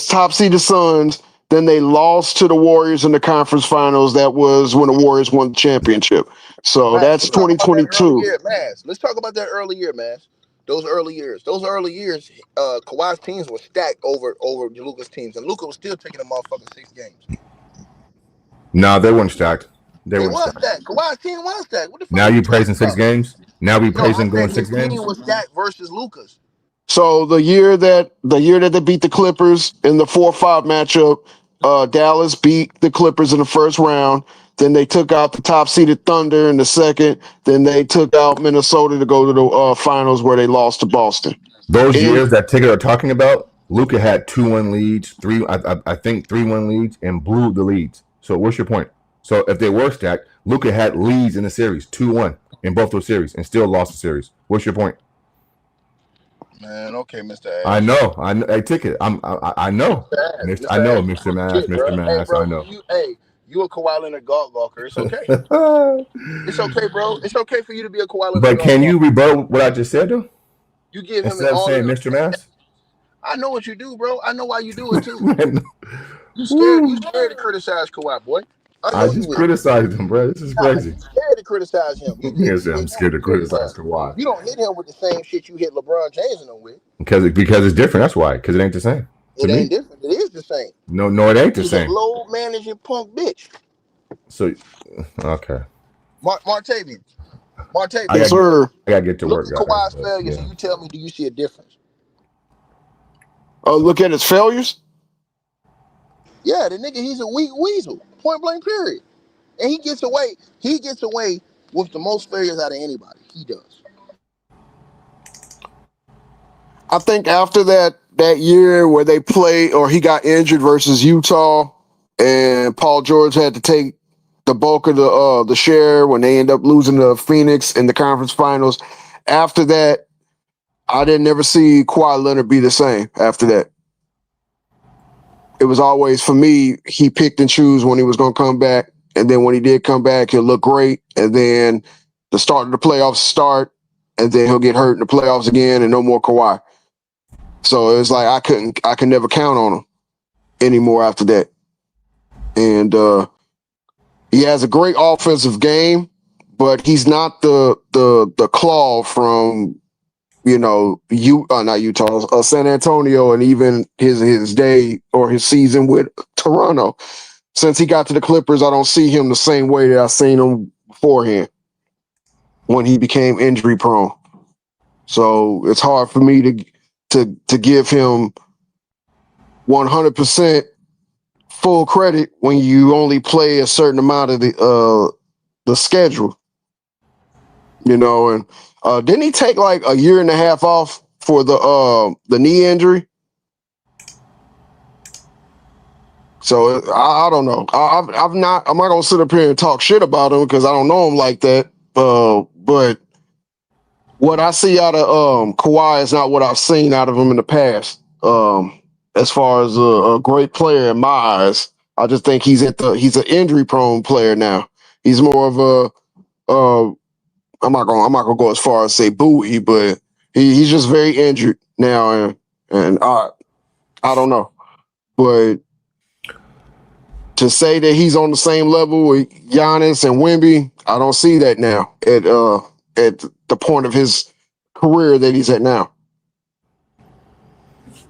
top seeded Suns. Then they lost to the Warriors in the conference finals. That was when the Warriors won the championship. So that's 2022. Let's talk about that early year, man. Those early years, Kawhi's teams were stacked over Luka's teams, and Luka was still taking them motherfucking 6 games. No, they weren't stacked. They weren't stacked. Kawhi's team was stacked. What the fuck? Now you praising 6 games? Now we praising going 6 games? Team was stacked versus Luka's. So the year that they beat the Clippers in the 4-5 matchup, Dallas beat the Clippers in the first round. Then they took out the top-seeded Thunder in the second. Then they took out Minnesota to go to the finals where they lost to Boston. Those years that Tigger are talking about, Luka had 2-1 leads, 3-1 leads, and blew the leads. So what's your point? So if they were stacked, Luka had leads in the series, 2-1 in both those series, and still lost the series. What's your point? Man, okay, Mr. Ash. I know. Hey, Ticket. I know. I know, Mr. Mass. Mr. Mass. Hey, bro, I know. You a Kawhi Leonard God walker. It's okay. It's okay, bro. It's okay for you to be a Kawhi Leonard But God can you walker. rebut what I just said though? You give him Instead of all of saying the. Mr. Mass? I know what you do, bro. I know why you do it too. Man, You scared. You woo. scared to criticize Kawhi, boy. I I know you just is. criticized him, bro. This is Nah, crazy. you scared to criticize him. You He hit said, I'm him scared to with criticism. criticize Kawhi. You don't hit him with the same shit you hit LeBron James and them with. Because it's different. That's why. Because it ain't the same. To It me. ain't different. It is the same. No, it ain't the He's a same. low managing punk bitch. So, okay. Martavian. Yes, sir. I gotta get to Look work, at guys. Kawhi's But, failures yeah. and you tell me, do you see a difference? Look at his failures. Yeah, the nigga, he's a weak weasel. Point blank, period. And he gets away with the most failures out of anybody. He does. I think after that year where they played or he got injured versus Utah, and Paul George had to take the bulk of the share when they end up losing to Phoenix in the conference finals. After that, I didn't ever see Kawhi Leonard be the same after that. It was always, for me, he picked and choose when he was going to come back. And then when he did come back, he'll look great. And then the start of the playoffs start, and then he'll get hurt in the playoffs again and no more Kawhi. So it was like I could never count on him anymore after that. And he has a great offensive game, but he's not the claw from not Utah, San Antonio, and even his day or his season with Toronto. Since he got to the Clippers, I don't see him the same way that I seen him beforehand when he became injury prone. So it's hard for me to give him 100% full credit when you only play a certain amount of the schedule. And didn't he take like a year and a half off for the knee injury? So I don't know. I'm not gonna sit up here and talk shit about him because I don't know him like that. But what I see out of Kawhi is not what I've seen out of him in the past. As far as a great player in my eyes, I just think he's an injury prone player now. He's more of a I'm not gonna go as far as say buoy, but he's just very injured now, and I don't know, but to say that he's on the same level with Giannis and Wemby, I don't see that now at the point of his career that he's at now.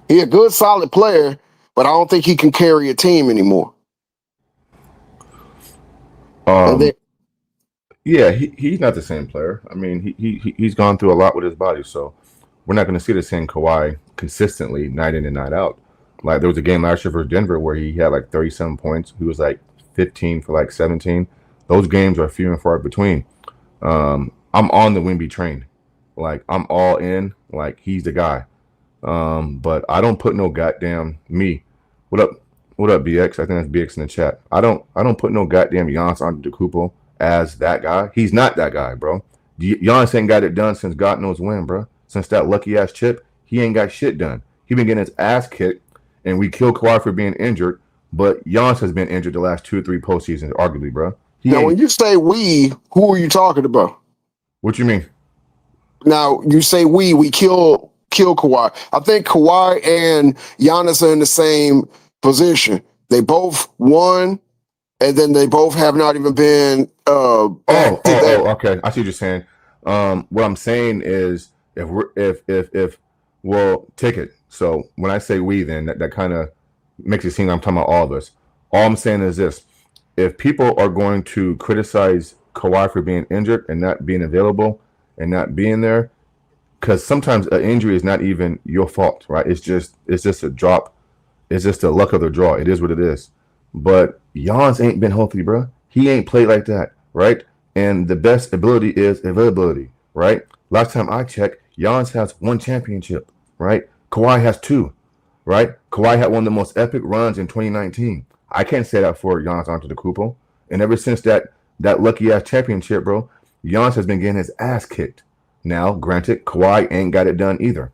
He's a good, solid player, but I don't think he can carry a team anymore. Yeah, he's not the same player. I mean, he's gone through a lot with his body, so we're not going to see the same Kawhi consistently night in and night out. Like there was a game last year for Denver where he had like 37 points. He was like 15 for like 17. Those games are few and far between. I'm on the Wemby train. Like I'm all in. Like he's the guy. But I don't put no goddamn me. What up, BX? I think that's BX in the chat. I don't put no goddamn Giannis Antetokounmpo as that guy. He's not that guy, bro. Giannis ain't got it done since God knows when, bro. Since that lucky ass chip, he ain't got shit done. He been getting his ass kicked, and we killed Kawhi for being injured. But Giannis has been injured the last 2 or 3 postseasons, arguably, bro. Now, when you say we, who are you talking about? What you mean? Now, you say we kill Kawhi. I think Kawhi and Giannis are in the same position. They both won, and then they both have not even been back to that. Okay. I see what you're saying. What I'm saying is if take it. So when I say we, then that kind of makes it seem I'm talking about all of us. All I'm saying is this: if people are going to criticize Kawhi for being injured and not being available and not being there, because sometimes an injury is not even your fault, right? It's just a drop. It's just the luck of the draw. It is what it is. But Giannis ain't been healthy, bro. He ain't played like that, right? And the best ability is availability, right? Last time I checked, Giannis has 1 championship, right? Kawhi has 2, right? Kawhi had one of the most epic runs in 2019. I can't say that for Giannis Antetokounmpo. And ever since that lucky ass championship, bro, Giannis has been getting his ass kicked. Now, granted, Kawhi ain't got it done either.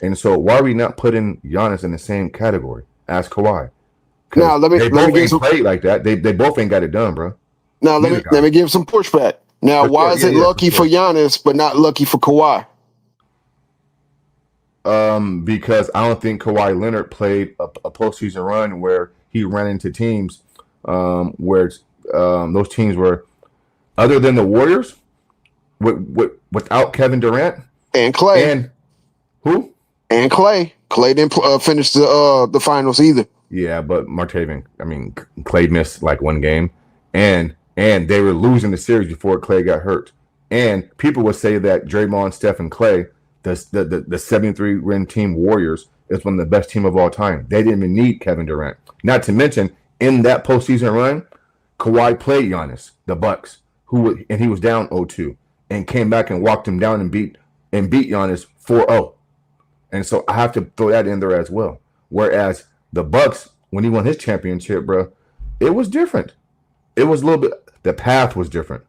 And so why are we not putting Giannis in the same category as Kawhi? Now because let they me both give ain't some. played like that. They both ain't got it done, bro. Now Neither let guy. me give some pushback. Now, For why sure. is it Yeah, for lucky for sure. Giannis but not lucky for Kawhi? Because I don't think Kawhi Leonard played a postseason run where he ran into teams where those teams were, other than the Warriors, without Kevin Durant And Clay. and who? And Clay. Clay didn't finish the finals either. Yeah, but Martavian. I mean, Clay missed like one game, and they were losing the series before Clay got hurt. And people would say that Draymond, Steph, and Clay, the 73 win team Warriors, is one of the best team of all time. They didn't even need Kevin Durant. Not to mention, in that postseason run, Kawhi played Giannis, the Bucks, and he was down 0-2, and came back and walked him down and beat Giannis 4-0. And so I have to throw that in there as well. Whereas the Bucks, when he won his championship, bro, it was different. It was a little bit. The path was different.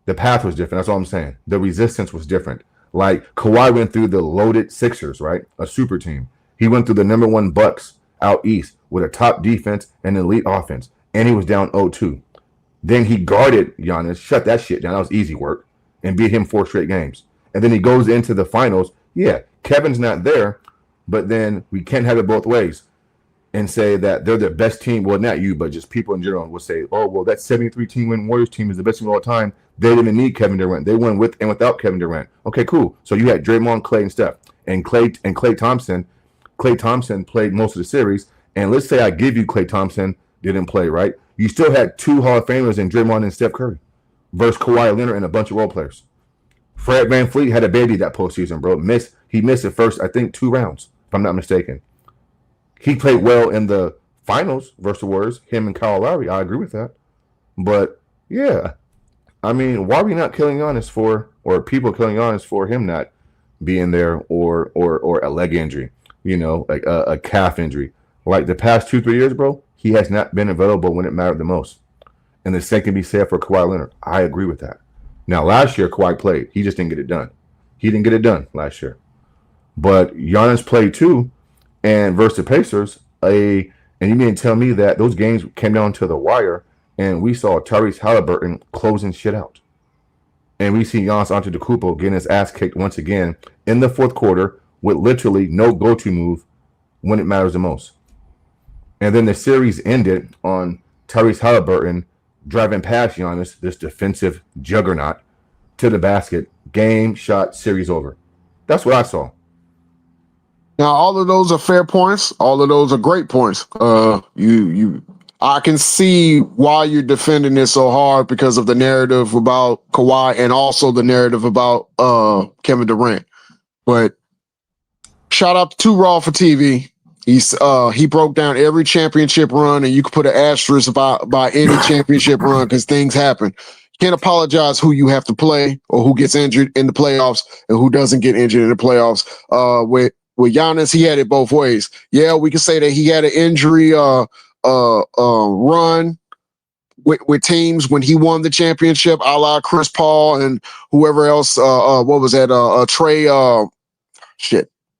The path was different. That's all I'm saying. The resistance was different. Like Kawhi went through the loaded Sixers, right? A super team. He went through the number one Bucks out east with a top defense and elite offense, and he was down 0-2. Then he guarded Giannis, shut that shit down. That was easy work, and beat him 4 straight games. And then he goes into the finals. Yeah, Kevin's not there, but then we can't have it both ways and say that they're the best team. Well, not you, but just people in general would say, oh, well, that 73 team win Warriors team is the best team of all time. They didn't even need Kevin Durant. They won with and without Kevin Durant. Okay, cool. So you had Draymond, Clay, and Steph. And Klay Thompson. Klay Thompson played most of the series. And let's say I give you Klay Thompson didn't play, right? You still had 2 Hall of Famers in Draymond and Steph Curry versus Kawhi Leonard and a bunch of role players. Fred VanVleet had a baby that postseason, bro. He missed the first, I think, 2 rounds, if I'm not mistaken. He played well in the finals versus the Warriors, him and Kyle Lowry. I agree with that. But, yeah, I mean, why are we not killing Giannis for, or people killing Giannis for him not being there, or a leg injury, like a calf injury? Like the past 2-3 years, bro, he has not been available when it mattered the most. And the same can be said for Kawhi Leonard. I agree with that. Now, last year, Kawhi played. He just didn't get it done. He didn't get it done last year. But Giannis played too, and versus the Pacers, and you mean to tell me that those games came down to the wire, and we saw Tyrese Halliburton closing shit out. And we see Giannis Antetokounmpo getting his ass kicked once again in the fourth quarter with literally no go-to move when it matters the most. And then the series ended on Tyrese Halliburton driving past Giannis, this defensive juggernaut, to the basket. Game, shot, series over. That's what I saw. Now, all of those are fair points. All of those are great points. I can see why you're defending this so hard because of the narrative about Kawhi and also the narrative about Kevin Durant. But shout out to Raw for TV. He broke down every championship run, and you could put an asterisk by any championship run because things happen. You can't apologize who you have to play or who gets injured in the playoffs and who doesn't get injured in the playoffs. With Giannis, he had it both ways. Yeah, we can say that he had an injury run with teams when he won the championship, a la Chris Paul and whoever else. What was that? Trey.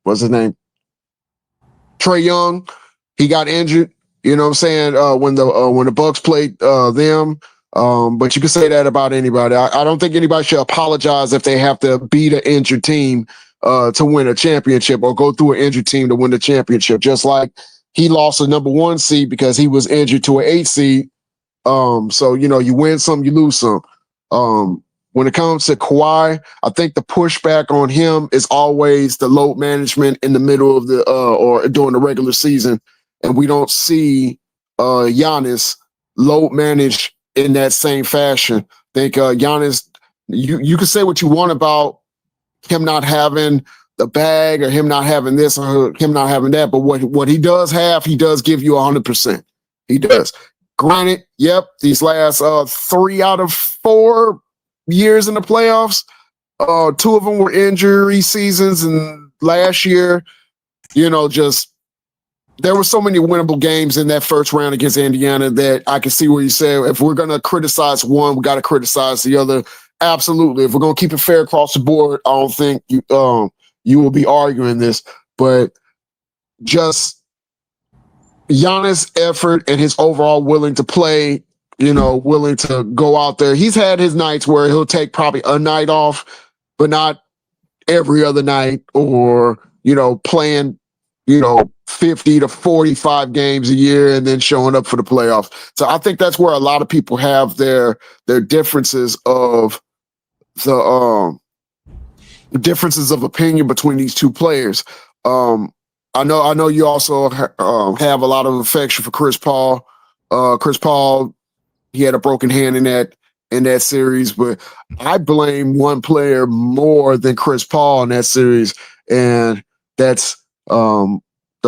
What's his name? Trae Young. He got injured. You know what I'm saying? When the Bucks played them. But you can say that about anybody. I don't think anybody should apologize if they have to beat an injured team to win a championship or go through an injured team to win the championship. Just like he lost a number 1 seed because he was injured to an 8 seed. So, you win some, you lose some. When it comes to Kawhi, I think the pushback on him is always the load management in the middle of the or during the regular season. And we don't see Giannis load manage in that same fashion. I think Giannis, you can say what you want about him not having the bag or him not having this or him not having that, but what he does have, he does give you 100%. He does. Granted, yep, these last 3 out of 4 years in the playoffs, 2 of them were injury seasons, and last year, just there were so many winnable games in that first round against Indiana that I can see where you say if we're going to criticize one, we got to criticize the other. Absolutely. If we're going to keep it fair across the board, I don't think you will be arguing this, but just Giannis' effort and his overall willing to play, willing to go out there. He's had his nights where he'll take probably a night off, but not every other night, or, playing, 50 to 45 games a year and then showing up for the playoffs. So I think that's where a lot of people have their differences of the differences of opinion between these two players. I know you also have a lot of affection for Chris Paul. Chris Paul, he had a broken hand in that series, but I blame one player more than Chris Paul in that series, and that's the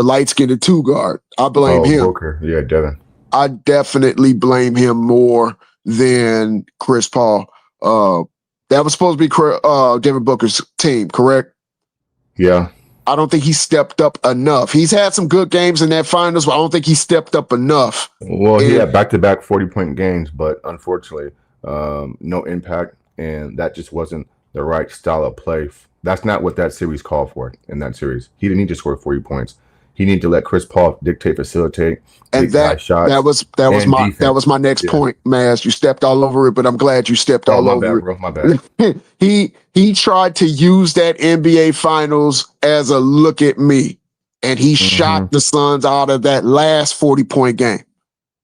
light-skinned two guard. I blame him. Booker. Yeah, Devin. I definitely blame him more than Chris Paul. That was supposed to be Devin Booker's team, correct? Yeah. I don't think he stepped up enough. He's had some good games in that finals, but I don't think he stepped up enough. Well, he had back-to-back 40-point games, but unfortunately, no impact, and that just wasn't the right style of play. That's not what that series called for in that series. He didn't need to score 40 points. He needed to let Chris Paul dictate, facilitate, and that was my next point, Maz. You stepped all over it, but I'm glad you stepped all over it. Bro, my bad. He tried to use that NBA Finals as a look at me, and he shot the Suns out of that last 40-point game.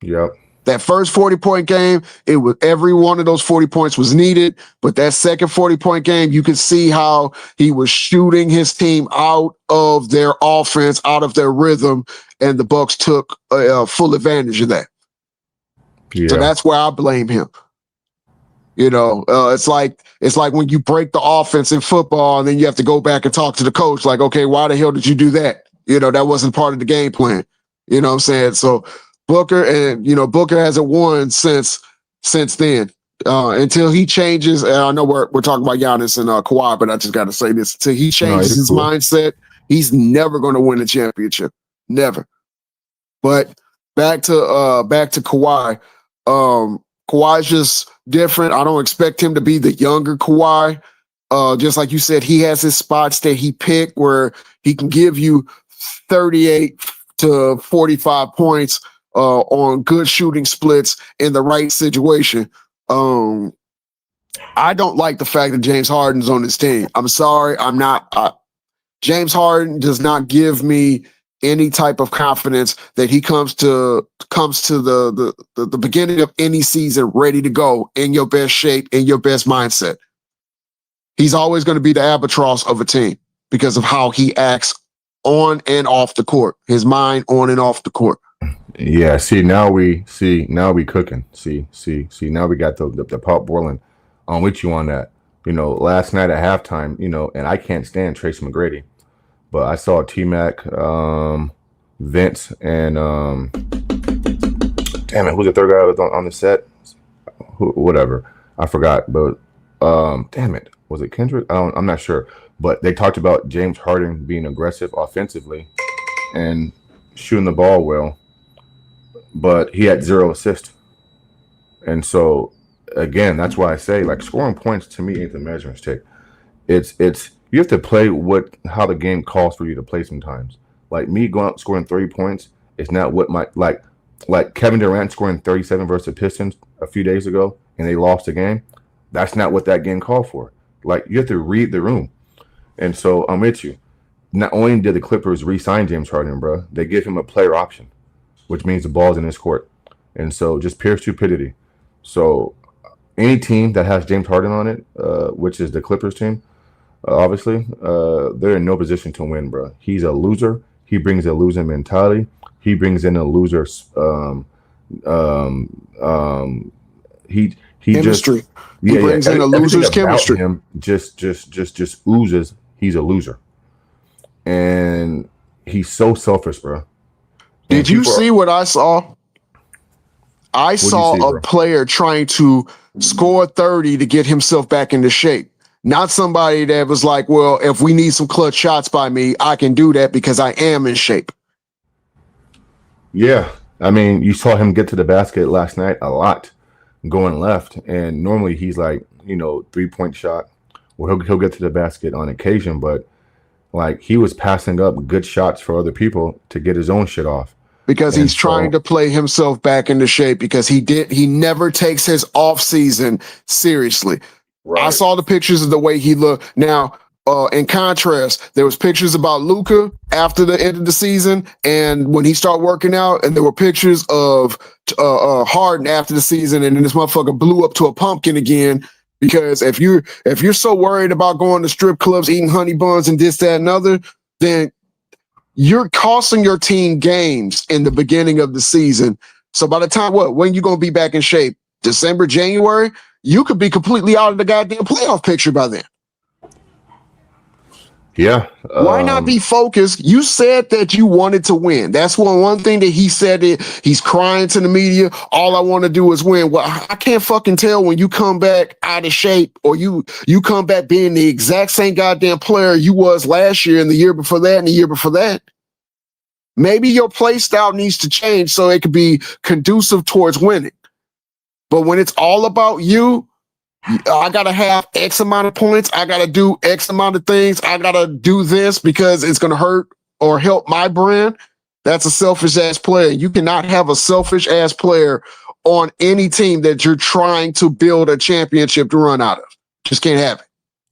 Yep. That first 40-point game, it was every one of those 40 points was needed. But that second 40-point game, you could see how he was shooting his team out of their offense, out of their rhythm, and the Bucks took full advantage of that. Yeah. So that's where I blame him. It's like when you break the offense in football, and then you have to go back and talk to the coach, like, okay, why the hell did you do that? That wasn't part of the game plan. You know what I'm saying? So Booker hasn't won since then. Until he changes, and I know we're talking about Giannis and Kawhi, but I just got to say this: until he changes his mindset, he's never going to win a championship. Never. But back to Kawhi. Kawhi's just different. I don't expect him to be the younger Kawhi. Just like you said, he has his spots that he picked where he can give you 38 to 45 points. On good shooting splits in the right situation. I don't like the fact that James Harden's on this team. I'm sorry. I'm not. James Harden does not give me any type of confidence that he comes to the beginning of any season ready to go in your best shape, in your best mindset. He's always going to be the albatross of a team because of how he acts on and off the court, his mind on and off the court. Yeah, now we cooking. Now we got the pot boiling. I'm with you on that. Last night at halftime, and I can't stand Tracy McGrady, but I saw T-Mac, Vince, and damn it, who's the third guy that was on the set? Whatever, I forgot. But damn it, was it Kendrick? I'm not sure. But they talked about James Harden being aggressive offensively and shooting the ball well. But he had 0 assists. And so, again, that's why I say, like, scoring points to me ain't the measuring stick. It's you have to play how the game calls for you to play sometimes. Like, me going out scoring 30 points is not what my, like Kevin Durant scoring 37 versus the Pistons a few days ago, and they lost the game. That's not what that game called for. Like, you have to read the room. And so, I'm with you. Not only did the Clippers re-sign James Harden, bro, they give him a player option, which means the ball's in his court. And so just pure stupidity. So any team that has James Harden on it, which is the Clippers team, obviously, they're in no position to win, bro. He's a loser. He brings a losing mentality. He brings in a loser. Chemistry. He brings in a loser's chemistry. Him just oozes. He's a loser. And he's so selfish, bro. Did you see what I saw? I saw a player trying to score 30 to get himself back into shape. Not somebody that was like, well, if we need some clutch shots by me, I can do that because I am in shape. Yeah. I mean, you saw him get to the basket last night a lot going left. And normally he's like, 3-point shot. Well, he'll get to the basket on occasion, but like he was passing up good shots for other people to get his own shit off. because he's trying to play himself back into shape because he never takes his off season seriously. Right. I saw the pictures of the way he looked. Now, in contrast, there was pictures about Luka after the end of the season and when he started working out, and there were pictures of Harden after the season, and then this motherfucker blew up to a pumpkin again. Because if you're so worried about going to strip clubs, eating honey buns, and this, that, and other, then you're costing your team games in the beginning of the season. So by the time when you gonna be back in shape? December, January, you could be completely out of the goddamn playoff picture by then. Yeah. Why not be focused? You said that you wanted to win. That's one thing that he said. He's crying to the media. All I want to do is win. Well, I can't fucking tell when you come back out of shape or you come back being the exact same goddamn player you was last year and the year before that and the year before that. Maybe your play style needs to change so it could be conducive towards winning. But when it's all about you, I got to have X amount of points. I got to do X amount of things. I got to do this because it's going to hurt or help my brand. That's a selfish ass player. You cannot have a selfish ass player on any team that you're trying to build a championship to run out of. Just can't have it.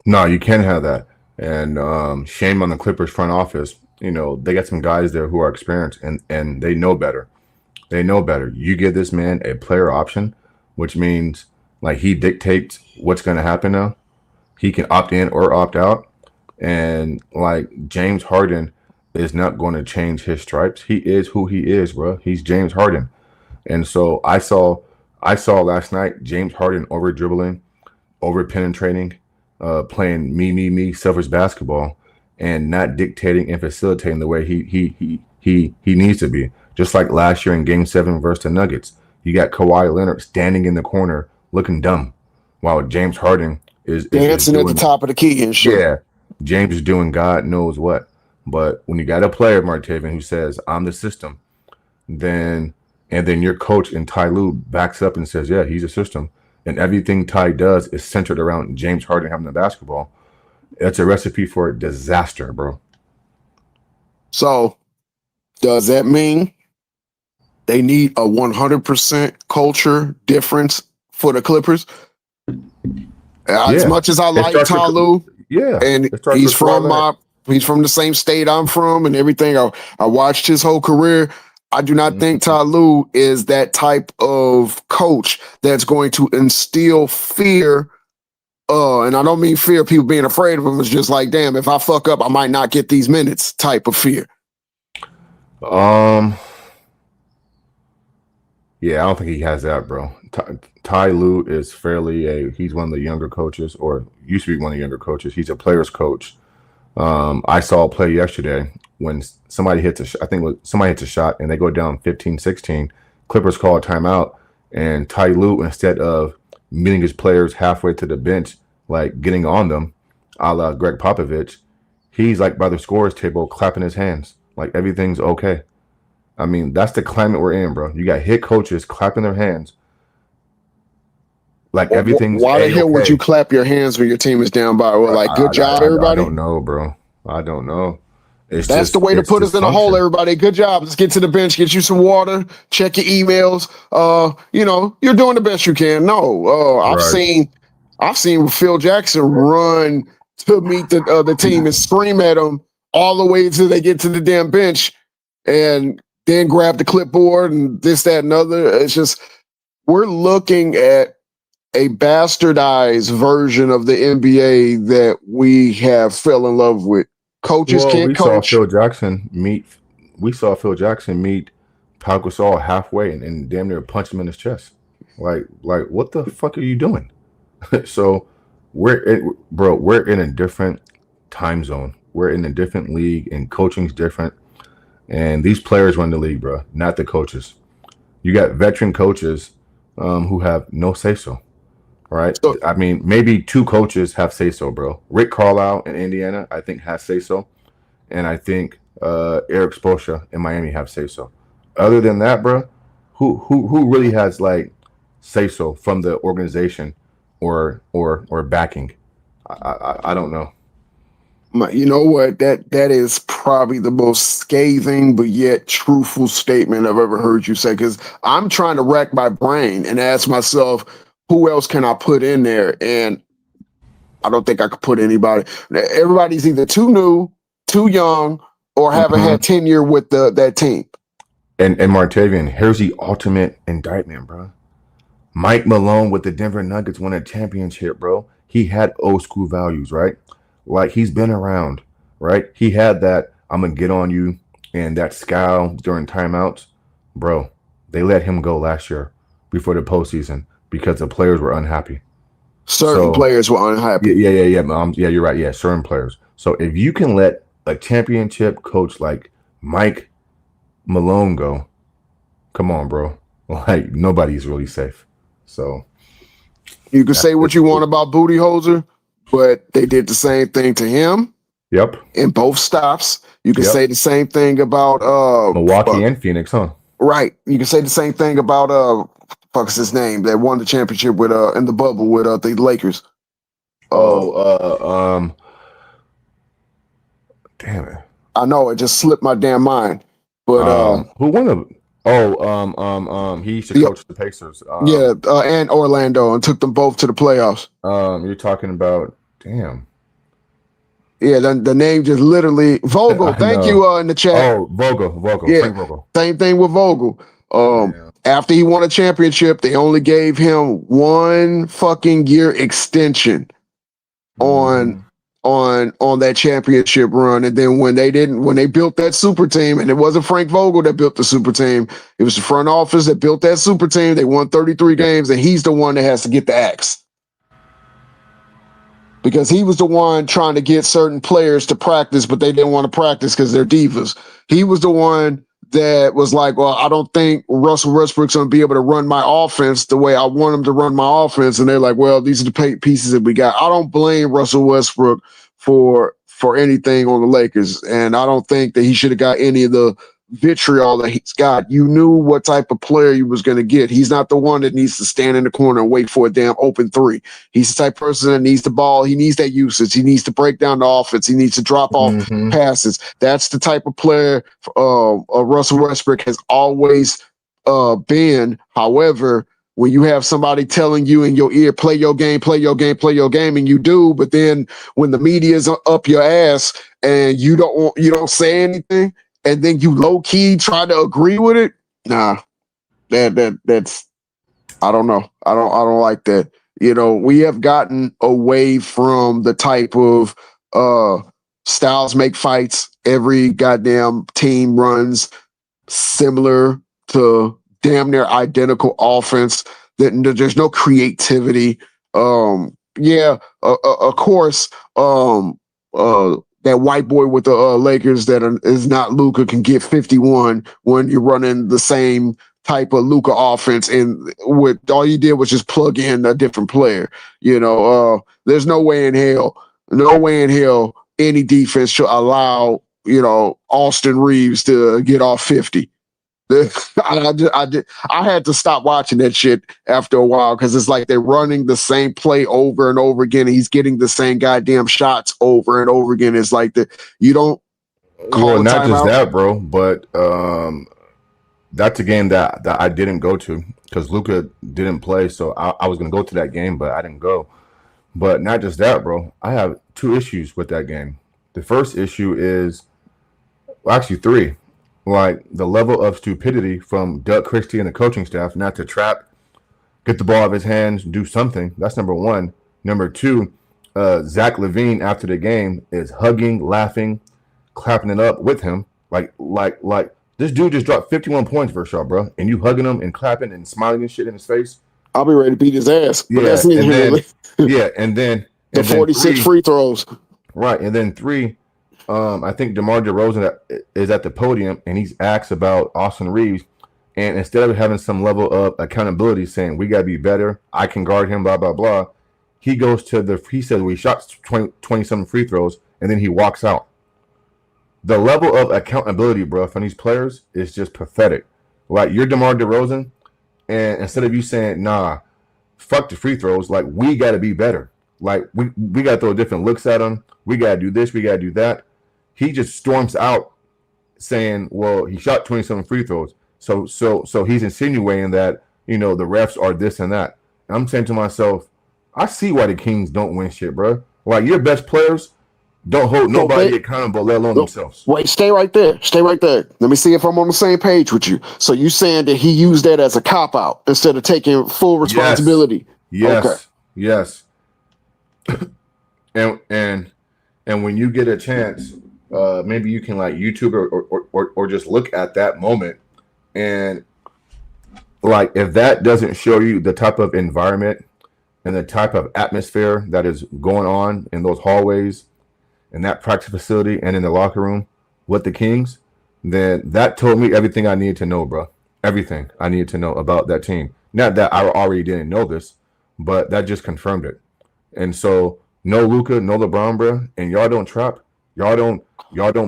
No, you can't have that. And shame on the Clippers front office. You know, they got some guys there who are experienced and they know better. They know better. You give this man a player option, which means like he dictates what's going to happen now. He can opt in or opt out. And like James Harden is not going to change his stripes. He is who he is, bro. He's James Harden. And so I saw last night James Harden over dribbling, over penetrating, playing me, selfish basketball, and not dictating and facilitating the way he needs to be. Just like last year in Game 7 versus the Nuggets. You got Kawhi Leonard standing in the corner looking dumb while James Harden is dancing at the top of the key and shit. Yeah, James is doing God knows what. But when you got a player, Martavian, who says, I'm the system, then your coach in Ty Lue backs up and says, yeah, he's a system. And everything Ty does is centered around James Harden having the basketball. It's a recipe for disaster, bro. So does that mean they need a 100% culture difference for the Clippers? As much as I like Ty Lue, and he's from the same state I'm from and everything. I watched his whole career. I do not think Ty Lue is that type of coach that's going to instill fear. And I don't mean fear, people being afraid of him. It's just like, damn, if I fuck up, I might not get these minutes type of fear. Yeah, I don't think he has that, bro. Ty Lue is he's one of the younger coaches, or used to be one of the younger coaches. He's a player's coach. I saw a play yesterday when somebody hits a shot and they go down 15-16. Clippers call a timeout, and Ty Lue, instead of meeting his players halfway to the bench, like getting on them, a la Greg Popovich, he's like by the scorer's table clapping his hands like everything's okay. I mean, that's the climate we're in, bro. You got hit coaches clapping their hands like everything's Why the hell would you clap your hands when your team is down by? Well, like, good job, everybody? I don't know, bro. I don't know. That's the way to put us in a hole, everybody. Good job. Let's get to the bench, get you some water, check your emails. You're doing the best you can. No, I've seen Phil Jackson run to meet the team and scream at them all the way until they get to the damn bench and then grab the clipboard and this, that, and other. It's just, we're looking at a bastardized version of the NBA that we have fell in love with. Coaches can't coach. We saw Phil Jackson meet Pau Gasol halfway and damn near punch him in his chest. Like what the fuck are you doing? So we're in a different time zone. We're in a different league, and coaching's different. And these players run the league, bro, not the coaches. You got veteran coaches who have no say-so, right? So, I mean, maybe two coaches have say-so, bro. Rick Carlisle in Indiana, I think, has say-so. And I think Eric Spoelstra in Miami have say-so. Other than that, bro, who really has, like, say-so from the organization or backing? I don't know. You know what? That is probably the most scathing but yet truthful statement I've ever heard you say. Because I'm trying to rack my brain and ask myself, who else can I put in there? And I don't think I could put anybody. Everybody's either too new, too young, or haven't had tenure with that team. And Martavian, here's the ultimate indictment, bro. Mike Malone with the Denver Nuggets won a championship, bro. He had old school values, right? Like, he's been around, right? He had that, I'm going to get on you, and that scowl during timeouts. Bro, they let him go last year before the postseason because the players were unhappy. Certain players were unhappy. Yeah, you're right. Yeah, certain players. So if you can let a championship coach like Mike Malone go, come on, bro. Like, nobody's really safe. So you can say what you want about Booty Hoser, but they did the same thing to him. Yep. In both stops. You can say the same thing about Milwaukee and Phoenix, huh? Right. You can say the same thing about fuck's his name that won the championship with in the bubble with the Lakers. Damn it. I know it just slipped my damn mind. But who won the he used to coach the Pacers. And Orlando, and took them both to the playoffs. You're talking about Yeah, the name just literally Vogel. Thank you in the chat. Oh, Vogel. Yeah, Frank Vogel. Same thing with Vogel. After he won a championship, they only gave him 1 fucking year extension on that championship run. And then when they built that super team, and it wasn't Frank Vogel that built the super team, it was the front office that built that super team. They won 33 games, and he's the one that has to get the axe. Because he was the one trying to get certain players to practice, but they didn't want to practice because they're divas. He was the one that was like, well, I don't think Russell Westbrook's going to be able to run my offense the way I want him to run my offense. And they're like, well, these are the pieces that we got. I don't blame Russell Westbrook for anything on the Lakers. And I don't think that he should have got any of the vitriol that he's got. You knew what type of player you was going to get. He's not the one that needs to stand in the corner and wait for a damn open three. He's the type of person that needs the ball. He needs that usage. He needs to break down the offense. He needs to drop off passes. That's the type of player Russell Westbrook has always been. However, when you have somebody telling you in your ear, play your game, and you do, but then when the media is up your ass and you don't say anything, and then you low key try to agree with it, nah, that's I don't know. I don't like that. You know, we have gotten away from the type of styles make fights. Every goddamn team runs similar to damn near identical offense. That there's no creativity. Of course, that white boy with the Lakers that is not Luka can get 51 when you're running the same type of Luka offense, and with all you did was just plug in a different player. You know, there's no way in hell any defense should allow, you know, Austin Reeves to get off 50. I had to stop watching that shit after a while because it's like they're running the same play over and over again. And he's getting the same goddamn shots over and over again. It's like you don't call a not just timeout. that, bro, but that's a game that I didn't go to because Luka didn't play. So I was going to go to that game, but I didn't go. But not just that, bro. I have 2 issues with that game. The first issue is, well, actually 3. Like the level of stupidity from Doug Christie and the coaching staff not to trap, get the ball out of his hands, do something. That's number 1. Number 2, Zach LaVine after the game is hugging, laughing, clapping it up with him. Like this dude just dropped 51 points for a shot, bro. And you hugging him and clapping and smiling and shit in his face. I'll be ready to beat his ass. But that's neither here nor there. And then the 46 free throws. Right. And then 3, I think DeMar DeRozan is at the podium and he's asked about Austin Reeves. And instead of having some level of accountability saying, we got to be better, I can guard him, blah, blah, blah, he goes to he says we shot 20-something free throws and then he walks out. The level of accountability, bro, from these players is just pathetic. Like, you're DeMar DeRozan, and instead of you saying, nah, fuck the free throws, like, we got to be better. Like we got to throw different looks at him. We got to do this. We got to do that. He just storms out saying, "Well, he shot 27 free throws." So he's insinuating that the refs are this and that. And I'm saying to myself, I see why the Kings don't win shit, bro. Like your best players don't hold nobody accountable, let alone themselves. Wait, stay right there. Let me see if I'm on the same page with you. So you saying that he used that as a cop out instead of taking full responsibility? Yes. Okay. Yes. and when you get a chance, maybe you can like YouTube or just look at that moment, and like if that doesn't show you the type of environment and the type of atmosphere that is going on in those hallways, in that practice facility, and in the locker room with the Kings, then that told me everything I needed to know, bro. Everything I needed to know about that team. Not that I already didn't know this, but that just confirmed it. And so, no Luka, no LeBron, bro, and y'all don't trap. Y'all don't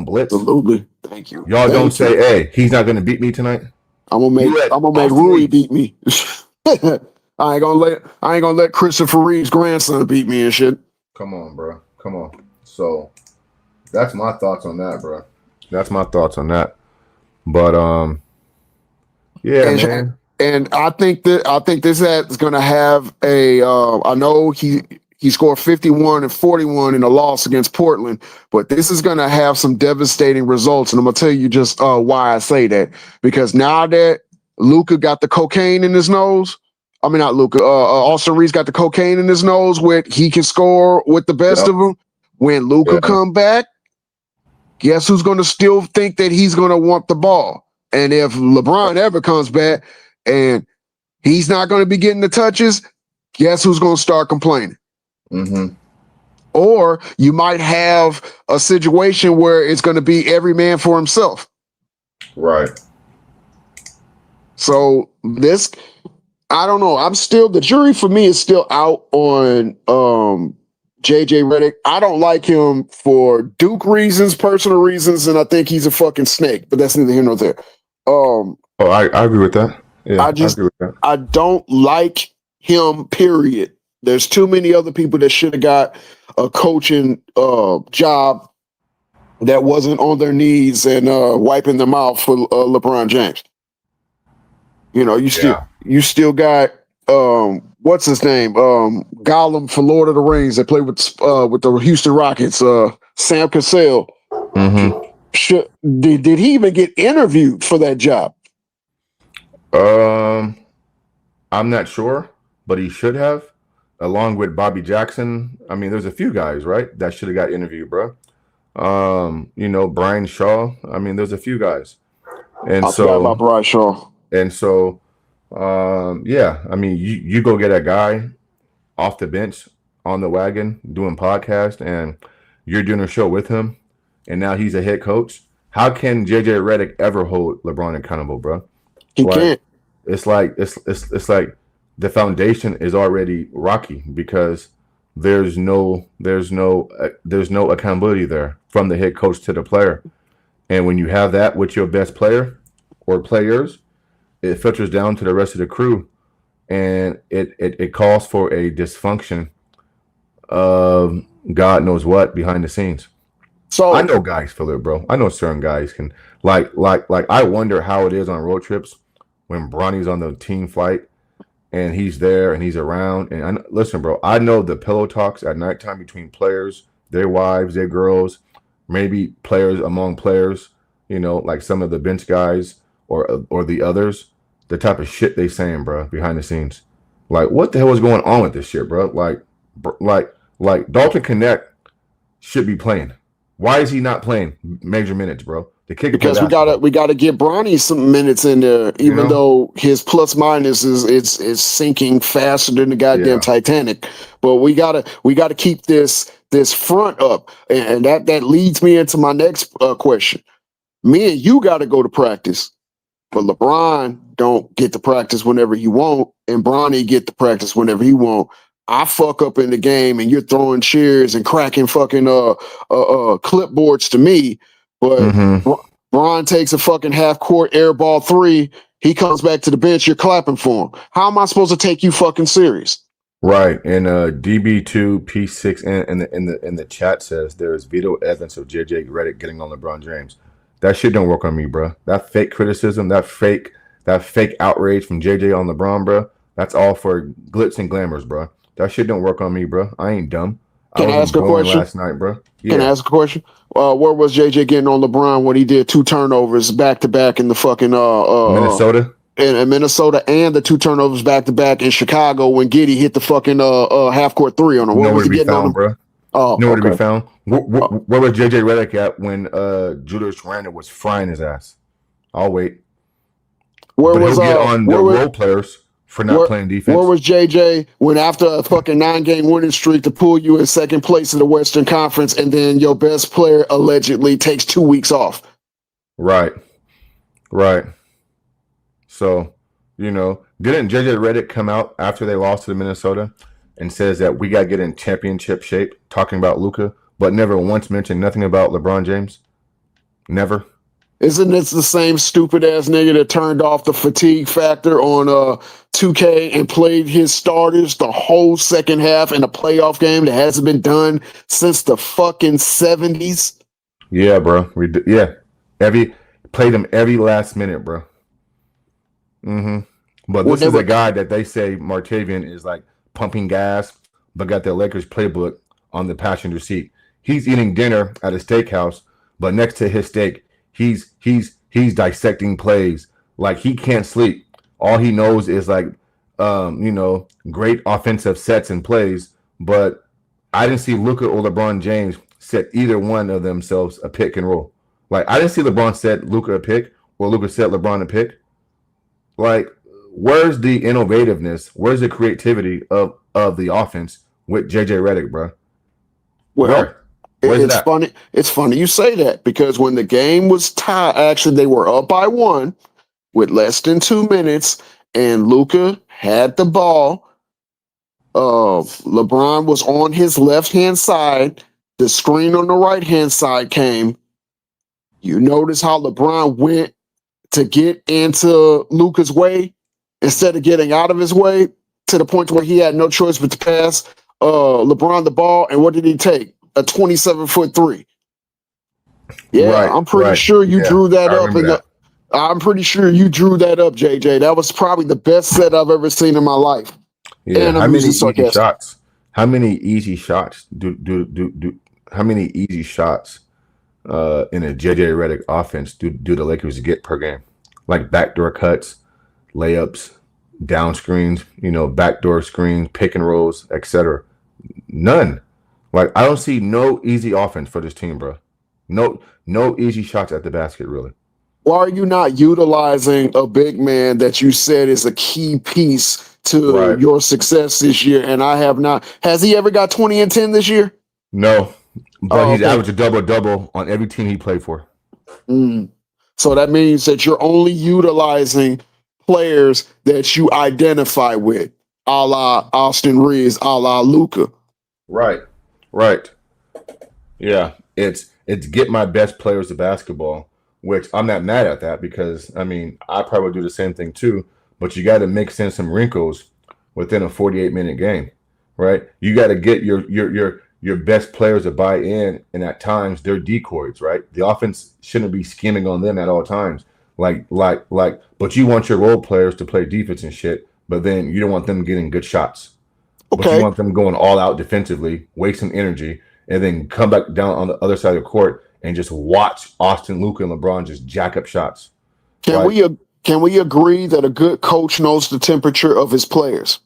blitz. Absolutely. Thank you. Y'all don't say, "Hey, he's not going to beat me tonight." I'm gonna make Rui beat me. I ain't gonna let Christopher Reeve's grandson beat me and shit. Come on, bro. Come on. So that's my thoughts on that, bro. That's my thoughts on that. But yeah, man. And I think this is gonna have a. I know he scored 51 and 41 in a loss against Portland, but this is gonna have some devastating results, and I'm gonna tell you just why I say that. Because now that Luka got the cocaine in his nose. I mean, not Luka. Austin Reeves got the cocaine in his nose. He can score with the best of them. When Luka come back, guess who's going to still think that he's going to want the ball? And if LeBron ever comes back and he's not going to be getting the touches, guess who's going to start complaining? Mm-hmm. Or you might have a situation where it's going to be every man for himself. Right. So this, I don't know. The jury for me is still out on JJ Redick. I don't like him for Duke reasons, personal reasons, and I think he's a fucking snake, but that's neither here nor there. I agree with that. Yeah, I agree with that. I don't like him, period. There's too many other people that should have got a coaching job that wasn't on their knees and wiping their mouth for LeBron James. You still got what's his name? Gollum for Lord of the Rings that played with the Houston Rockets, Sam Cassell. Mm-hmm. Did he even get interviewed for that job? I'm not sure, but he should have, along with Bobby Jackson. I mean, there's a few guys, right, that should have got interviewed, bro. Brian Shaw. I mean, there's a few guys. And I forgot about Brian Shaw. And so, yeah, I mean, you go get a guy off the bench on the wagon doing podcast, and you're doing a show with him, and now he's a head coach. How can JJ Redick ever hold LeBron accountable, bro? He can't. It's like the foundation is already rocky because there's no accountability there from the head coach to the player, and when you have that with your best player or players, it filters down to the rest of the crew, and it calls for a dysfunction of God knows what behind the scenes. So I know guys feel it, bro. I know certain guys can like I wonder how it is on road trips when Bronny's on the team flight and he's there and he's around. And listen, bro, I know the pillow talks at nighttime between players, their wives, their girls, maybe players among players, like some of the bench guys or the others. The type of shit they saying, bro, behind the scenes. Like, what the hell is going on with this shit, bro? Like Dalton Connect should be playing. Why is he not playing major minutes, bro? Because we gotta get Bronny some minutes in there, even though his plus minus is sinking faster than the goddamn Titanic. But we gotta keep this front up, and that leads me into my next question. Me and you gotta go to practice. But LeBron don't get to practice whenever he want, and Bronny get to practice whenever he want. I fuck up in the game, and you're throwing cheers and cracking fucking clipboards to me. But Bron takes a fucking half court air ball three. He comes back to the bench. You're clapping for him. How am I supposed to take you fucking serious? Right, and DB2P6 in the chat says there's veto evidence of JJ Redick getting on LeBron James. That shit don't work on me, bro. That fake criticism, that fake outrage from JJ on LeBron, bro. That's all for glitz and glamours, bro. That shit don't work on me, bro. I ain't dumb. Can I ask a question? Last night, bro. Yeah. Can I ask a question? Where was JJ getting on LeBron when he did 2 turnovers back to back in the fucking Minnesota? In Minnesota, and the 2 turnovers back to back in Chicago when Giddey hit the fucking half court 3 on him. Where was he getting on him, bro? Oh, nowhere to be found. Where was JJ Redick at when Julius Randle was frying his ass? I'll wait. Where but was he'll get on the role players for not playing defense? Where was JJ when after a fucking 9-game winning streak to pull you in second place in the Western Conference, and then your best player allegedly takes 2 weeks off? Right. So, didn't JJ Redick come out after they lost to Minnesota and says that we got to get in championship shape, talking about Luka, but never once mentioned nothing about LeBron James? Never. Isn't this the same stupid ass nigga that turned off the fatigue factor on 2K and played his starters the whole second half in a playoff game that hasn't been done since the fucking 70s? Yeah, bro. Played him every last minute, bro. But this is a guy that they say Martavian is like pumping gas, but got the Lakers playbook on the passenger seat. He's eating dinner at a steakhouse, but next to his steak, he's dissecting plays. Like, he can't sleep. All he knows is like great offensive sets and plays. But I didn't see Luka or LeBron James set either one of themselves a pick and roll. Like, I didn't see LeBron set Luka a pick or Luka set LeBron a pick. Like, where's the innovativeness? Where's the creativity of the offense with JJ Redick, bro? Well, it's funny. It's funny you say that, because when the game was tied, actually they were up by 1 with less than 2 minutes, and Luka had the ball. LeBron was on his left-hand side. The screen on the right-hand side came. You notice how LeBron went to get into Luka's way instead of getting out of his way, to the point where he had no choice but to pass LeBron the ball. And what did he take? A 27-foot 3. Yeah, right, I'm pretty sure you drew that up. I'm pretty sure you drew that up, JJ. That was probably the best set I've ever seen in my life. Yeah, how many easy shots? How many easy shots how many easy shots in a JJ Redick offense do the Lakers get per game? Like backdoor cuts, layups, down screens, backdoor screens, pick and rolls, etc. None. Like, I don't see no easy offense for this team, bro. No easy shots at the basket, really. Why are you not utilizing a big man that you said is a key piece to your success this year? And I have not. Has he ever got 20 and 10 this year? No, but he's averaged a double-double on every team he played for. So that means that you're only utilizing players that you identify with, a la Austin Reeves, a la Luka. Right. Yeah, it's get my best players to basketball, which I'm not mad at that, because, I probably do the same thing too, but you got to mix in some wrinkles within a 48-minute game, right? You got to get your best players to buy in, and at times they're decoys, right? The offense shouldn't be scheming on them at all times. But you want your role players to play defense and shit, but then you don't want them getting good shots. Okay. But you want them going all out defensively, wasting energy, and then come back down on the other side of the court and just watch Austin, Luka, and LeBron just jack up shots. Can we agree that a good coach knows the temperature of his players?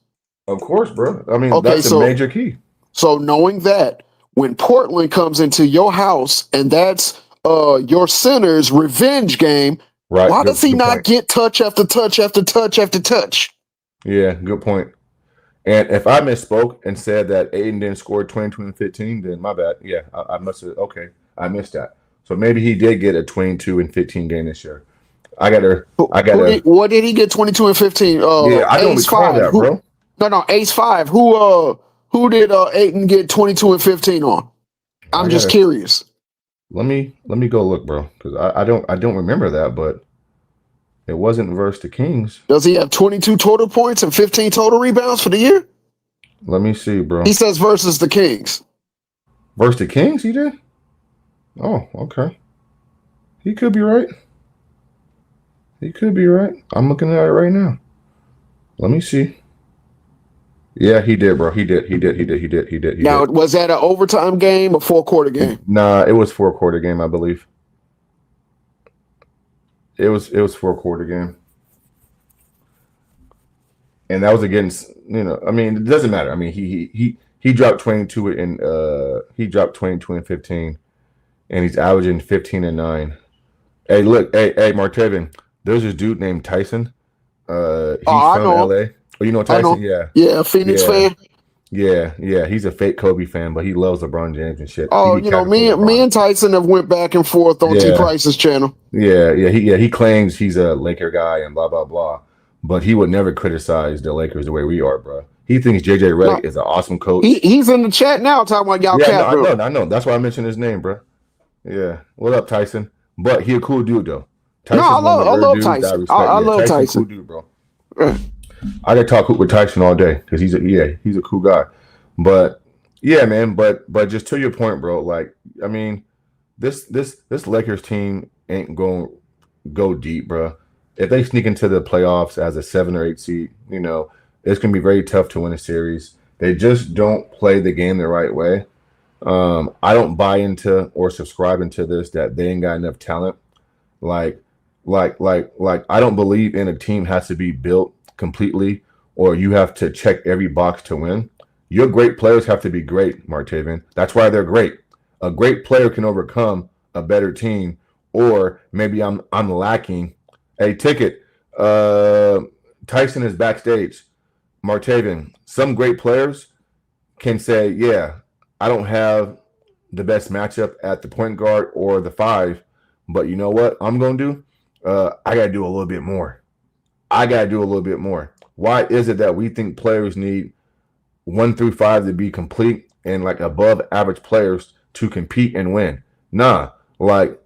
Of course, bro. That's a major key. So knowing that, when Portland comes into your house and that's your center's revenge game, why does he not get touch after touch after touch after touch? Yeah, good point. And if I misspoke and said that Ayton didn't score 22 and 15, then my bad. Yeah, I must have. Okay, I missed that. So maybe he did get a 22 and 15 game this year. I gotta. What did he get? 22 and 15. I don't recall that, bro. No, Ace 5. Who did Ayton get 22 and 15 on? I'm just curious. Let me go look, bro, because I don't remember that, but it wasn't versus the Kings. Does he have 22 total points and 15 total rebounds for the year? Let me see, bro. He says versus the Kings. Versus the Kings, he did? Oh, okay. He could be right. He could be right. I'm looking at it right now. Let me see. Yeah, he did, bro. He did. Now, was that an overtime game or 4-quarter game? Nah, it was 4-quarter game, I believe. It was 4-quarter game. And that was against, I mean, it doesn't matter. I mean, he dropped 22 and 15, and he's averaging 15 and 9. Hey, look, hey, Martevin, there's this dude named Tyson. He's from LA. Oh, you know Tyson? Yeah, Phoenix fan. Yeah. He's a fake Kobe fan, but he loves LeBron James and shit. Oh, me and Tyson have went back and forth on T Price's channel. He claims he's a Laker guy and blah blah blah, but he would never criticize the Lakers the way we are, bro. He thinks JJ Redick is an awesome coach. He's in the chat now talking about y'all cap. I know. That's why I mentioned his name, bro. Yeah. What up, Tyson? But he a cool dude though. I love Tyson. I love Tyson. Cool dude, bro. I could talk with Tyson all day because he's a cool guy. But yeah, man. But just to your point, bro. Like, I mean, this Lakers team ain't going to go deep, bro. If they sneak into the playoffs as a 7 or 8 seed, it's going to be very tough to win a series. They just don't play the game the right way. I don't buy into or subscribe into this that they ain't got enough talent. Like I don't believe in a team has to be built completely or you have to check every box to win. Your great players have to be great, Martaven. That's why they're great. A great player can overcome a better team, or maybe I'm lacking a ticket. Tyson is backstage. Martaven, some great players can say, yeah, I don't have the best matchup at the point guard or the 5, but you know what I'm going to do? I got to do a little bit more. Why is it that we think players need 1 through 5 to be complete and like above average players to compete and win? Nah, like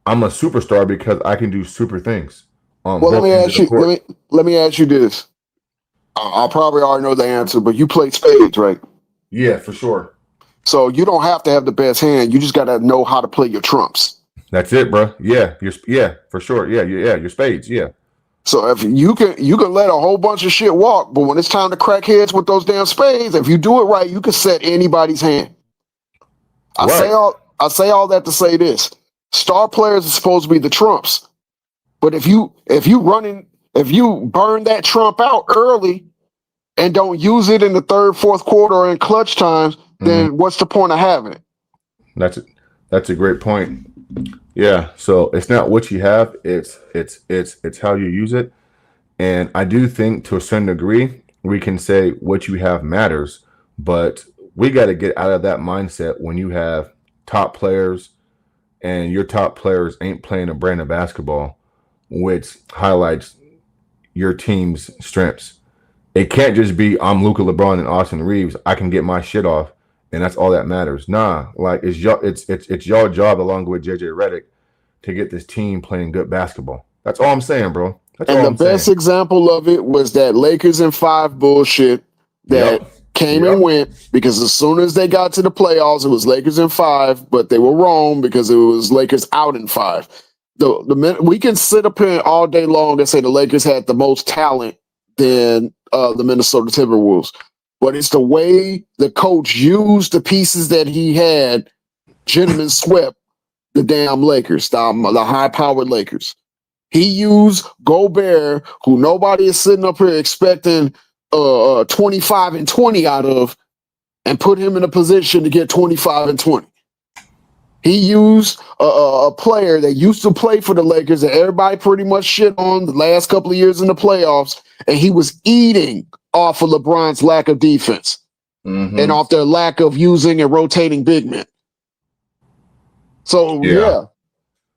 I'm a superstar because I can do super things. Well, let me ask you this. I probably already know the answer, but you play spades, right? Yeah, for sure. So you don't have to have the best hand. You just got to know how to play your trumps. That's it, bro. Yeah, for sure. Yeah, your spades. Yeah. So if you can let a whole bunch of shit walk, but when it's time to crack heads with those damn spades, if you do it right, you can set anybody's hand. I say all that to say this: star players are supposed to be the trumps, but if you burn that trump out early and don't use it in the 3rd, 4th quarter or in clutch times, then what's the point of having it? That's a great point. Yeah, so it's not what you have, it's how you use it. And I do think to a certain degree we can say what you have matters, but we got to get out of that mindset when you have top players and your top players ain't playing a brand of basketball which highlights your team's strengths. It can't just be I'm Luka, LeBron, and Austin Reeves. I can get my shit off, and that's all that matters. Nah, like it's your job along with JJ Redick to get this team playing good basketball. That's all I'm saying, bro. The best example of it was that Lakers in 5 bullshit that came and went, because as soon as they got to the playoffs, it was Lakers in 5, but they were wrong because it was Lakers out in 5. We can sit up here all day long and say the Lakers had the most talent than the Minnesota Timberwolves, but it's the way the coach used the pieces that he had. Gentlemen swept the damn Lakers, the high-powered Lakers. He used Gobert, who nobody is sitting up here expecting 25 and 20 out of, and put him in a position to get 25 and 20. He used a player that used to play for the Lakers that everybody pretty much shit on the last couple of years in the playoffs, and he was eating off of LeBron's lack of defense and off their lack of using and rotating big men. So,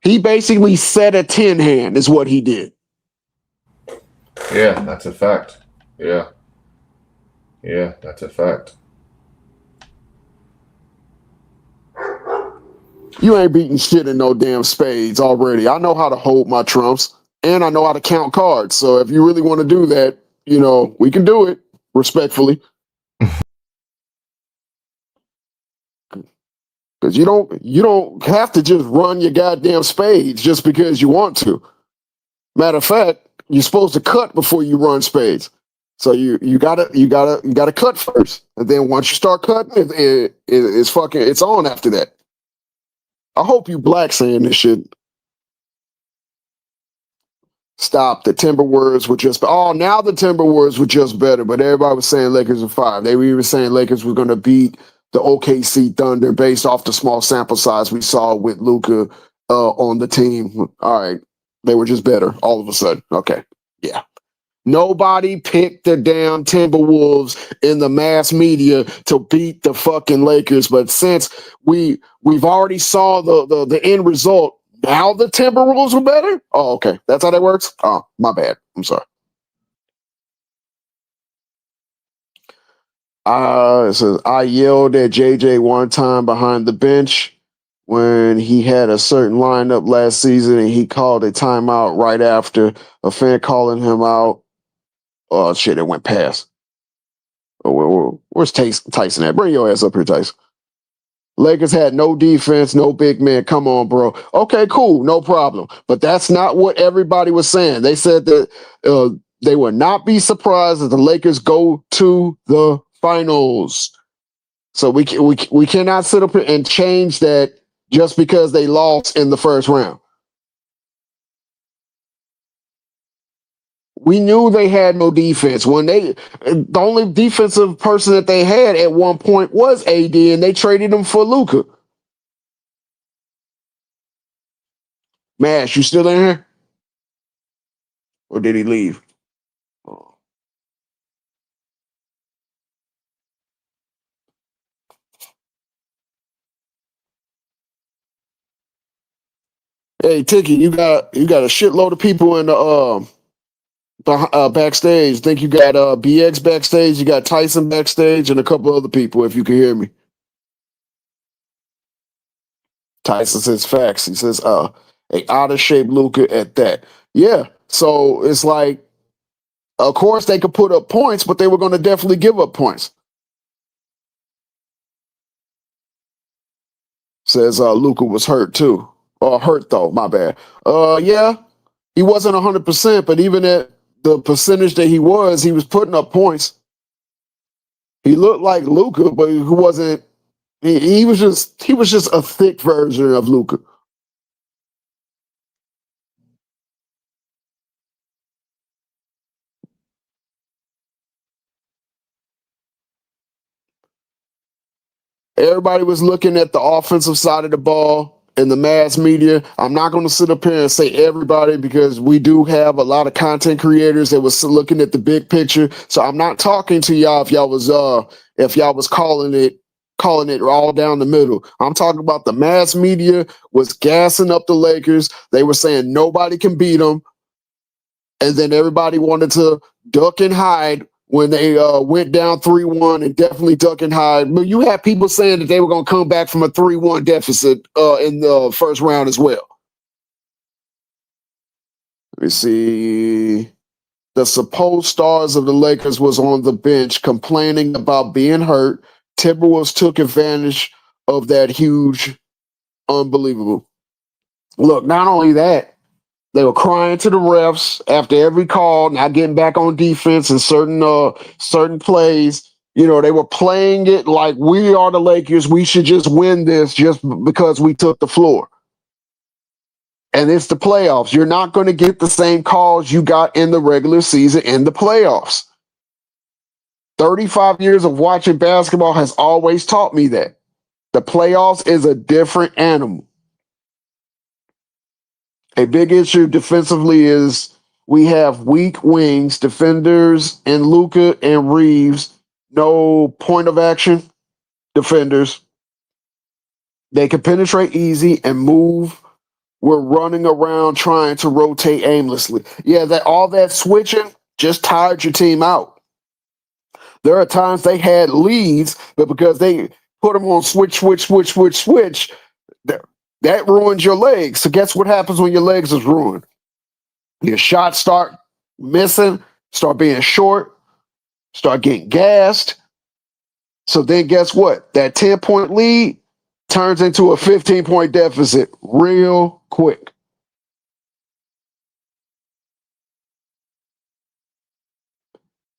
he basically set a 10 hand is what he did. Yeah, that's a fact. Yeah, that's a fact. You ain't beating shit in no damn spades already. I know how to hold my trumps, and I know how to count cards. So if you really want to do that, we can do it respectfully. Because you don't have to just run your goddamn spades just because you want to. Matter of fact, you're supposed to cut before you run spades. So you gotta cut first, and then once you start cutting, it's on after that. I hope you black saying this shit. Stop. The Timberwolves were just now the Timberwolves were just better, but everybody was saying Lakers were 5. They were even saying Lakers were going to beat the OKC Thunder based off the small sample size we saw with Luka on the team. All right, they were just better all of a sudden. Okay, yeah. Nobody picked the damn Timberwolves in the mass media to beat the fucking Lakers, but since we've already saw the end result, now the Timberwolves were better? Oh, okay. That's how that works? Oh, my bad. I'm sorry. It says, I yelled at JJ one time behind the bench when he had a certain lineup last season and he called a timeout right after a fan calling him out. Oh, shit, it went past. Oh, where's Tyson at? Bring your ass up here, Tyson. Lakers had no defense, no big man. Come on, bro. Okay, cool, no problem. But that's not what everybody was saying. They said that they would not be surprised if the Lakers go to the finals. So we cannot sit up here and change that just because they lost in the first round. We knew they had no defense. The only defensive person that they had at one point was AD, and they traded him for Luka. Mash, you still in here? Or did he leave? Hey, Tiki, you got a shitload of people in the backstage. Think you got BX backstage, you got Tyson backstage, and a couple other people. If you can hear me, Tyson says facts. He says a out of shape Luka at that. Yeah, so it's like, of course they could put up points, but they were going to definitely give up points. Says Luka was hurt too. Hurt though, my bad. Yeah, he wasn't 100%, but even at the percentage that he was putting up points. He looked like Luka, but he wasn't. He was just a thick version of Luka. Everybody was looking at the offensive side of the ball in the mass media. I'm not going to sit up here and say everybody because we do have a lot of content creators that was looking at the big picture. So I'm not talking to y'all if y'all was calling it all down the middle. I'm talking about the mass media was gassing up the Lakers. They were saying nobody can beat them. And then everybody wanted to duck and hide when they went down 3-1 and definitely duck and hide. But you had people saying that they were going to come back from a 3-1 deficit in the first round as well. Let me see. The supposed stars of the Lakers was on the bench complaining about being hurt. Timberwolves took advantage of that huge, unbelievable. Look, not only that, they were crying to the refs after every call, not getting back on defense in certain plays. You know, they were playing it like we are the Lakers. We should just win this just because we took the floor. And it's the playoffs. You're not going to get the same calls you got in the regular season in the playoffs. 35 years of watching basketball has always taught me that. The playoffs is a different animal. A big issue defensively is we have weak wings, defenders, and Luka and Reeves. No point of action defenders. They can penetrate easy and move. We're running around trying to rotate aimlessly. Yeah, all that switching just tired your team out. There are times they had leads, but because they put them on switch, that ruins your legs. So guess what happens when your legs is ruined? Your shots start missing, start being short, start getting gassed. So then guess what? That 10-point lead, turns into a 15-point deficit real quick.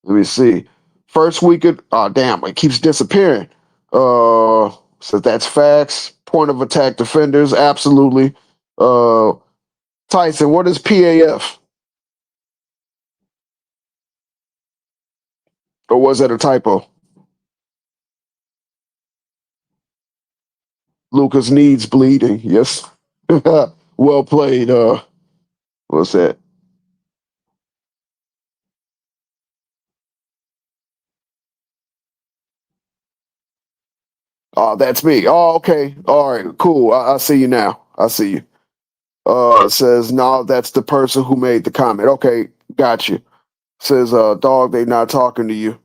Let me see. First week of damn, it keeps disappearing. So that's facts. Point of attack defenders, absolutely. Tyson, what is PAF? Or was that a typo? Luka's needs bleeding. Yes. Well played. What's that? Oh, that's me. Oh, okay. All right, cool. I see you now. I see you. It says, no, that's the person who made the comment. Okay, got you. Says, dog, they not talking to you.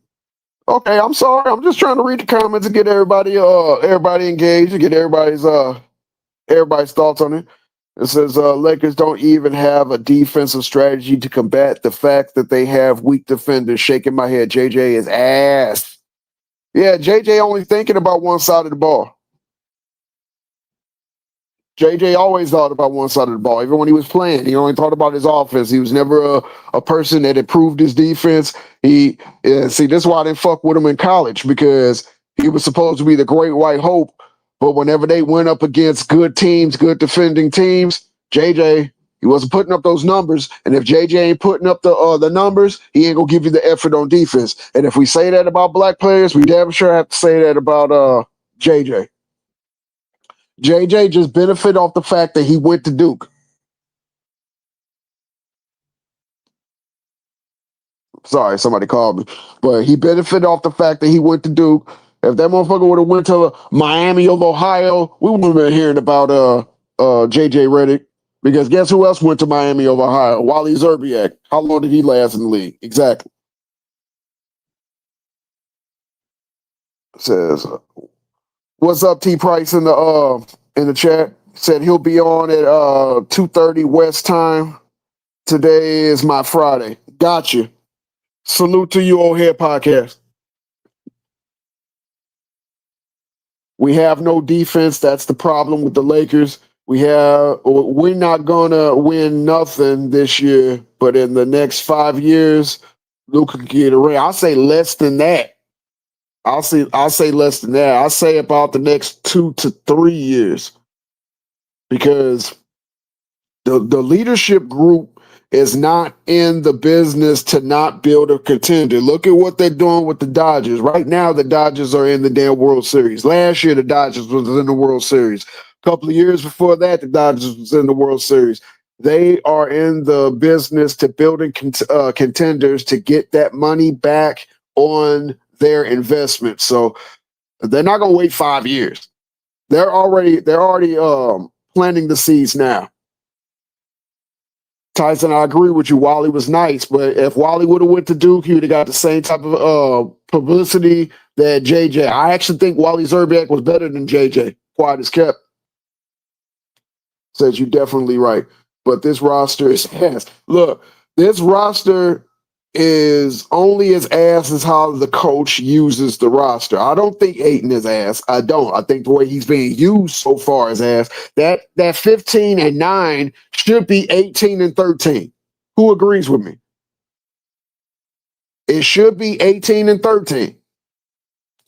Okay, I'm sorry. I'm just trying to read the comments and get everybody engaged and get everybody's thoughts on it. It says Lakers don't even have a defensive strategy to combat the fact that they have weak defenders. Shaking my head. JJ is ass. Yeah, JJ only thinking about one side of the ball. JJ always thought about one side of the ball. Even when he was playing, he only thought about his offense. He was never a person that improved his defense. See, this is why I didn't fuck with him in college, because he was supposed to be the great white hope. But whenever they went up against good teams, good defending teams, JJ, he wasn't putting up those numbers. And if JJ ain't putting up the numbers, he ain't gonna give you the effort on defense. And if we say that about black players, we damn sure have to say that about JJ. JJ just benefit off the fact that he went to Duke. Sorry, somebody called me. But he benefited off the fact that he went to Duke. If that motherfucker would have went to Miami of Ohio, we wouldn't have been hearing about JJ Redick. Because guess who else went to Miami of Ohio? Wally Zerbiak. How long did he last in the league? Exactly. Says, what's up, T Price in the chat? Said he'll be on at 2:30 West time. Today is my Friday. Gotcha. Salute to you, Old Head Podcast. We have no defense. That's the problem with the Lakers. We're not gonna win nothing this year, but in the next 5 years, Luka can get a ring. I'll say less than that. I'll say less than that. I'll say about the next 2 to 3 years, because the leadership group is not in the business to not build a contender. Look at what they're doing with the Dodgers. Right now, the Dodgers are in the damn World Series. Last year, the Dodgers was in the World Series. A couple of years before that, the Dodgers was in the World Series. They are in the business to building contenders to get that money back on their investment. So they're not going to wait 5 years. They're already planting the seeds now. Tyson, I agree with you. Wally was nice, but if Wally would have went to Duke, he would have got the same type of publicity that JJ. I actually think Wally Zerbiak was better than JJ. Quiet as kept. Says you're definitely right. But this roster is ass. Look, this roster is only as ass as how the coach uses the roster. I don't think Ayton is ass. I don't. I think the way he's being used so far is ass. That 15-9 should be 18-13. Who agrees with me? It should be 18-13.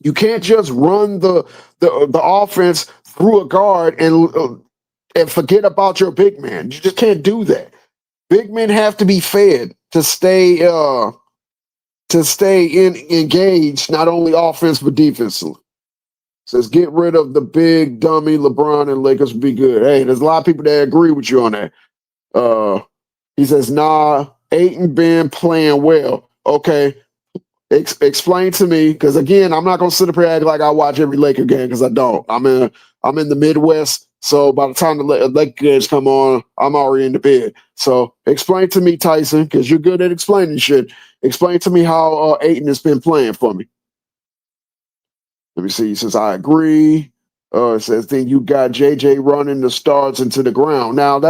You can't just run the offense through a guard and forget about your big man. You just can't do that. Big men have to be fed to stay engaged, not only offense but defensively. Says get rid of the big dummy LeBron and Lakers would be good. Hey, there's a lot of people that agree with you on that. He says, nah, Ayton been playing well. Okay. Explain to me, because again, I'm not gonna sit up here and act like I watch every Laker game, because I don't. I'm in the Midwest. So by the time the Lakers games come on, I'm already in the bed. So explain to me, Tyson, because you're good at explaining shit. Explain to me how Ayton has been playing for me. Let me see. He says, I agree. It says, then you got JJ running the stars into the ground. Now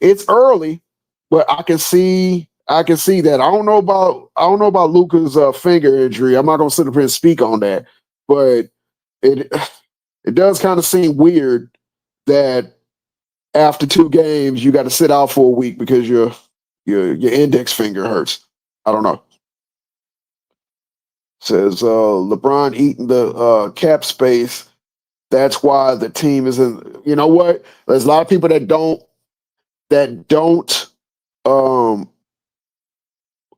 it's early, but I can see that. I don't know about Luka's finger injury. I'm not gonna sit up here and speak on that, but it does kind of seem weird that after 2 games you got to sit out for a week because your index finger hurts. I don't know. Says LeBron eating the cap space. That's why the team is in. You know what? There's a lot of people that don't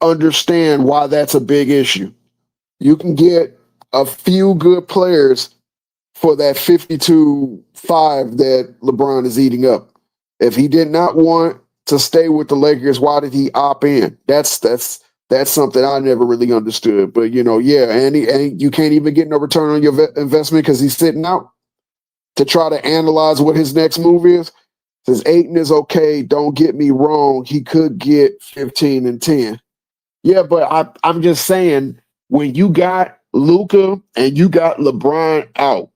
understand why that's a big issue. You can get a few good players for that 52-5 that LeBron is eating up. If he did not want to stay with the Lakers, why did he opt in? That's something I never really understood. But and you can't even get no return on your investment because he's sitting out to try to analyze what his next move is. Says Ayton is okay. Don't get me wrong. He could get 15 and 10. Yeah, but I'm just saying, when you got Luka and you got LeBron out,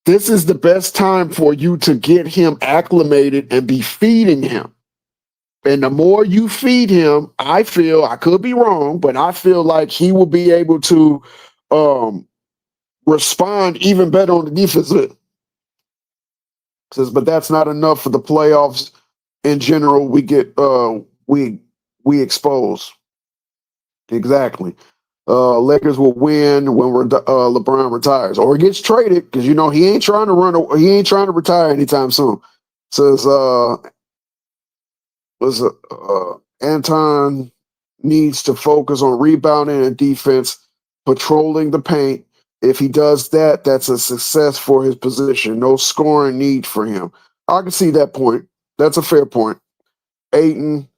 this is the best time for you to get him acclimated and be feeding him. And the more you feed him, I feel, I could be wrong, but I feel like he will be able to respond even better on the defensive. Says, but that's not enough for the playoffs in general. We get we expose. Exactly. Lakers will win when LeBron retires or gets traded because he ain't trying to retire anytime soon. Says Anton needs to focus on rebounding and defense, patrolling the paint. If he does that, that's a success for his position. No scoring need for him. I can see that point. That's a fair point. Ayton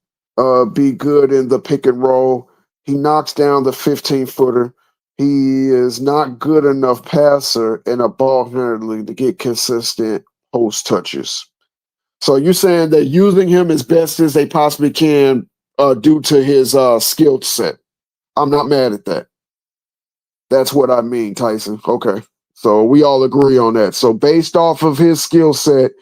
be good in the pick and roll. He knocks down the 15-footer. He is not good enough passer and a ball handler to get consistent post touches. So you're saying that using him as best as they possibly can due to his skill set. I'm not mad at that. That's what I mean, Tyson. Okay. So we all agree on that. So based off of his skill set,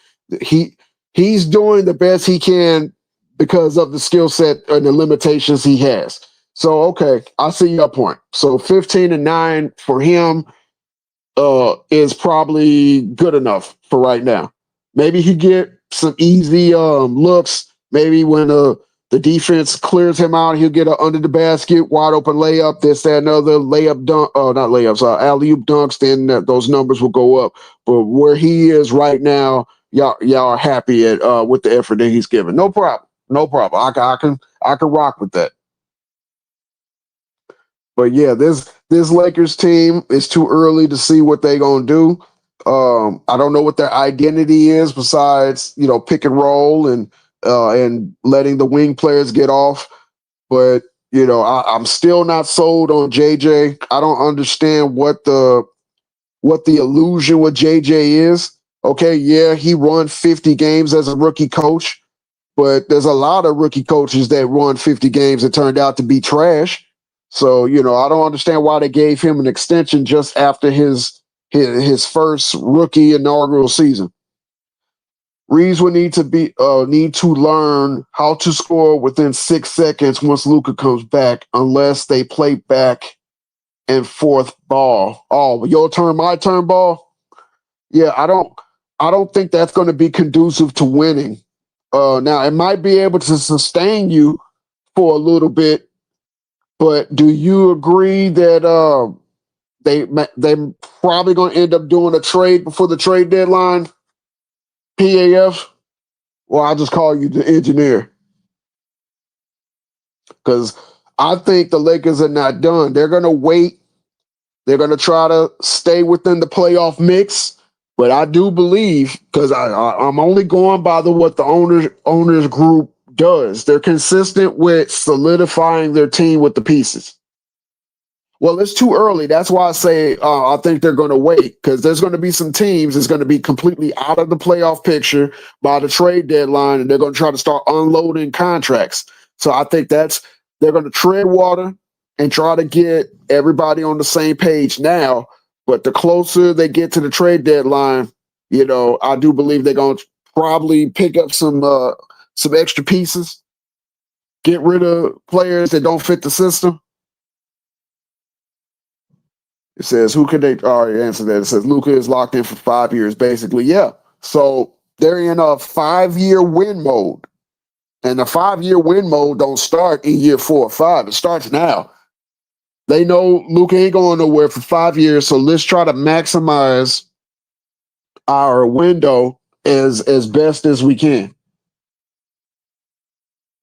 he's doing the best he can because of the skill set and the limitations he has. So, okay, I see your point. So 15 and 9 for him is probably good enough for right now. Maybe he get some easy looks. Maybe when the defense clears him out, he'll get an under the basket, wide open layup, this, that, another, layup dunk, not layups, alley-oop dunks, then those numbers will go up. But where he is right now, y'all are happy with the effort that he's given. No problem. No problem. I can rock with that. But yeah, this Lakers team is too early to see what they're gonna do. I don't know what their identity is besides pick and roll and letting the wing players get off. But I'm still not sold on JJ. I don't understand what the illusion with JJ is. Okay, yeah, he won 50 games as a rookie coach, but there's a lot of rookie coaches that run 50 games that turned out to be trash. So, I don't understand why they gave him an extension just after his first rookie inaugural season. Reeves will need to learn how to score within 6 seconds once Luka comes back, unless they play back and forth ball. Oh, your turn, my turn ball. Yeah, I don't think that's going to be conducive to winning. Now it might be able to sustain you for a little bit. But do you agree that they probably going to end up doing a trade before the trade deadline? PAF? Well, I'll just call you the engineer. Because I think the Lakers are not done. They're going to wait. They're going to try to stay within the playoff mix. But I do believe, because I'm only going by what the owners group does. They're consistent with solidifying their team with the pieces. Well, it's too early. That's why I say I think they're going to wait, because there's going to be some teams that's going to be completely out of the playoff picture by the trade deadline, and they're going to try to start unloading contracts. So I think they're going to tread water and try to get everybody on the same page now. But the closer they get to the trade deadline, I do believe they're going to probably pick up some extra pieces, get rid of players that don't fit the system. It says, who could they already answer that? It says Luka is locked in for 5 years, basically. Yeah. So they're in a 5-year win mode. And the 5-year win mode don't start in year 4 or 5. It starts now. They know Luka ain't going nowhere for 5 years, so let's try to maximize our window as best as we can.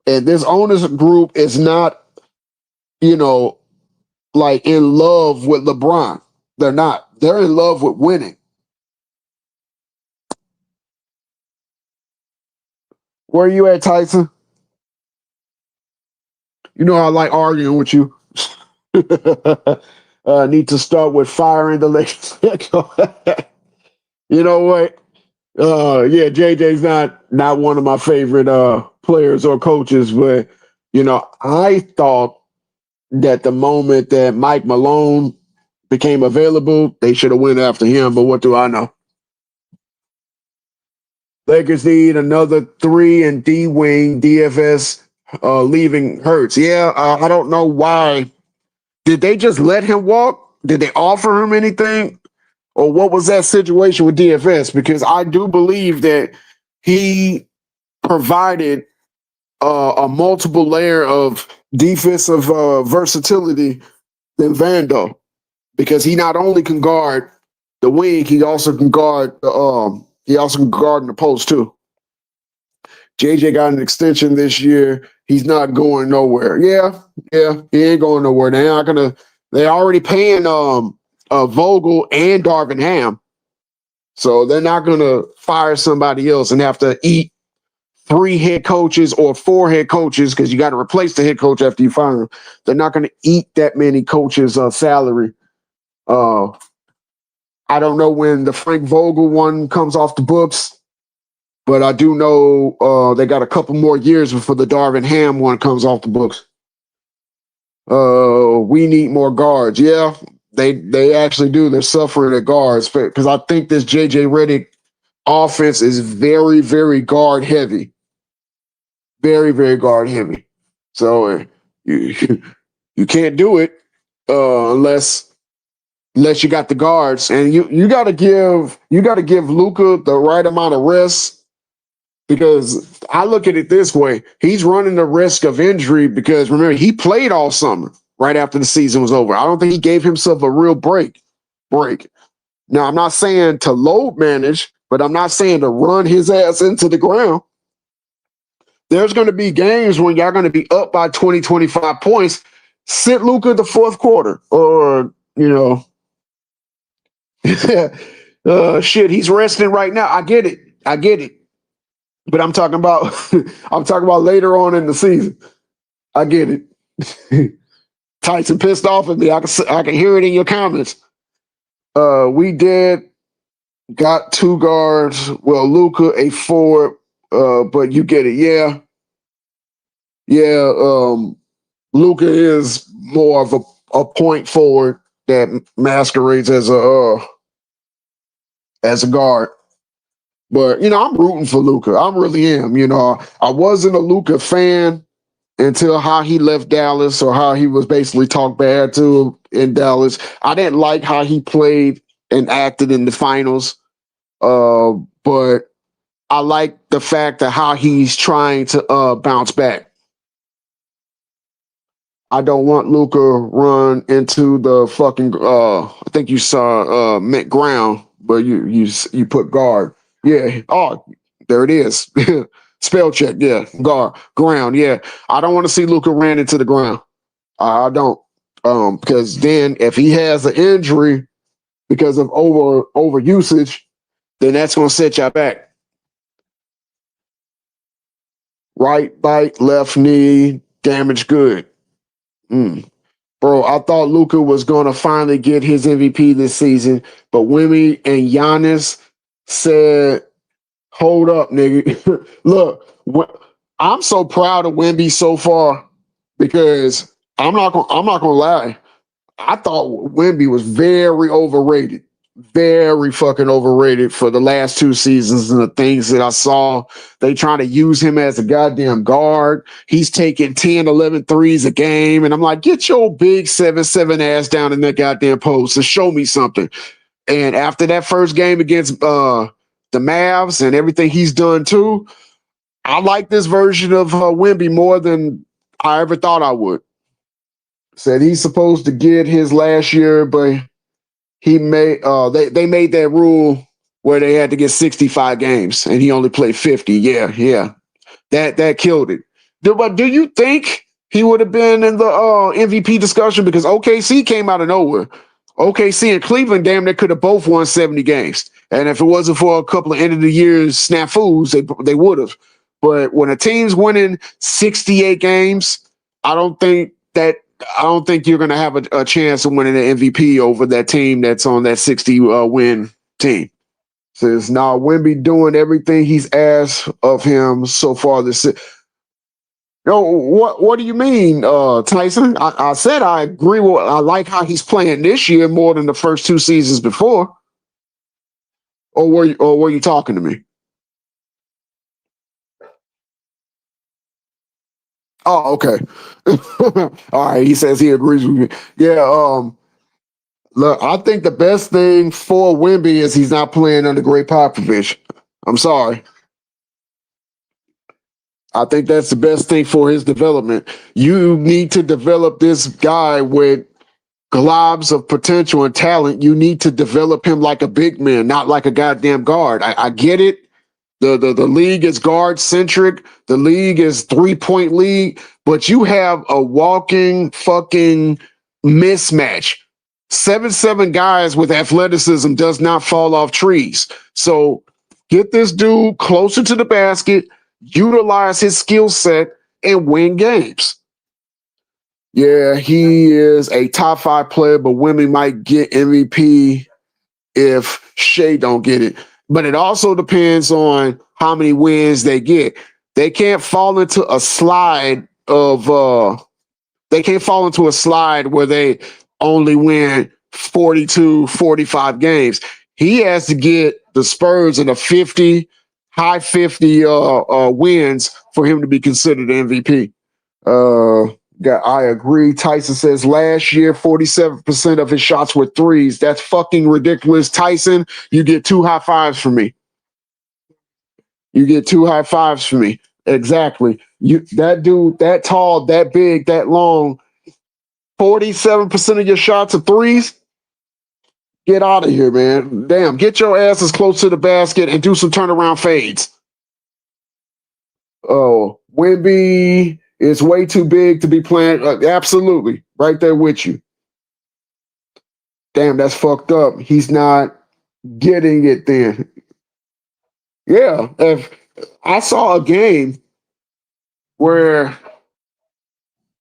And this owners group is not, like in love with LeBron. They're not. They're in love with winning. Where are you at, Tyson? You know I like arguing with you. Need to start with firing the Lakers. You know what? Yeah, JJ's not one of my favorite players or coaches, but I thought that the moment that Mike Malone became available, they should have went after him. But what do I know? Lakers need another 3 and D wing. DFS leaving hurts. Yeah, I don't know why. Did they just let him walk? Did they offer him anything? Or what was that situation with DFS? Because I do believe that he provided a multiple layer of defensive versatility than Vando, because he not only can guard the wing, he also can guard in the post too. JJ got an extension this year. He's not going nowhere. Yeah, he ain't going nowhere. They're already paying Vogel and Darvin Ham. So they're not gonna fire somebody else and have to eat 3 head coaches or 4 head coaches, because you got to replace the head coach after you fire him. They're not going to eat that many coaches' salary. I don't know when the Frank Vogel one comes off the books, but I do know they got a couple more years before the Darvin Ham one comes off the books. We need more guards. Yeah, they actually do. They're suffering at guards because I think this JJ Redick offense is very, very guard heavy. Very, very guard heavy. So you can't do it unless you got the guards, and you got to give Luka the right amount of rest, because I look at it this way: he's running the risk of injury because remember he played all summer right after the season was over. I don't think he gave himself a real break. Now I'm not saying to load manage, but I'm not saying to run his ass into the ground. There's going to be games when y'all going to be up by 20, 25 points. Sit Luka the fourth quarter, or shit, he's resting right now. I get it. But I'm talking about later on in the season. I get it. Tyson pissed off at me. I can hear it in your comments. We got 2 guards. Well, Luka a forward, but you get it. Yeah. Luka is more of a point forward that masquerades as a guard. But I'm rooting for Luka. I really am. I wasn't a Luka fan until how he left Dallas, or how he was basically talked bad to in Dallas. I didn't like how he played and acted in the finals. But I like the fact that how he's trying to bounce back. I don't want Luka run into the fucking I think you saw meant ground, but you put guard. Yeah. Oh, there it is. Spell check. Yeah. Guard. Ground. Yeah. I don't want to see Luka ran into the ground. I don't. Because then if he has an injury because of over usage, then that's gonna set you back. Right bite, left knee, damage good. Bro, I thought Luka was going to finally get his MVP this season, but Wemby and Giannis said, hold up, nigga. Look, I'm so proud of Wemby so far, because I'm not gonna lie. I thought Wemby was very overrated. very fucking overrated for the last 2 seasons and the things that I saw. They trying to use him as a goddamn guard. He's taking 10, 11 threes a game. And I'm like, get your big 7'7" ass down in that goddamn post and show me something. And after that first game against the Mavs and everything he's done too, I like this version of Wemby more than I ever thought I would. Said he's supposed to get his last year, but he made they made that rule where they had to get 65 games and he only played 50. Yeah. That killed it. But do you think he would have been in the MVP discussion? Because OKC came out of nowhere. OKC and Cleveland damn near could have both won 70 games. And if it wasn't for a couple of end of the year snafus, they would have. But when a team's winning 68 games, I don't think you're going to have a chance of winning an MVP over that team that's on that 60 win team. Says, nah, Wemby doing everything he's asked of him so far this. No, what do you mean, Tyson? I said I agree with. I like how he's playing this year more than the first 2 seasons before. Or were you talking to me? Oh, okay. All right. He says he agrees with me. Yeah. Look, I think the best thing for Wemby is he's not playing under Greg Popovich. I'm sorry. I think that's the best thing for his development. You need to develop this guy with globs of potential and talent. You need to develop him like a big man, not like a goddamn guard. I get it. The league is guard centric. The league is 3-point league, but you have a walking fucking mismatch. 7'7" guys with athleticism does not fall off trees. So get this dude closer to the basket, utilize his skill set, and win games. Yeah, he is a top 5 player, but Wemby might get MVP if Shea don't get it. But it also depends on how many wins they get. They can't fall into a slide where they only win 42, 45 games. He has to get the Spurs in a high 50 wins for him to be considered MVP. I agree. Tyson says last year, 47% of his shots were threes. That's fucking ridiculous. Tyson, you get 2 high fives from me. You get 2 high fives from me. Exactly. That dude, that tall, that big, that long, 47% of your shots are threes. Get out of here, man. Damn, get your ass as close to the basket and do some turnaround fades. Oh, Wemby is way too big to be playing. Absolutely. Right there with you. Damn, that's fucked up. He's not getting it then. Yeah. If I saw a game where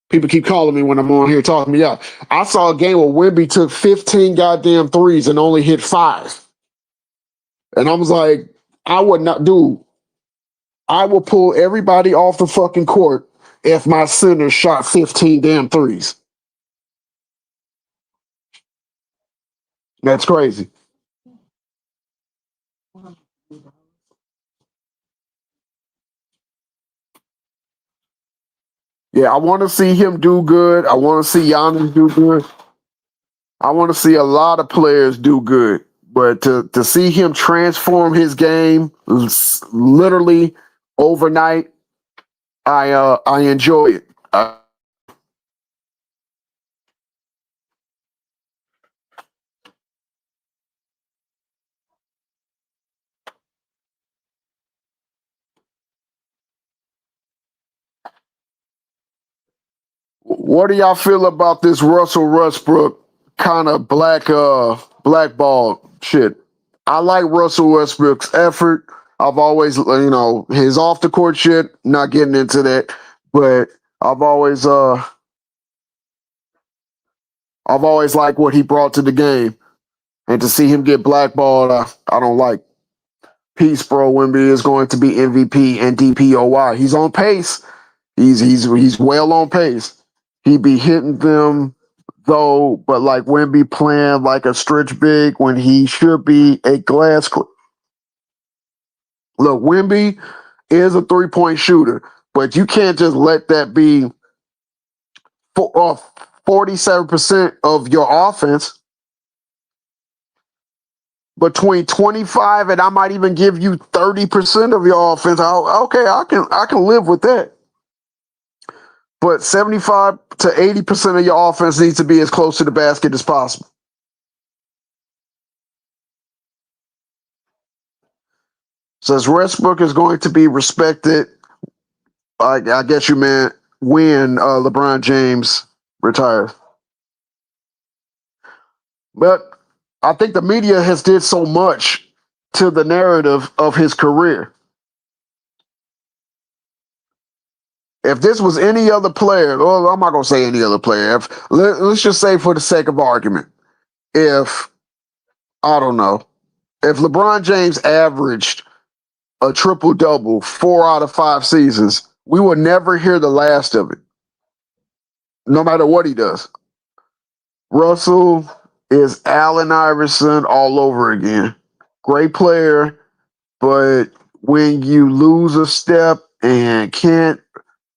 people keep calling me when I'm on here talking me up. I saw a game where Wemby took 15 goddamn threes and only hit 5. And I was like, I would not do. I will pull everybody off the fucking court if my center shot 15 damn threes. That's crazy. Yeah, I want to see him do good. I want to see Giannis do good. I want to see a lot of players do good. But to see him transform his game literally overnight, I enjoy it. What do y'all feel about this Russell Westbrook kind of blackball shit? I like Russell Westbrook's effort. I've always, his off the court shit. Not getting into that, but I've always liked what he brought to the game, and to see him get blackballed, I don't like. Peace, bro. Wemby is going to be MVP and DPOY. He's on pace. He's well on pace. He be hitting them though, but like Wemby playing like a stretch big when he should be a glass. Look, Wemby is a 3-point shooter, but you can't just let that be 47% of your offense. Between 25 and I might even give you 30% of your offense. Okay, I can live with that. But 75 to 80% of your offense needs to be as close to the basket as possible. Says Westbrook is going to be respected. I guess you meant when LeBron James retires. But I think the media has did so much to the narrative of his career. If this was any other player, well, I'm not going to say any other player. Let's just say for the sake of argument, if, I don't know, if LeBron James averaged a triple-double 4 out of 5 seasons, we will never hear the last of it, no matter what he does. Russell is Allen Iverson all over again. Great player, but when you lose a step and can't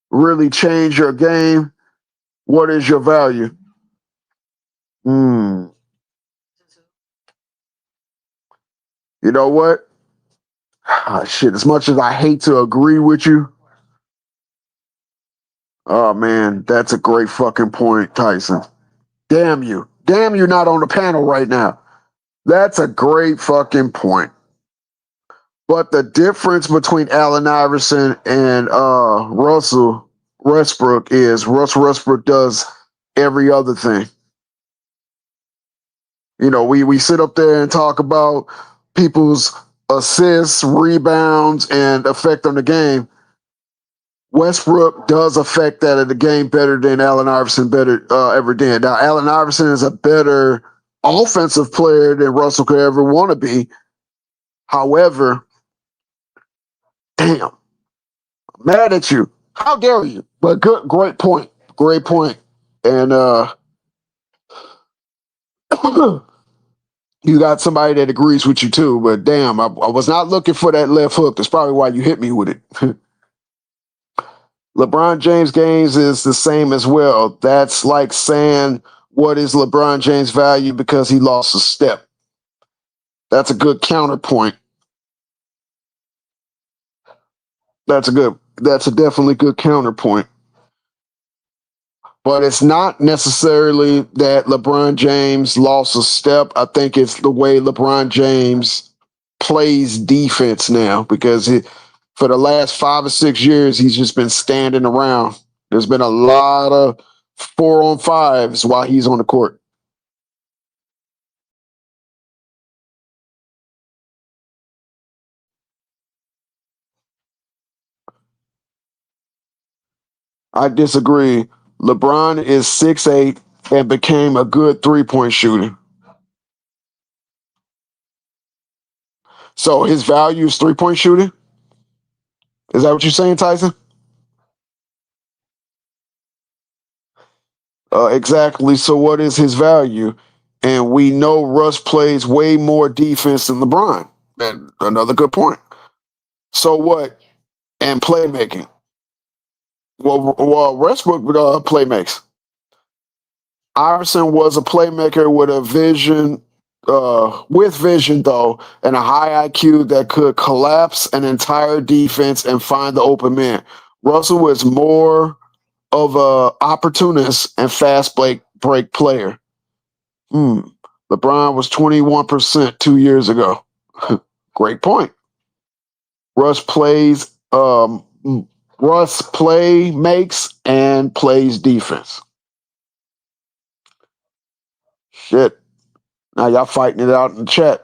really change your game, what is your value? You know what? Shit, as much as I hate to agree with you, oh man, that's a great fucking point, Tyson. Damn you. Damn you not on the panel right now. That's a great fucking point. But the difference between Allen Iverson and Russell Westbrook is Russell Westbrook does every other thing. You know, we sit up there and talk about people's assists, rebounds, and effect on the game. Westbrook does affect that of the game better than Allen Iverson ever did. Now, Allen Iverson is a better offensive player than Russell could ever want to be. However, damn, I'm mad at you. How dare you? But great point. Great point. And you got somebody that agrees with you too. But damn, I was not looking for that left hook. That's probably why you hit me with it. LeBron James games is the same as well. That's like saying, what is LeBron James' value because he lost a step? That's a good counterpoint. That's a definitely good counterpoint. But it's not necessarily that LeBron James lost a step. I think it's the way LeBron James plays defense now, because for the last 5 or 6 years, he's just been standing around. There's been a lot of 4-on-5s while he's on the court. I disagree. LeBron is 6'8" and became a good 3-point shooter. So his value is 3-point shooting? Is that what you're saying, Tyson? Exactly. So what is his value? And we know Russ plays way more defense than LeBron. And another good point. So what? And playmaking. Well, Westbrook playmakes. Iverson was a playmaker with a vision, with vision though, and a high IQ that could collapse an entire defense and find the open man. Russell was more of a opportunist and fast break player. LeBron was 21% 2 years ago. Great point. Russ makes and plays defense. Shit. Now y'all fighting it out in the chat.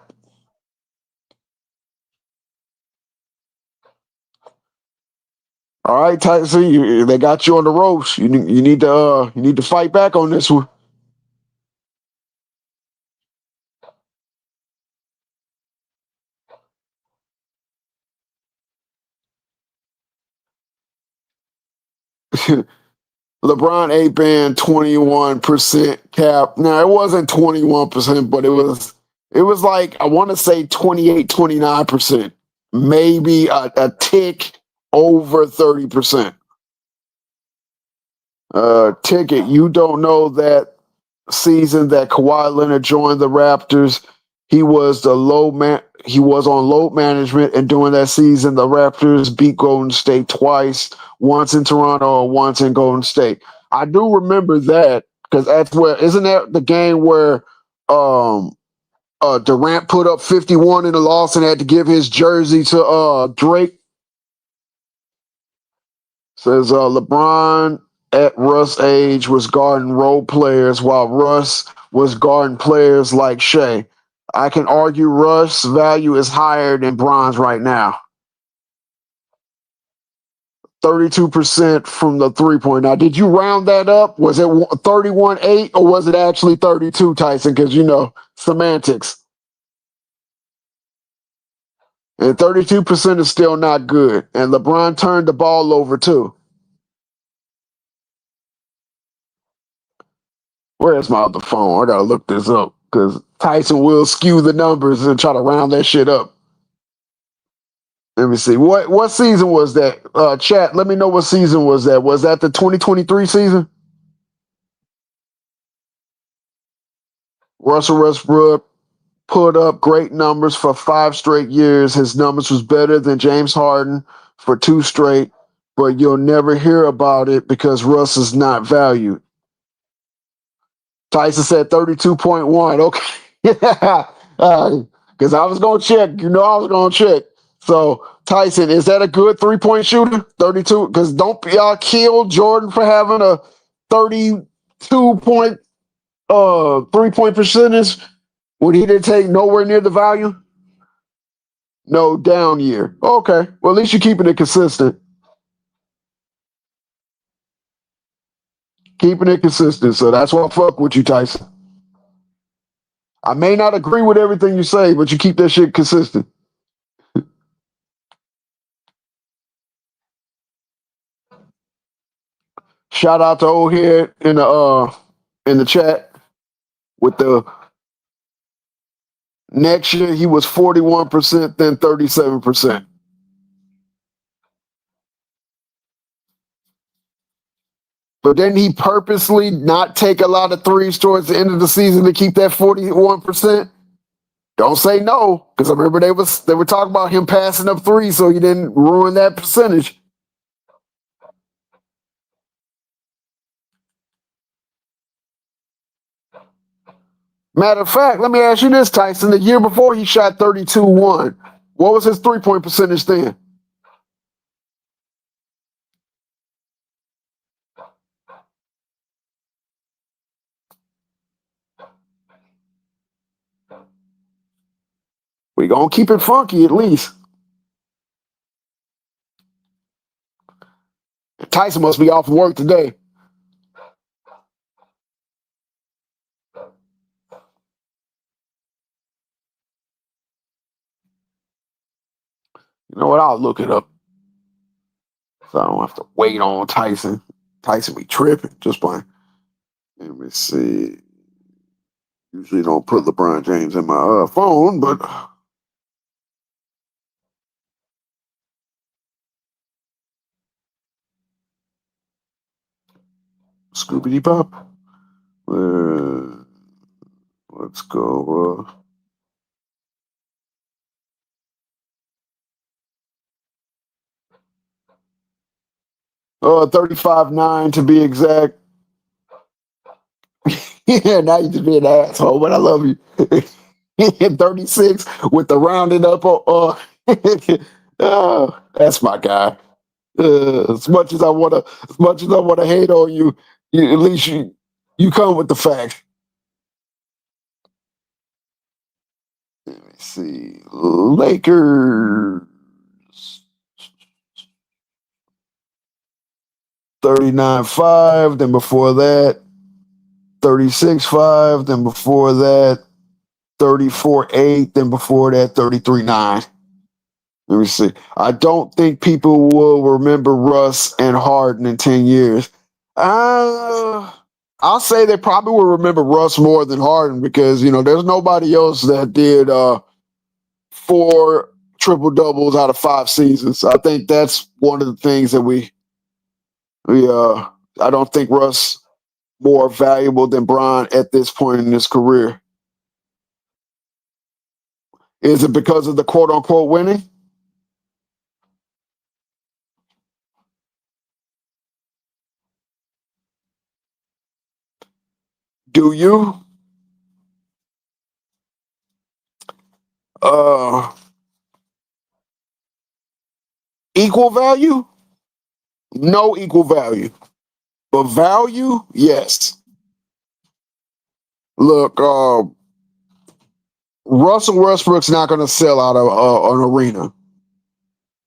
All right, Tyson, they got you on the ropes. You need to fight back on this one. LeBron 8-band 21% cap. Now it wasn't 21%, but it was like I want to say 28, 29%. Maybe a tick over 30%. Ticket, you don't know that season that Kawhi Leonard joined the Raptors. He was he was on load management, and during that season, the Raptors beat Golden State twice, once in Toronto and once in Golden State. I do remember that because isn't that the game where Durant put up 51 in the loss and had to give his jersey to Drake? Says LeBron at Russ' age was guarding role players while Russ was guarding players like Shea. I can argue Russ' value is higher than Bron's right now. 32% from the three-point. Now, did you round that up? Was it 31-8 or was it actually 32, Tyson? Because, semantics. And 32% is still not good. And LeBron turned the ball over, too. Where's my other phone? I got to look this up because Tyson will skew the numbers and try to round that shit up. Let me see. What season was that? Chat, let me know what season was that. Was that the 2023 season? Russell Westbrook put up great numbers for 5 straight years. His numbers was better than James Harden for 2 straight, but you'll never hear about it because Russ is not valued. Tyson said 32.1. Okay. Yeah. Because I was going to check. I was going to check. So, Tyson, is that a good 3-point shooter? 32? Because don't y'all kill Jordan for having a 32-point 3-point percentage when he didn't take nowhere near the value? No, down year. Okay. Well, at least you're keeping it consistent. Keeping it consistent. So that's why I fuck with you, Tyson. I may not agree with everything you say, but you keep that shit consistent. Shout out to old head in the chat with the next year he was 41%, then 37%. But didn't he purposely not take a lot of threes towards the end of the season to keep that 41%? Don't say no, because I remember they were talking about him passing up threes so he didn't ruin that percentage. Matter of fact, let me ask you this, Tyson. The year before he shot 32-1. What was his 3-point percentage then? We gonna keep it funky at least. Tyson must be off work today. You know what? I'll look it up. So I don't have to wait on Tyson. Tyson be tripping just playing. Let me see. Usually don't put LeBron James in my phone, but Scooby Pop. Let's go. 35-9 to be exact. Yeah, now you just be an asshole, but I love you. 36 with the rounded up. That's my guy. As much as I wanna hate on you, at least you come with the facts. Let me see. Lakers 39-5. Then before that, 36-5. Then before that, 34-8. Then before that, 33-9. Let me see. I don't think people will remember Russ and Harden in 10 years. I'll say they probably will remember Russ more than Harden because there's nobody else that did 4 triple doubles out of 5 seasons. I think that's one of the things that we I don't think Russ more valuable than Bron at this point in his career. Is it because of the quote unquote winning? Do you? Equal value? No equal value. But value? Yes. Look, Russell Westbrook's not going to sell out of an arena.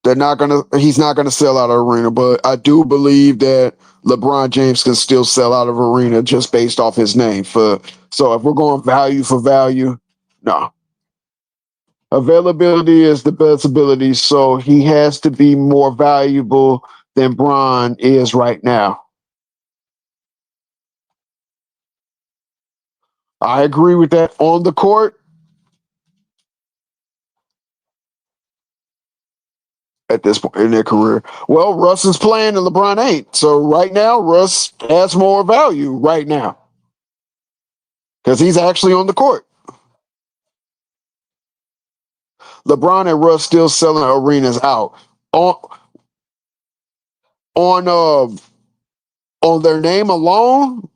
He's not going to sell out of an arena, but I do believe that LeBron James can still sell out of an arena just based off his name. So if we're going value for value, no. Availability is the best ability, so he has to be more valuable than Bron is right now. I agree with that. On the court, at this point in their career, well, Russ is playing and LeBron ain't. So right now, Russ has more value right now because he's actually on the court. LeBron and Russ still selling arenas out on their name alone.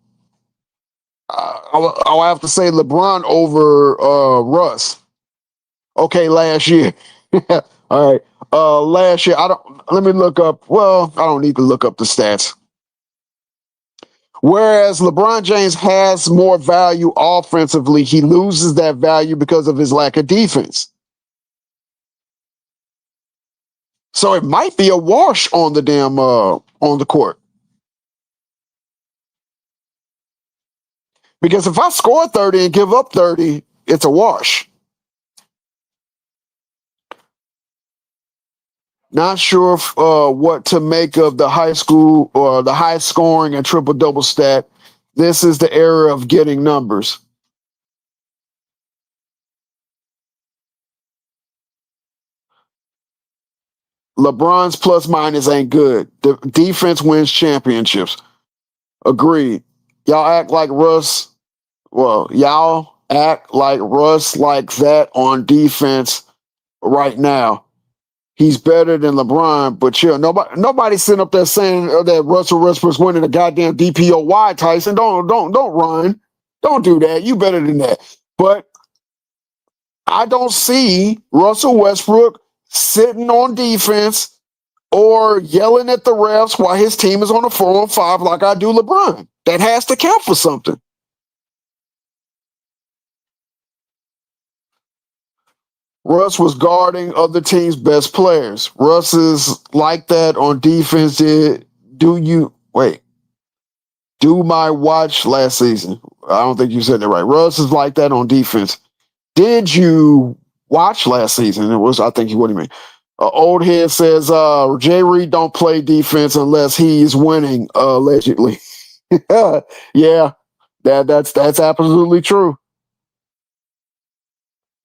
I'll have to say LeBron over Russ. Okay, last year. All right. Last year, let me look up. Well, I don't need to look up the stats. Whereas LeBron James has more value offensively, he loses that value because of his lack of defense. So it might be a wash on the damn on the court. Because if I score 30 and give up 30, it's a wash. Not sure what to make of the high school or the high scoring and triple double stat. This is the era of getting numbers. LeBron's plus minus ain't good. The defense wins championships. Agreed. Y'all act like Russ. Well, y'all act like Russ like that on defense right now. He's better than LeBron, but chill. Nobody's sitting up there saying that Russell Westbrook's winning a goddamn DPOY. Tyson, don't run. Don't do that. You better than that. But I don't see Russell Westbrook sitting on defense or yelling at the refs while his team is on a 4-on-5 like I do LeBron. That has to count for something. Russ was guarding other teams' best players. Russ is like that on defense. Do my watch last season? I don't think you said that right. Russ is like that on defense. Did you watch last season? I think what do you mean? Old head says Jay Reed don't play defense unless he's winning, allegedly. Yeah, that's absolutely true.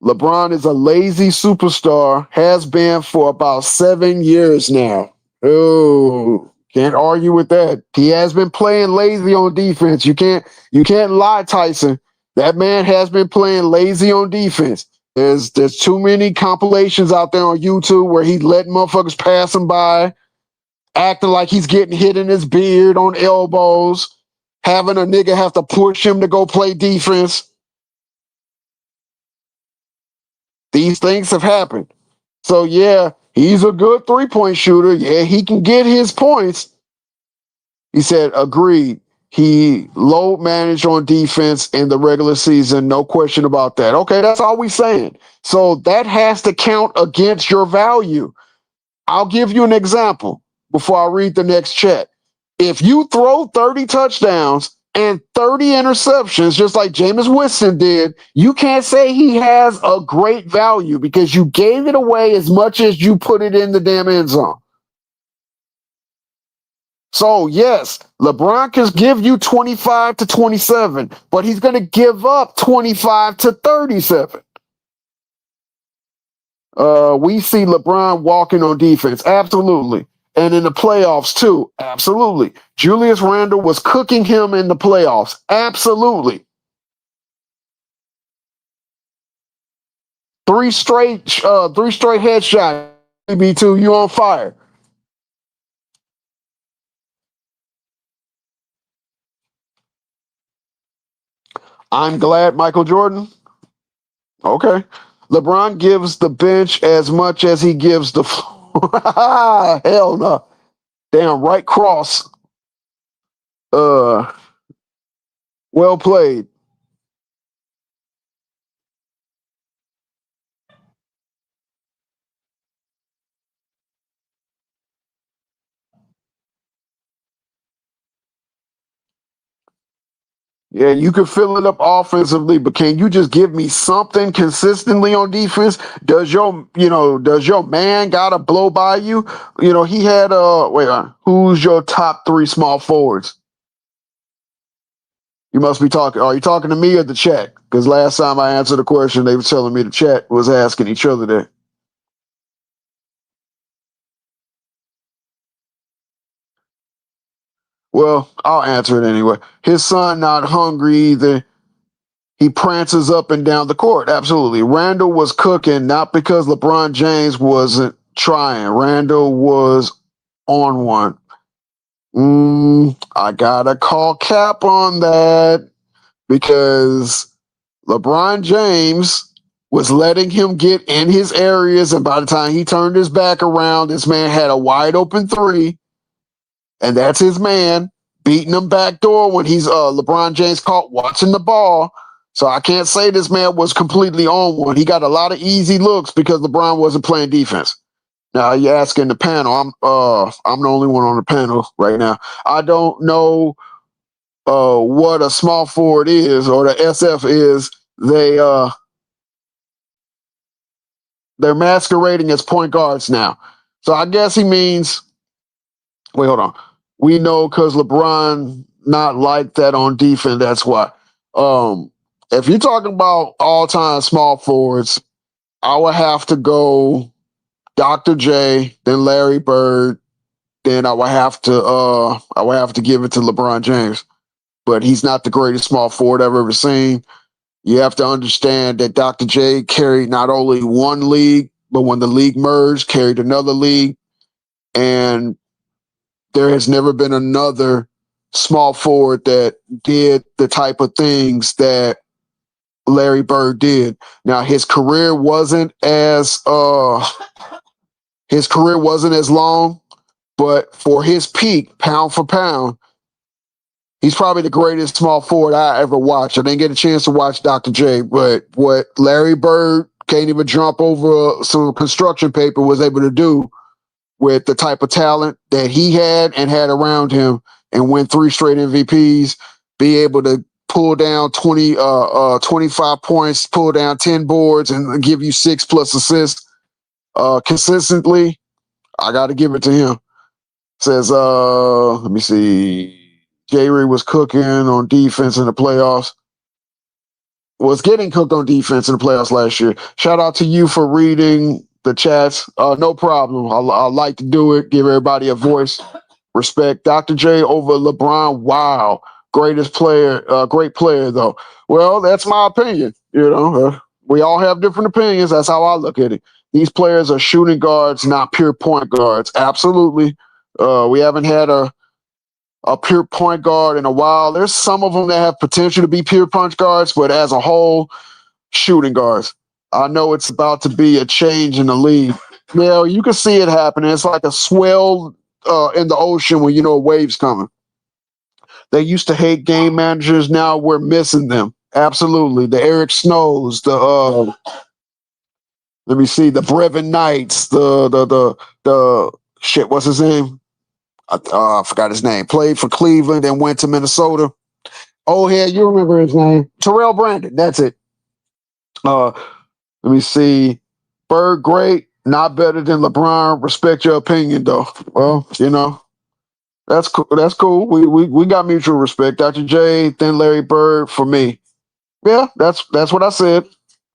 LeBron is a lazy superstar, has been for about 7 years now. Oh, can't argue with that. He has been playing lazy on defense. You can't lie, Tyson. That man has been playing lazy on defense. There's too many compilations out there on YouTube where he's letting motherfuckers pass him by, acting like he's getting hit in his beard on elbows, having a nigga have to push him to go play defense. These things have happened. So, yeah, he's a good three-point shooter. Yeah, he can get his points. He said, agreed. He load managed on defense in the regular season. No question about that. Okay, that's all we saying. So that has to count against your value. I'll give you an example before I read the next chat. If you throw 30 touchdowns and 30 interceptions, just like Jameis Winston did, you can't say he has a great value because you gave it away as much as you put it in the damn end zone. So, yes, LeBron can give you 25 to 27, but he's going to give up 25 to 37. We see LeBron walking on defense. Absolutely. And in the playoffs, too. Absolutely. Julius Randle was cooking him in the playoffs. Absolutely. 3 straight headshots. B2, you on fire. I'm glad Michael Jordan. Okay. LeBron gives the bench as much as he gives the floor. Hell no. Damn right cross. Well played. Yeah, you can fill it up offensively, but can you just give me something consistently on defense? Does your man gotta blow by you? He had who's your top 3 small forwards? You must be talking. Are you talking to me or the chat? Because last time I answered the question, they were telling me the chat was asking each other that. Well, I'll answer it anyway. His son not hungry either. He prances up and down the court. Absolutely. Randall was cooking, not because LeBron James wasn't trying. Randall was on one. I gotta call cap on that because LeBron James was letting him get in his areas, and by the time he turned his back around, this man had a wide open 3, and that's his man beating him back door when he's LeBron James caught watching the ball. So I can't say this man was completely on one. He got a lot of easy looks because LeBron wasn't playing defense. Now you're asking the panel. I'm the only one on the panel right now. I don't know what a small forward is or the SF is. They're masquerading as point guards now. So I guess he means. Wait, hold on. We know because LeBron not like that on defense. That's why. If you're talking about all-time small forwards, I would have to go Dr. J, then Larry Bird, then I would have to give it to LeBron James. But he's not the greatest small forward I've ever seen. You have to understand that Dr. J carried not only one league, but when the league merged, carried another league. And there has never been another small forward that did the type of things that Larry Bird did. Now his career wasn't as long, but for his peak, pound for pound, he's probably the greatest small forward I ever watched. I didn't get a chance to watch Dr. J, but what Larry Bird can't even jump over some construction paper was able to do with the type of talent that he had and had around him and win 3 straight MVPs, be able to pull down 25 points, pull down 10 boards and give you 6 plus assists consistently. I got to give it to him. Says, let me see. Jerry was cooking on defense in the playoffs. Was getting cooked on defense in the playoffs last year. Shout out to you for reading the chats. No problem. I like to do it. Give everybody a voice. Respect. Dr. J over LeBron. Wow. Greatest player. Great player, though. Well, that's my opinion. We all have different opinions. That's how I look at it. These players are shooting guards, not pure point guards. Absolutely. We haven't had a pure point guard in a while. There's some of them that have potential to be pure punch guards, but as a whole, shooting guards. I know it's about to be a change in the league. Yeah, you can see it happening. It's like a swell in the ocean when you know a wave's coming. They used to hate game managers. Now we're missing them. Absolutely. The Eric Snows, let me see, the Brevin Knights, the shit, what's his name? I forgot his name. Played for Cleveland and went to Minnesota. Oh, yeah, you remember his name. Terrell Brandon. That's it. Let me see. Bird, great. Not better than LeBron. Respect your opinion, though. Well, That's cool. That's cool. We got mutual respect. Dr. J, then Larry Bird for me. Yeah, that's what I said.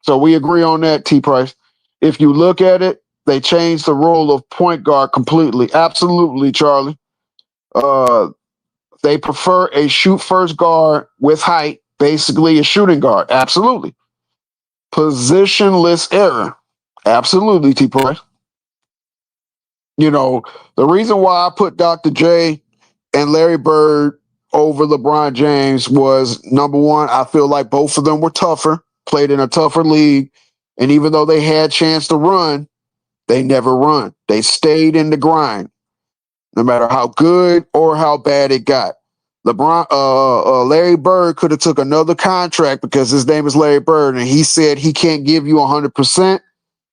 So we agree on that, T Price. If you look at it, they changed the role of point guard completely. Absolutely, Charlie. Uh, they prefer a shoot first guard with height, basically a shooting guard. Absolutely. Positionless era. Absolutely, T Price. You know, the reason why I put Dr. J and Larry Bird over LeBron James was number one, I feel like both of them were tougher, played in a tougher league. And even though they had a chance to run, they never run. They stayed in the grind, no matter how good or how bad it got. Larry Bird could have took another contract because his name is Larry Bird, and he said he can't give you 100%.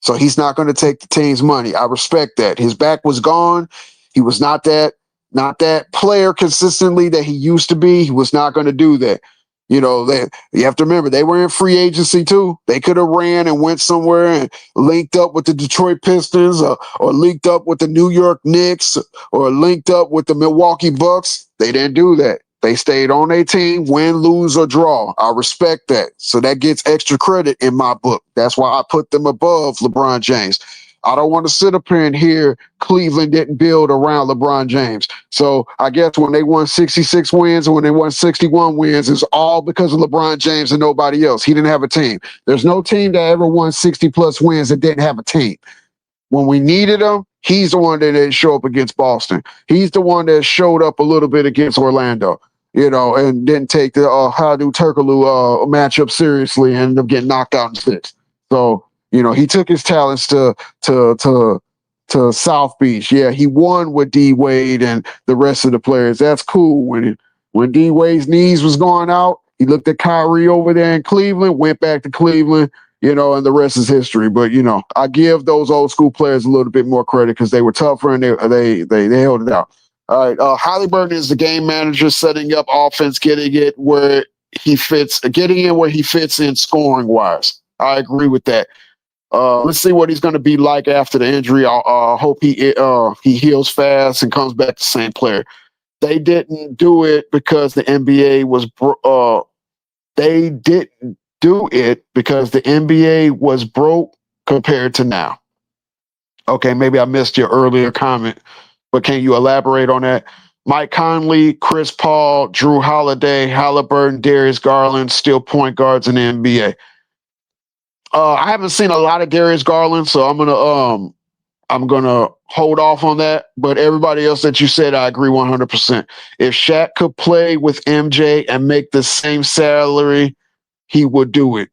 So he's not going to take the team's money. I respect that. His back was gone. He was not that player consistently that he used to be. He was not going to do that. You know, you have to remember they were in free agency too. They could have ran and went somewhere and linked up with the Detroit Pistons or linked up with the New York Knicks or linked up with the Milwaukee Bucks. They didn't do that. They stayed on their team, win, lose, or draw. I respect that. So that gets extra credit in my book. That's why I put them above LeBron James. I don't want to sit up here and hear Cleveland didn't build around LeBron James. So I guess when they won 66 wins and when they won 61 wins, it's all because of LeBron James and nobody else. He didn't have a team. There's no team that ever won 60 plus wins that didn't have a team. When we needed him, he's the one that didn't show up against Boston. He's the one that showed up a little bit against Orlando, you know, and didn't take the Hadu Turkoglu matchup seriously and ended up getting knocked out in six. So, you know, he took his talents to South Beach. Yeah, he won with D Wade and the rest of the players. That's cool. When D Wade's knees was going out, he looked at Kyrie over there in Cleveland, went back to Cleveland, you know, and the rest is history. But you know, I give those old school players a little bit more credit because they were tougher and they held it out. All right, Halliburton is the game manager, setting up offense, getting it where he fits, getting in where he fits in scoring wise. I agree with that. Let's see what he's going to be like after the injury. I hope he heals fast and comes back the same player. They didn't do it because the NBA was. They didn't do it because the NBA was broke compared to now. Okay, maybe I missed your earlier comment, but can you elaborate on that? Mike Conley, Chris Paul, Drew Holiday, Halliburton, Darius Garland, still point guards in the NBA. I haven't seen a lot of Darius Garland, so I'm gonna hold off on that. But everybody else that you said, I agree 100%. If Shaq could play with MJ and make the same salary, he would do it.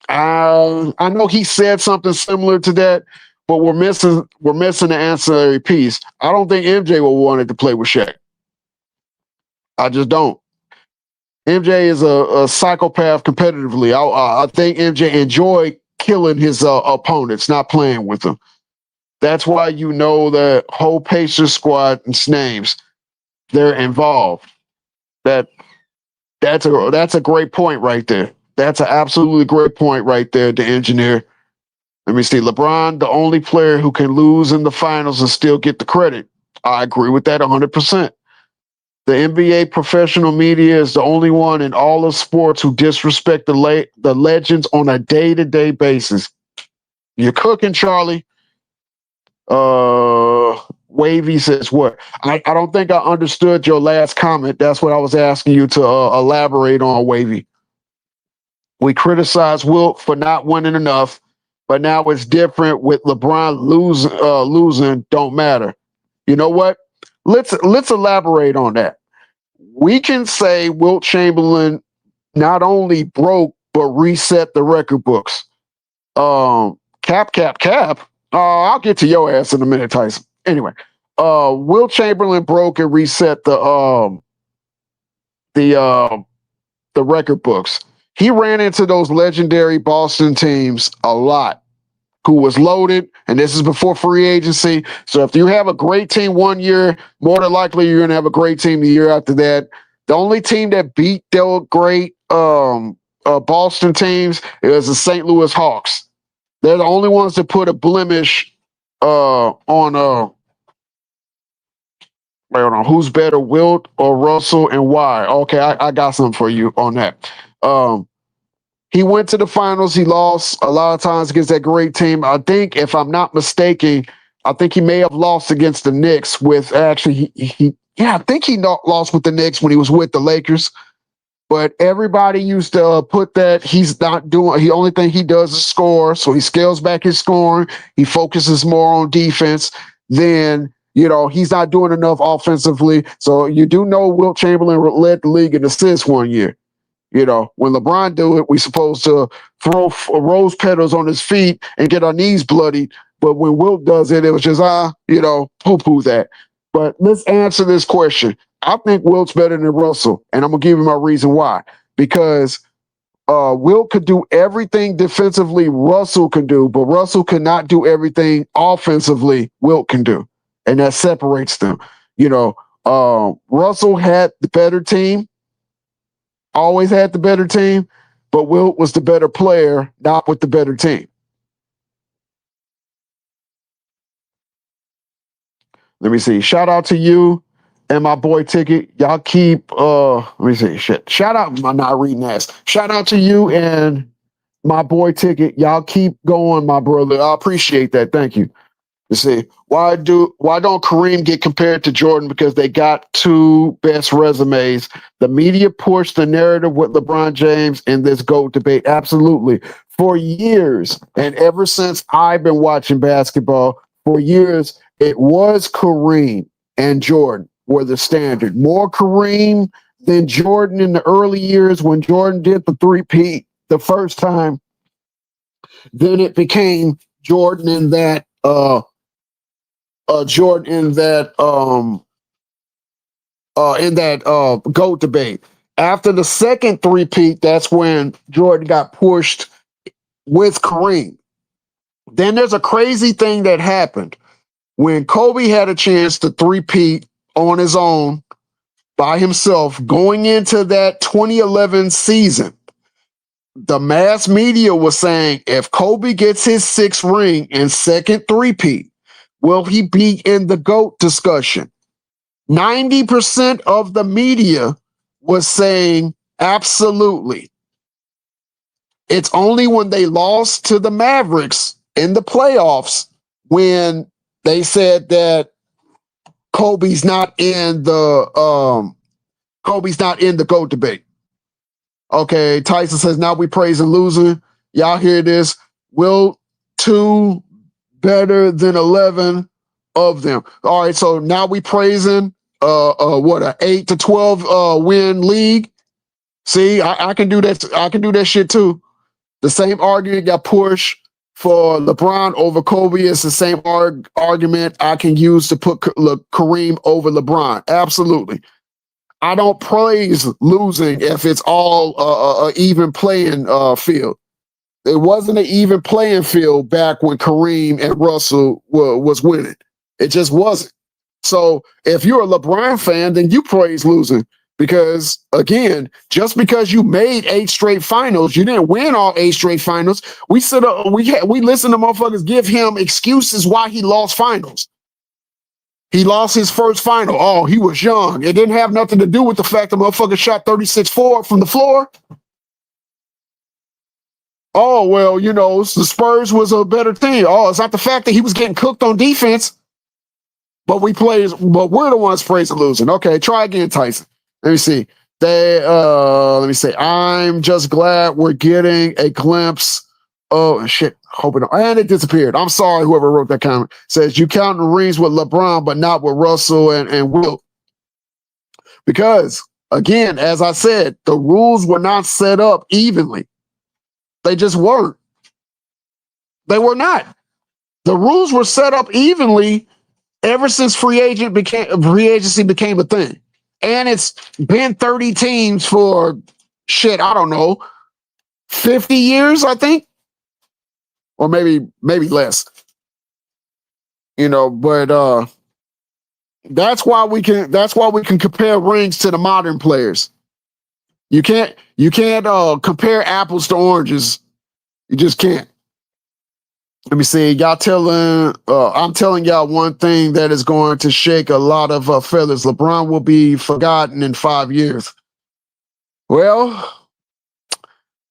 I know he said something similar to that, but we're missing the ancillary piece. I don't think MJ will want to play with Shaq. I just don't. MJ is a psychopath competitively. I think MJ enjoyed killing his opponents, not playing with them. That's why you know the whole Pacers squad and names, they're involved. That's a great point right there. That's an absolutely great point right there, the engineer. Let me see. LeBron, the only player who can lose in the finals and still get the credit. I agree with that 100%. The NBA professional media is the only one in all of sports who disrespect the legends on a day-to-day basis. You're cooking, Charlie. Wavy says what? I don't think I understood your last comment. That's what I was asking you to elaborate on, Wavy. We criticize Wilt for not winning enough, but now it's different with LeBron losing don't matter. You know what? Let's elaborate on that. We can say Wilt Chamberlain not only broke but reset the record books. Cap. I'll get to your ass in a minute, Tyson. Anyway, Wilt Chamberlain broke and reset the record books. He ran into those legendary Boston teams a lot, who was loaded, and this is before free agency. So if you have a great team one year, more than likely you're going to have a great team the year after that. The only team that beat their great Boston teams is the St. Louis Hawks. They're the only ones that put a blemish on Wait, hold on. Who's better, Wilt or Russell, and why? Okay, I got something for you on that. Um, he went to the finals. He lost a lot of times against that great team. I think, if I'm not mistaken, I think he may have lost against the Knicks with actually yeah, I think he lost with the Knicks when he was with the Lakers. But everybody used to put that he's not doing. The only thing he does is score, so he scales back his scoring. He focuses more on defense. Then he's not doing enough offensively. So you do know Wilt Chamberlain led the league in assists one year. When LeBron do it, we supposed to throw rose petals on his feet and get our knees bloodied. But when Wilt does it, it was just poo-poo that. But let's answer this question. I think Wilt's better than Russell, and I'm gonna give you my reason why. Because Wilt could do everything defensively Russell can do, but Russell cannot do everything offensively Wilt can do, and that separates them. Russell had the better team. Always had the better team, but Wilt was the better player, not with the better team. Let me see. Shout out to you and my boy Ticket. Y'all keep let me see. Shit. Shout out. I'm not reading that. Shout out to you and my boy Ticket. Y'all keep going, my brother. I appreciate that. Thank you. You see, why don't Kareem get compared to Jordan? Because they got two best resumes. The media pushed the narrative with LeBron James in this GOAT debate. Absolutely. For years, and ever since I've been watching basketball, for years, it was Kareem and Jordan were the standard. More Kareem than Jordan in the early years when Jordan did the three-peat the first time. Then it became Jordan in that GOAT debate. After the second three-peat, that's when Jordan got pushed with Kareem. Then there's a crazy thing that happened. When Kobe had a chance to three-peat on his own by himself going into that 2011 season, the mass media was saying, if Kobe gets his sixth ring and second three-peat, will he be in the GOAT discussion? 90% of the media was saying absolutely. It's only when they lost to the Mavericks in the playoffs when they said that Kobe's not in the GOAT debate. Okay, Tyson says, now we praising losing. Y'all hear this? Will 2 better than 11 of them? All right, so now we praising what, a 8 to 12 win league? See, I can do that. I can do that shit too. The same argument got pushed for LeBron over Kobe. It's the same argument I can use to put Kareem over LeBron. Absolutely. I don't praise losing if it's all a even playing field. It wasn't an even playing field back when Kareem and Russell was winning. It just wasn't. So if you're a LeBron fan, then you praise losing because, again, just because you made 8 straight finals, you didn't win all 8 straight finals. We listen to motherfuckers give him excuses why he lost finals. He lost his first final. Oh, he was young. It didn't have nothing to do with the fact the motherfucker shot 36-4 from the floor. Oh, well, the Spurs was a better team. Oh, it's not the fact that he was getting cooked on defense. But we're the ones praising losing. Okay, try again, Tyson. Let me see. Let me say, I'm just glad we're getting a glimpse. Oh shit. Hoping and it disappeared. I'm sorry, whoever wrote that comment. Says you counting rings with LeBron, but not with Russell and Wilt. Because, again, as I said, the rules were not set up evenly. They just weren't. They were not. The rules were set up evenly ever since free agency became a thing. And it's been 30 teams for shit, I don't know, 50 years, I think. Or maybe less. But that's why we can compare rings to the modern players. You can't compare apples to oranges. You just can't. Let me see. I'm telling y'all one thing that is going to shake a lot of feathers. LeBron will be forgotten in 5 years. Well,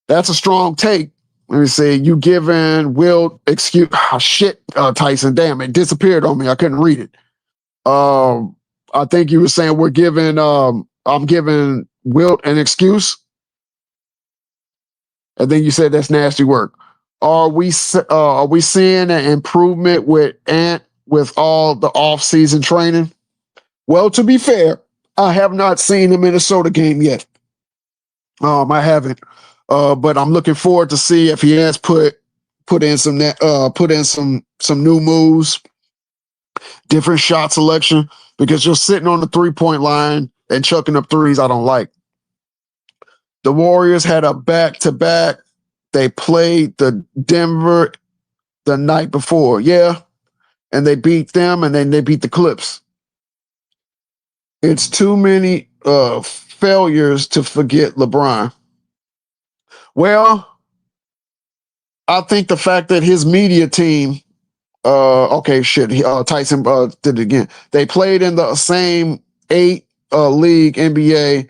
that's a strong take. Let me see. You giving Wilt excuse? Oh, shit, Tyson. Damn, it disappeared on me. I couldn't read it. I think you were saying we're giving. I'm giving Wilt an excuse. And then you said that's nasty work. Are we seeing an improvement with Ant with all the off-season training? Well, to be fair, I have not seen the Minnesota game yet. I haven't, but I'm looking forward to see if he has put in some new moves, different shot selection. Because just sitting on the 3-point line and chucking up threes, I don't like. The Warriors had a back-to-back. They played the Denver the night before, yeah, and they beat them, and then they beat the Clips. It's too many failures to forget LeBron. Well, I think the fact that his media team, Tyson did it again. They played in the same 8 league NBA.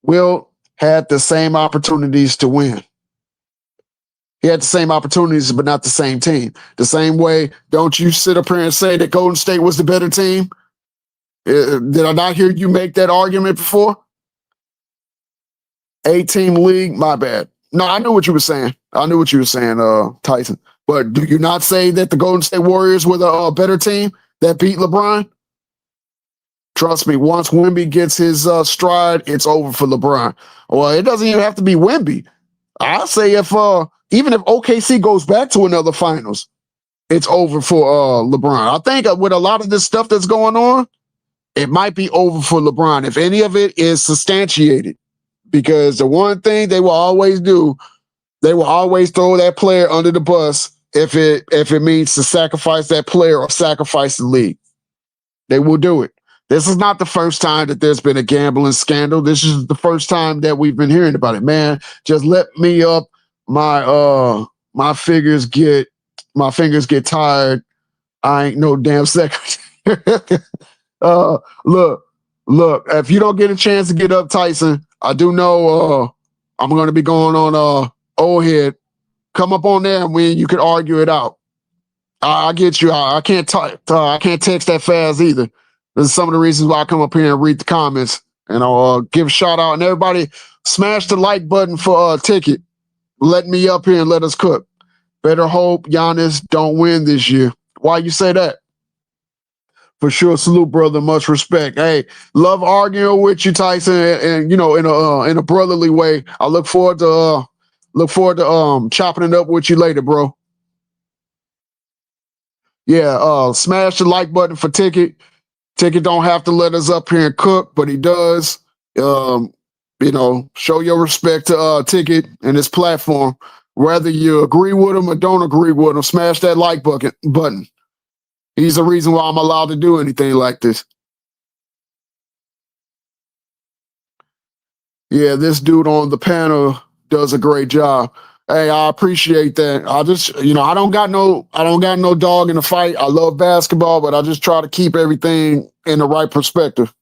Wilt had the same opportunities to win. He had the same opportunities, but not the same team. The same way, don't you sit up here and say that Golden State was the better team? Did I not hear you make that argument before? 8-team league, my bad. No, I knew what you were saying. Tyson. But do you not say that the Golden State Warriors were the better team that beat LeBron? Trust me, once Wemby gets his stride, it's over for LeBron. Well, it doesn't even have to be Wemby. I say even if OKC goes back to another finals, it's over for LeBron. I think with a lot of this stuff that's going on, it might be over for LeBron if any of it is substantiated. Because the one thing they will always do, they will always throw that player under the bus if it means to sacrifice that player or sacrifice the league. They will do it. This is not the first time that there's been a gambling scandal. This is the first time that we've been hearing about it. Man, just let me up. My fingers get tired. I ain't no damn secretary. Look, if you don't get a chance to get up, Tyson, I do know I'm gonna be going on old head. Come up on there and when you can argue it out. I get you. I can't text that fast either. This is some of the reasons why I come up here and read the comments. And I'll give a shout out. And everybody smash the like button for a ticket. Let me up here and let us cook. Better hope Giannis don't win this year. Why you say that? For sure, salute, brother. Much respect. Hey, love arguing with you, Tyson, and in a brotherly way. I look forward to chopping it up with you later, bro. Yeah, smash the like button for Ticket. Ticket don't have to let us up here and cook, but he does. Show your respect to Ticket and his platform. Whether you agree with him or don't agree with him, smash that like button. He's the reason why I'm allowed to do anything like this. Yeah, this dude on the panel does a great job. Hey, I appreciate that. I just, I don't got no dog in the fight. I love basketball, but I just try to keep everything in the right perspective.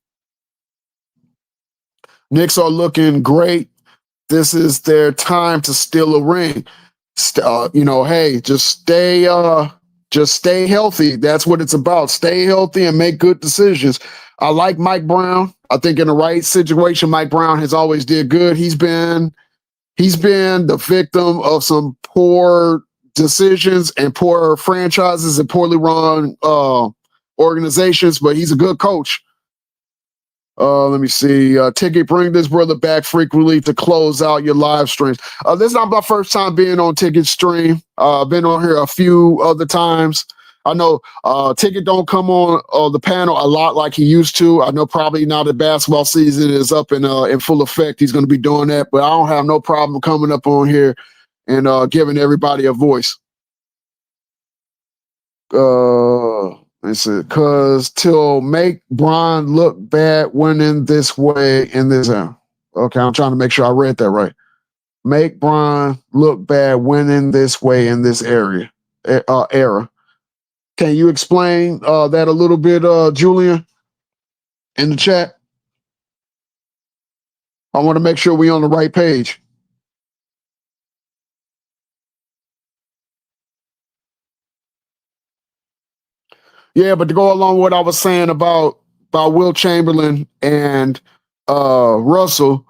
Knicks are looking great. This is their time to steal a ring. Hey, just stay healthy. That's what it's about. Stay healthy and make good decisions. I like Mike Brown. I think in the right situation, Mike Brown has always did good. He's been the victim of some poor decisions and poor franchises and poorly run organizations, but he's a good coach. Let me see. Ticket, bring this brother back frequently to close out your live streams. This is not my first time being on Ticket's stream. I've been on here a few other times. I know Ticket don't come on the panel a lot like he used to. I know probably now that basketball season is up in full effect, he's going to be doing that. But I don't have no problem coming up on here and giving everybody a voice. Because to make Bron look bad winning this way in this area. Okay, I'm trying to make sure I read that right. Make Bron look bad winning this way in this area. era. Can you explain that a little bit, Julian, in the chat? I want to make sure we're on the right page. Yeah, but to go along with what I was saying about Wilt Chamberlain and Russell,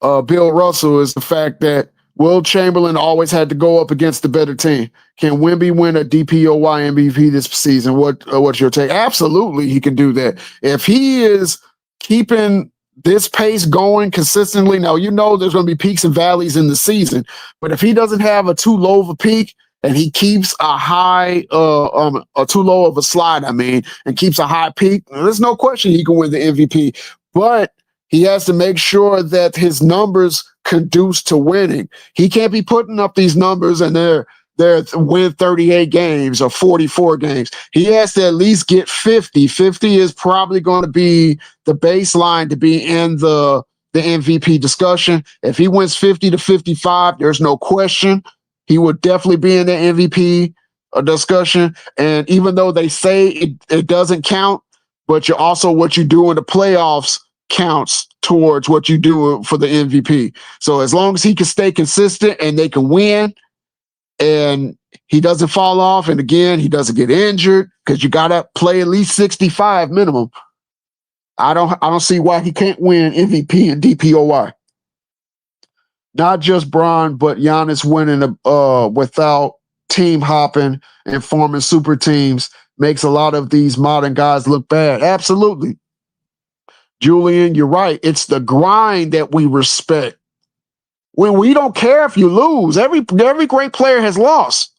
Bill Russell, is the fact that Wilt Chamberlain always had to go up against the better team. Can Wemby win a DPOY MVP this season? What's your take? Absolutely, he can do that. If he is keeping this pace going consistently, now you know there's going to be peaks and valleys in the season, but if he doesn't have a too low of a peak and he keeps a high, a too low of a slide, and keeps a high peak, there's no question he can win the MVP. But he has to make sure that his numbers conduce to winning. He can't be putting up these numbers and they're win 38 games or 44 games. He has to at least get 50. 50 is probably going to be the baseline to be in the MVP discussion. If he wins 50 to 55, there's no question he would definitely be in the MVP discussion. And even though they say it doesn't count, but you're also what you do in the playoffs counts towards what you do for the MVP. So as long as he can stay consistent and they can win and he doesn't fall off, and again, he doesn't get injured, because you got to play at least 65 minimum. I don't see why he can't win MVP and DPOY. Not just Bron, but Giannis winning without team hopping and forming super teams makes a lot of these modern guys look bad. Absolutely. Julian, you're right. It's the grind that we respect. When we don't care if you lose. Every great player has lost.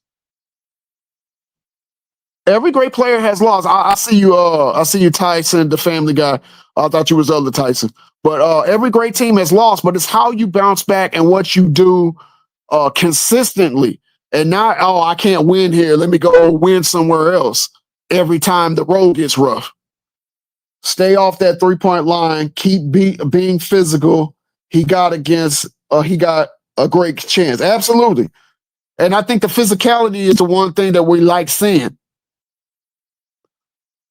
Every great player has lost. I see you, Tyson, the Family Guy. I thought you was the other Tyson. But every great team has lost, but it's how you bounce back and what you do consistently. And not, I can't win here. Let me go win somewhere else every time the road gets rough. Stay off that three-point line. Keep being physical. He got a great chance. Absolutely. And I think the physicality is the one thing that we like seeing.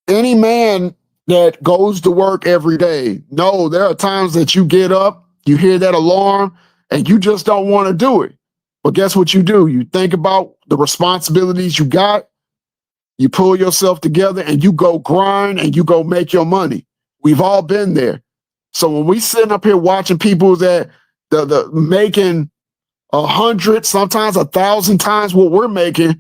Any man that goes to work every day, no, there are times that you get up, you hear that alarm, and you just don't want to do it. But guess what you do? You think about the responsibilities you got, you pull yourself together, and you go grind, and you go make your money. We've all been there. So when we sitting up here watching people that the making 100, sometimes 1,000 times what we're making,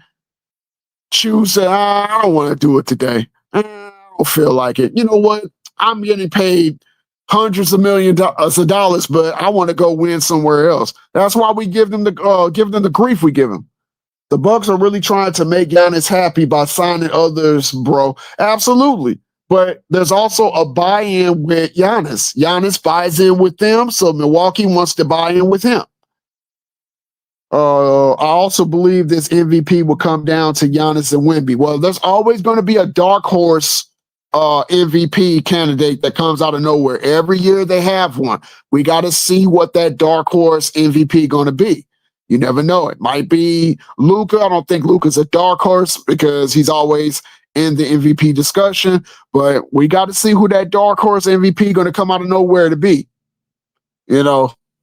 choose that I don't want to do it today. I don't feel like it. You know what? I'm getting paid hundreds of millions of dollars, but I want to go win somewhere else. That's why we give them the grief we give them. The Bucks are really trying to make Giannis happy by signing others, bro. Absolutely. But there's also a buy-in with Giannis. Giannis buys in with them, so Milwaukee wants to buy in with him. I also believe this MVP will come down to Giannis and Wemby. Well, there's always going to be a dark horse MVP candidate that comes out of nowhere. Every year they have one. We got to see what that dark horse MVP going to be. You never know. It might be Luka. I don't think Luka's a dark horse because he's always in the MVP discussion, but we got to see who that dark horse MVP going to come out of nowhere to be.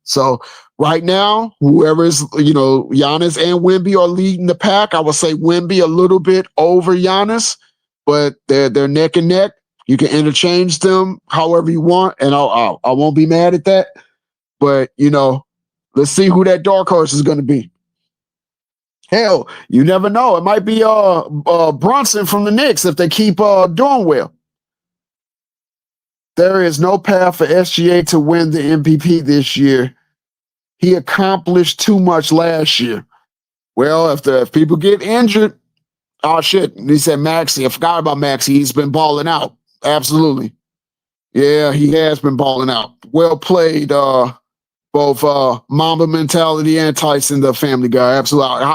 So right now, whoever is, Giannis and Wemby are leading the pack. I would say Wemby a little bit over Giannis, but they're neck and neck. You can interchange them however you want, and I won't be mad at that. But let's see who that dark horse is going to be. Hell, you never know. It might be Brunson from the Knicks if they keep doing well. There is no path for SGA to win the MVP this year. He accomplished too much last year. Well, if people get injured, oh shit. He said Maxey. I forgot about Maxey. He's been balling out. Absolutely. Yeah, he has been balling out. Well played, both Mamba Mentality and Tyson, the Family Guy. Absolutely.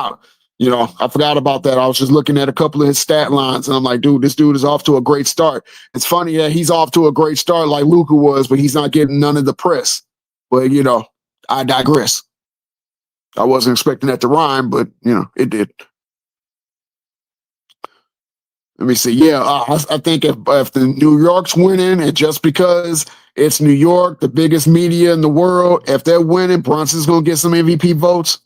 I forgot about that. I was just looking at a couple of his stat lines, and I'm like, dude, this dude is off to a great start. It's funny that he's off to a great start like Luka was, but he's not getting none of the press. But, I digress. I wasn't expecting that to rhyme, but, it did. Let me see. Yeah, I think if the New York's winning, and just because it's New York, the biggest media in the world, if they're winning, Brunson's gonna get some MVP votes.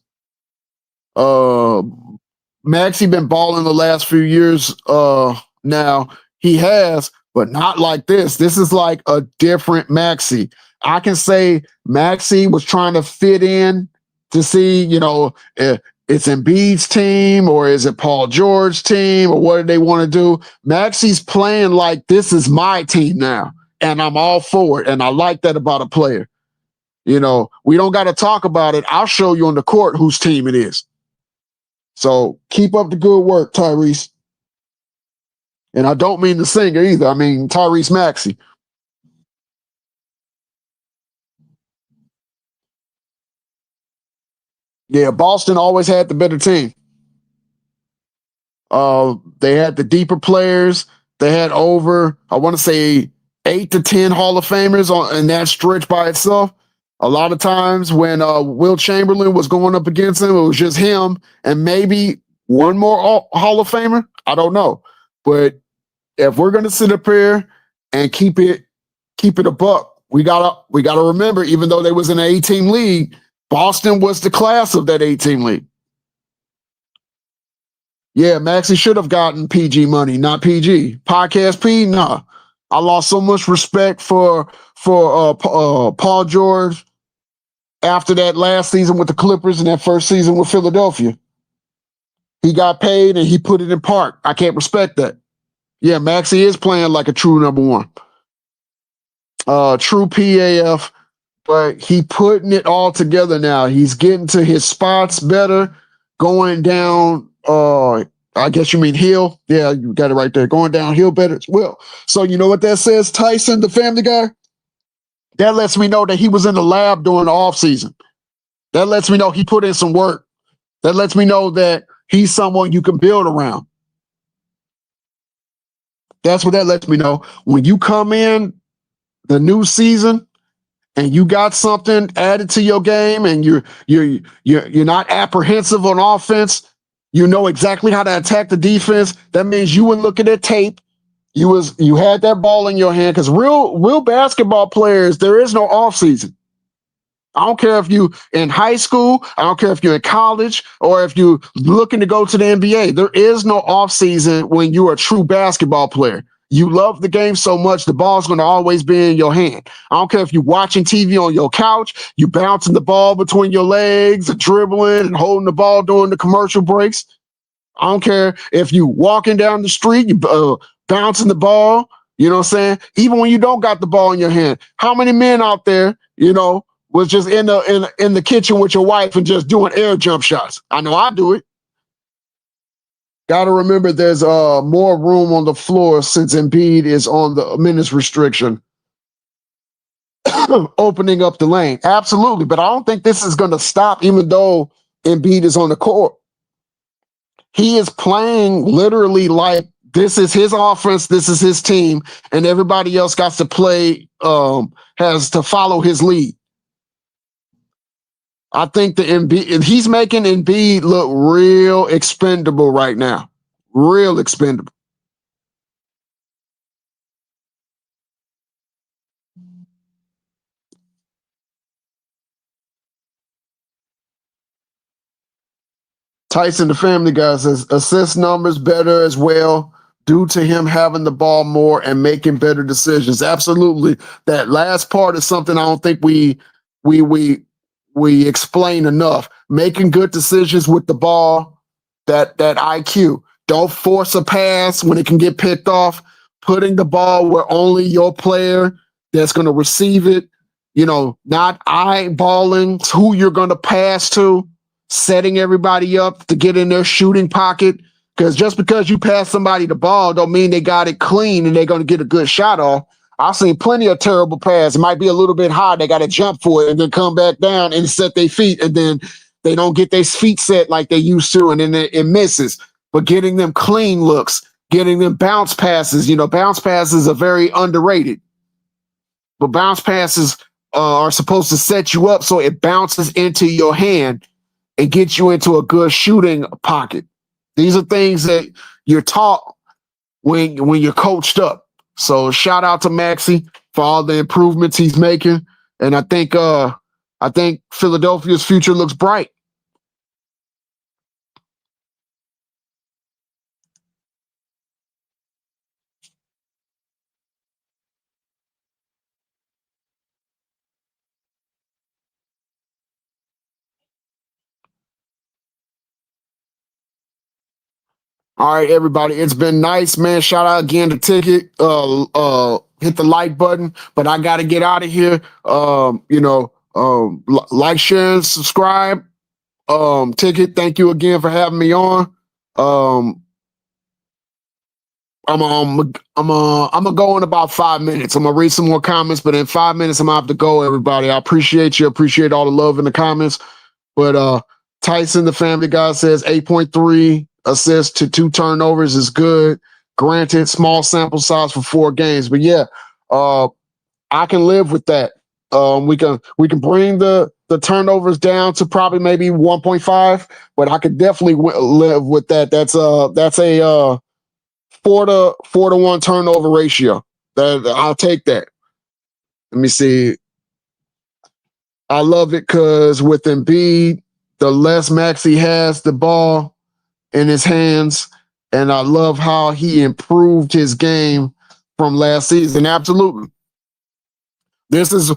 Maxey been balling the last few years. Now he has, but not like this. This is like a different Maxey. I can say Maxey was trying to fit in to see, it's Embiid's team or is it Paul George's team or what do they want to do? Maxey's playing like this is my team now, and I'm all for it. And I like that about a player. We don't got to talk about it. I'll show you on the court whose team it is. So keep up the good work, Tyrese. And I don't mean the singer either. I mean Tyrese Maxey. Yeah, Boston always had the better team. They had the deeper players. They had over, I want to say, 8 to 10 Hall of Famers in that stretch by itself. A lot of times when Wilt Chamberlain was going up against him, it was just him and maybe one more Hall of Famer. I don't know. But if we're going to sit up here and keep it a buck, we gotta remember, even though they was in an 8-team league, Boston was the class of that 8-team league. Yeah, Maxey should have gotten PG money, not PG. Podcast P, nah. I lost so much respect for Paul George after that last season with the Clippers and that first season with Philadelphia. He got paid and he put it in park. I can't respect that. Yeah, Maxey is playing like a true number one. True PAF, but he putting it all together now. He's getting to his spots better, going down, I guess you mean hill. Yeah, you got it right there. Going downhill better as well. So you know what that says, Tyson, the Family Guy? That lets me know that he was in the lab during the offseason. That lets me know he put in some work. That lets me know that he's someone you can build around. That's what that lets me know. When you come in the new season and you got something added to your game and you're not apprehensive on offense, you know exactly how to attack the defense. That means you were looking at tape. You had that ball in your hand, because real basketball players, there is no off season. I don't care if you in high school, I don't care if you're in college, or if you're looking to go to the NBA. There is no off season when you're a true basketball player. You love the game so much, the ball's going to always be in your hand. I don't care if you're watching TV on your couch, you bouncing the ball between your legs, dribbling and holding the ball during the commercial breaks. I don't care if you walking down the street, you bouncing the ball, you know what I'm saying? Even when you don't got the ball in your hand. How many men out there, was just in the kitchen with your wife and just doing air jump shots? I know I do it. Got to remember there's more room on the floor since Embiid is on the minutes restriction, opening up the lane. Absolutely, but I don't think this is going to stop even though Embiid is on the court. He is playing literally like this is his offense, this is his team, and everybody else got to play, has to follow his lead. I think he's making Embiid look real expendable right now. Real expendable. Tyson, the Family Guy, says assist numbers better as well due to him having the ball more and making better decisions. Absolutely. That last part is something I don't think we explain enough. Making good decisions with the ball, that IQ. Don't force a pass when it can get picked off. Putting the ball where only your player that's going to receive it, not eyeballing who you're going to pass to, setting everybody up to get in their shooting pocket. Because just because you pass somebody the ball don't mean they got it clean and they're going to get a good shot off. I've seen plenty of terrible passes. It might be a little bit high. They got to jump for it and then come back down and set their feet. And then they don't get their feet set like they used to. And then it misses. But getting them clean looks, getting them bounce passes. Bounce passes are very underrated. But bounce passes are supposed to set you up so it bounces into your hand and get you into a good shooting pocket. These are things that you're taught when you're coached up. So shout out to Maxey for all the improvements he's making, and I think Philadelphia's future looks bright. All right, everybody. It's been nice, man. Shout out again to Ticket. Hit the like button, but I gotta get out of here. Like, share, and subscribe. Ticket, thank you again for having me on. I'm gonna go in about 5 minutes. I'm gonna read some more comments, but in 5 minutes I'm gonna have to go, everybody. I appreciate you. Appreciate all the love in the comments. But Tyson, the Family Guy, says 8.3 assists to 2 turnovers is good. Granted, small sample size for 4 games, but yeah, I can live with that. We can bring the turnovers down to probably maybe 1.5, but I could definitely live with that. That's a 4 to 1 turnover ratio. I'll take that. Let me see. I love it because with Embiid, the less Maxey has the ball in his hands, and I love how he improved his game from last season. Absolutely. This is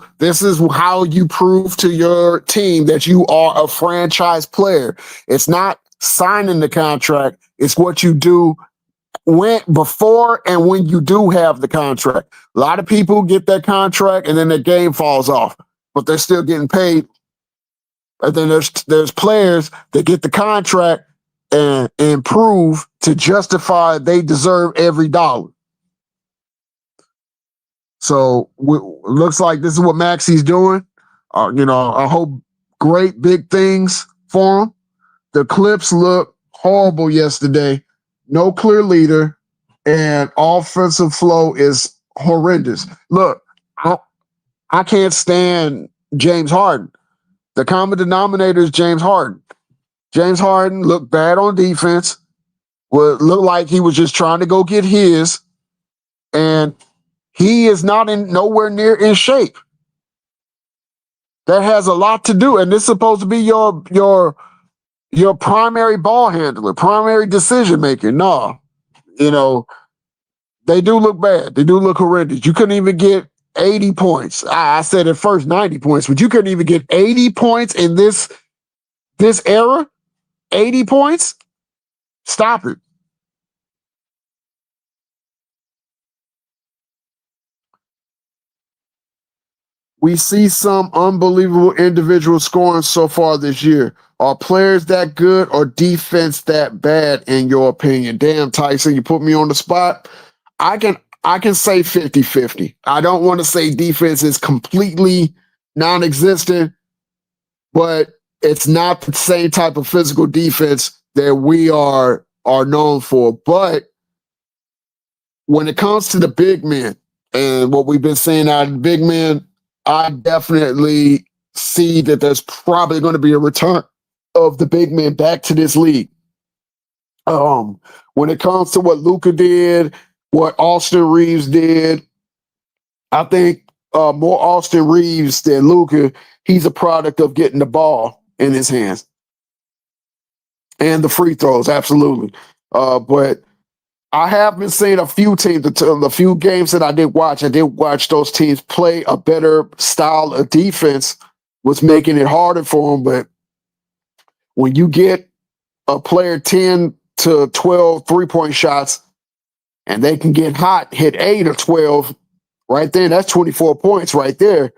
how you prove to your team that you are a franchise player. It's not signing the contract. It's what you do before and when you do have the contract. A lot of people get that contract and then their game falls off, but they're still getting paid. And then there's players that get the contract and improve to justify they deserve every dollar. So looks like this is what Maxey's doing. I hope great big things for him. The Clips look horrible yesterday. No clear leader, and offensive flow is horrendous. Look, I can't stand James Harden. The common denominator is James Harden. James Harden looked bad on defense. Looked like he was just trying to go get his, and he is nowhere near in shape. That has a lot to do, and this is supposed to be your primary ball handler, primary decision maker. No, they do look bad. They do look horrendous. You couldn't even get 80 points. I said at first 90 points, but you couldn't even get 80 points in this era. 80 points? Stop it. We see some unbelievable individual scoring so far this year. Are players that good or defense that bad, in your opinion? Damn, Tyson, you put me on the spot. I can say 50-50. I don't want to say defense is completely non-existent, but it's not the same type of physical defense that we are known for. But when it comes to the big men and what we've been seeing out of the big men, I definitely see that there's probably going to be a return of the big men back to this league. When it comes to what Luka did, what Austin Reeves did, I think more Austin Reeves than Luka. He's a product of getting the ball in his hands and the free throws, absolutely. But I have been seeing a few teams, the few games that I did watch those teams play a better style of defense, was making it harder for them. But when you get a player 10 to 12 three-point shots and they can get hot, hit 8 or 12, right there, that's 24 points right there.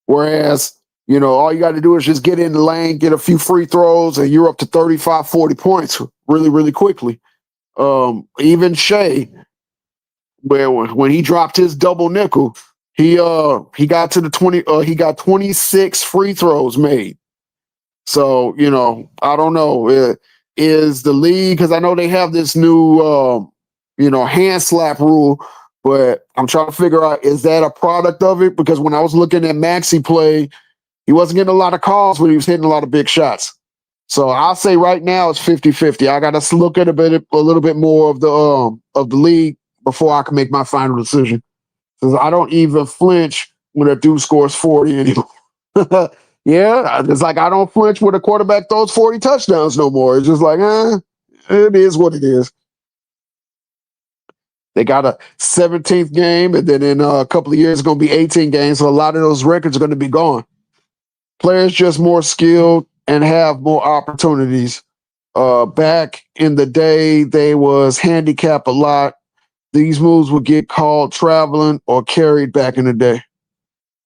Whereas, all you got to do is just get in the lane, get a few free throws, and you're up to 35, 40 points really, really quickly. Even Shea, when he dropped his double nickel, he got to the 20. He got 26 free throws made. So I don't know. Is the league, because I know they have this new hand slap rule, but I'm trying to figure out, is that a product of it? Because when I was looking at Maxey play, he wasn't getting a lot of calls, but he was hitting a lot of big shots. So I'll say right now it's 50-50. I got to look at a little bit more of the league before I can make my final decision. Because I don't even flinch when a dude scores 40 anymore. Yeah, it's like I don't flinch when a quarterback throws 40 touchdowns no more. It's just like, it is what it is. They got a 17th game, and then in a couple of years, it's going to be 18 games. So a lot of those records are going to be gone. Players just more skilled and have more opportunities. Back in the day, they was handicapped a lot. These moves would get called traveling or carried back in the day.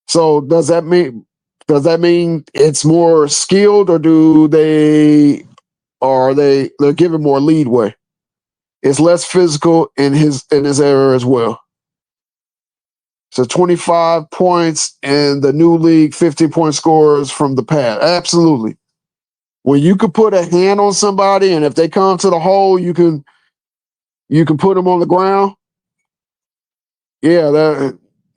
So does that mean it's more skilled, or they're giving more leadway? It's less physical in his era as well. So 25 points in the new league, 50-point scorers from the past. Absolutely. When you could put a hand on somebody, and if they come to the hole, you can put them on the ground. Yeah,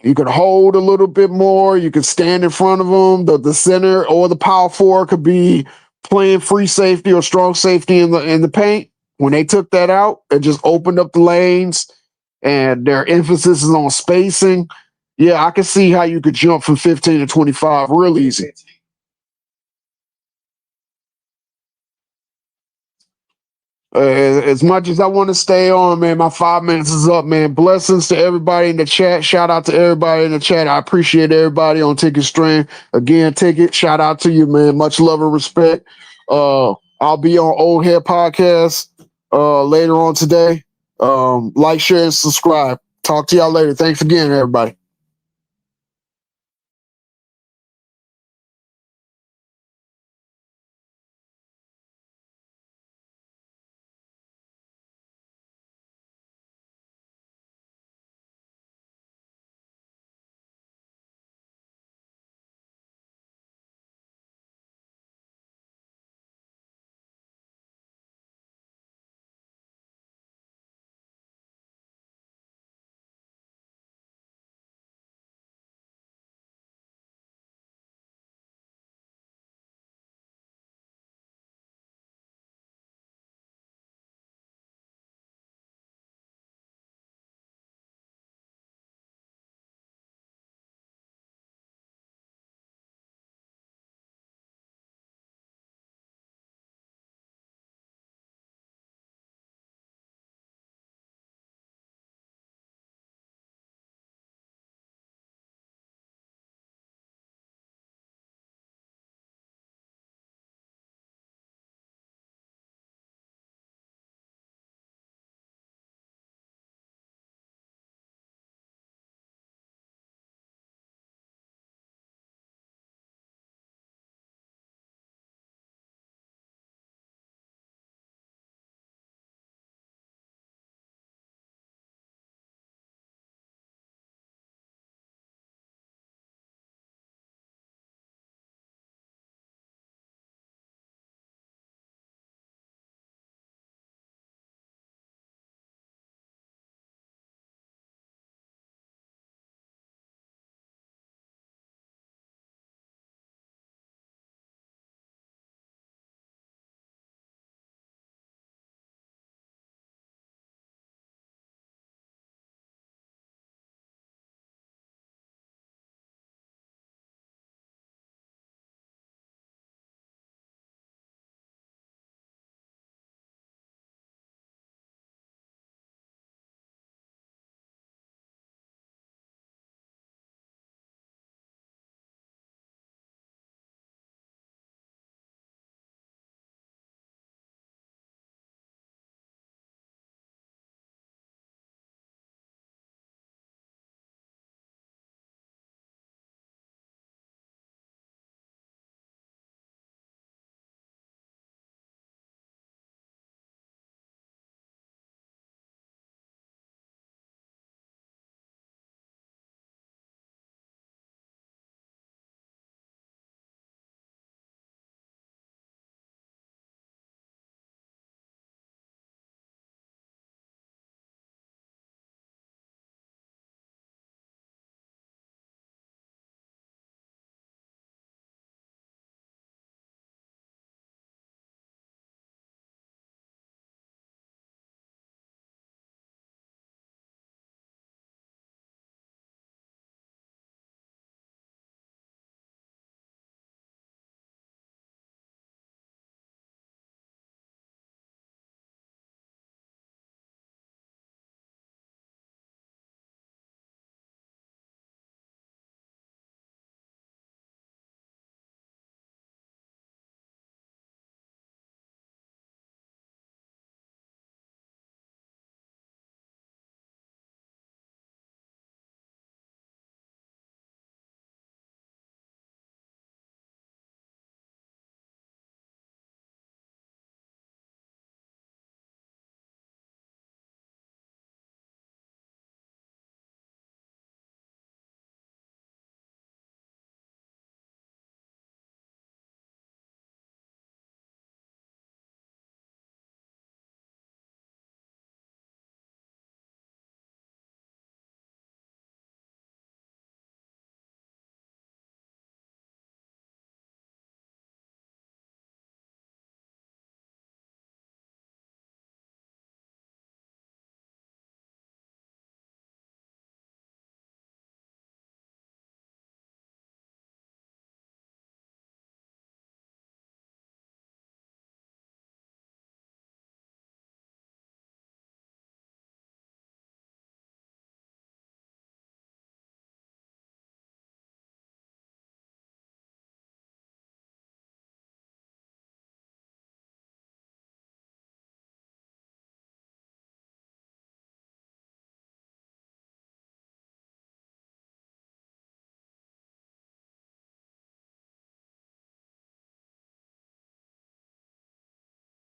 you could hold a little bit more. You could stand in front of them. The center or the power forward could be playing free safety or strong safety in the paint. When they took that out, it just opened up the lanes, and their emphasis is on spacing. Yeah, I can see how you could jump from 15 to 25 real easy. As much as I want to stay on, man, my 5 minutes is up, man. Blessings to everybody in the chat. Shout out to everybody in the chat. I appreciate everybody on Ticket Stream. Again, Ticket, shout out to you, man. Much love and respect. I'll be on Old Head Podcast later on today. Like, share, and subscribe. Talk to y'all later. Thanks again, everybody.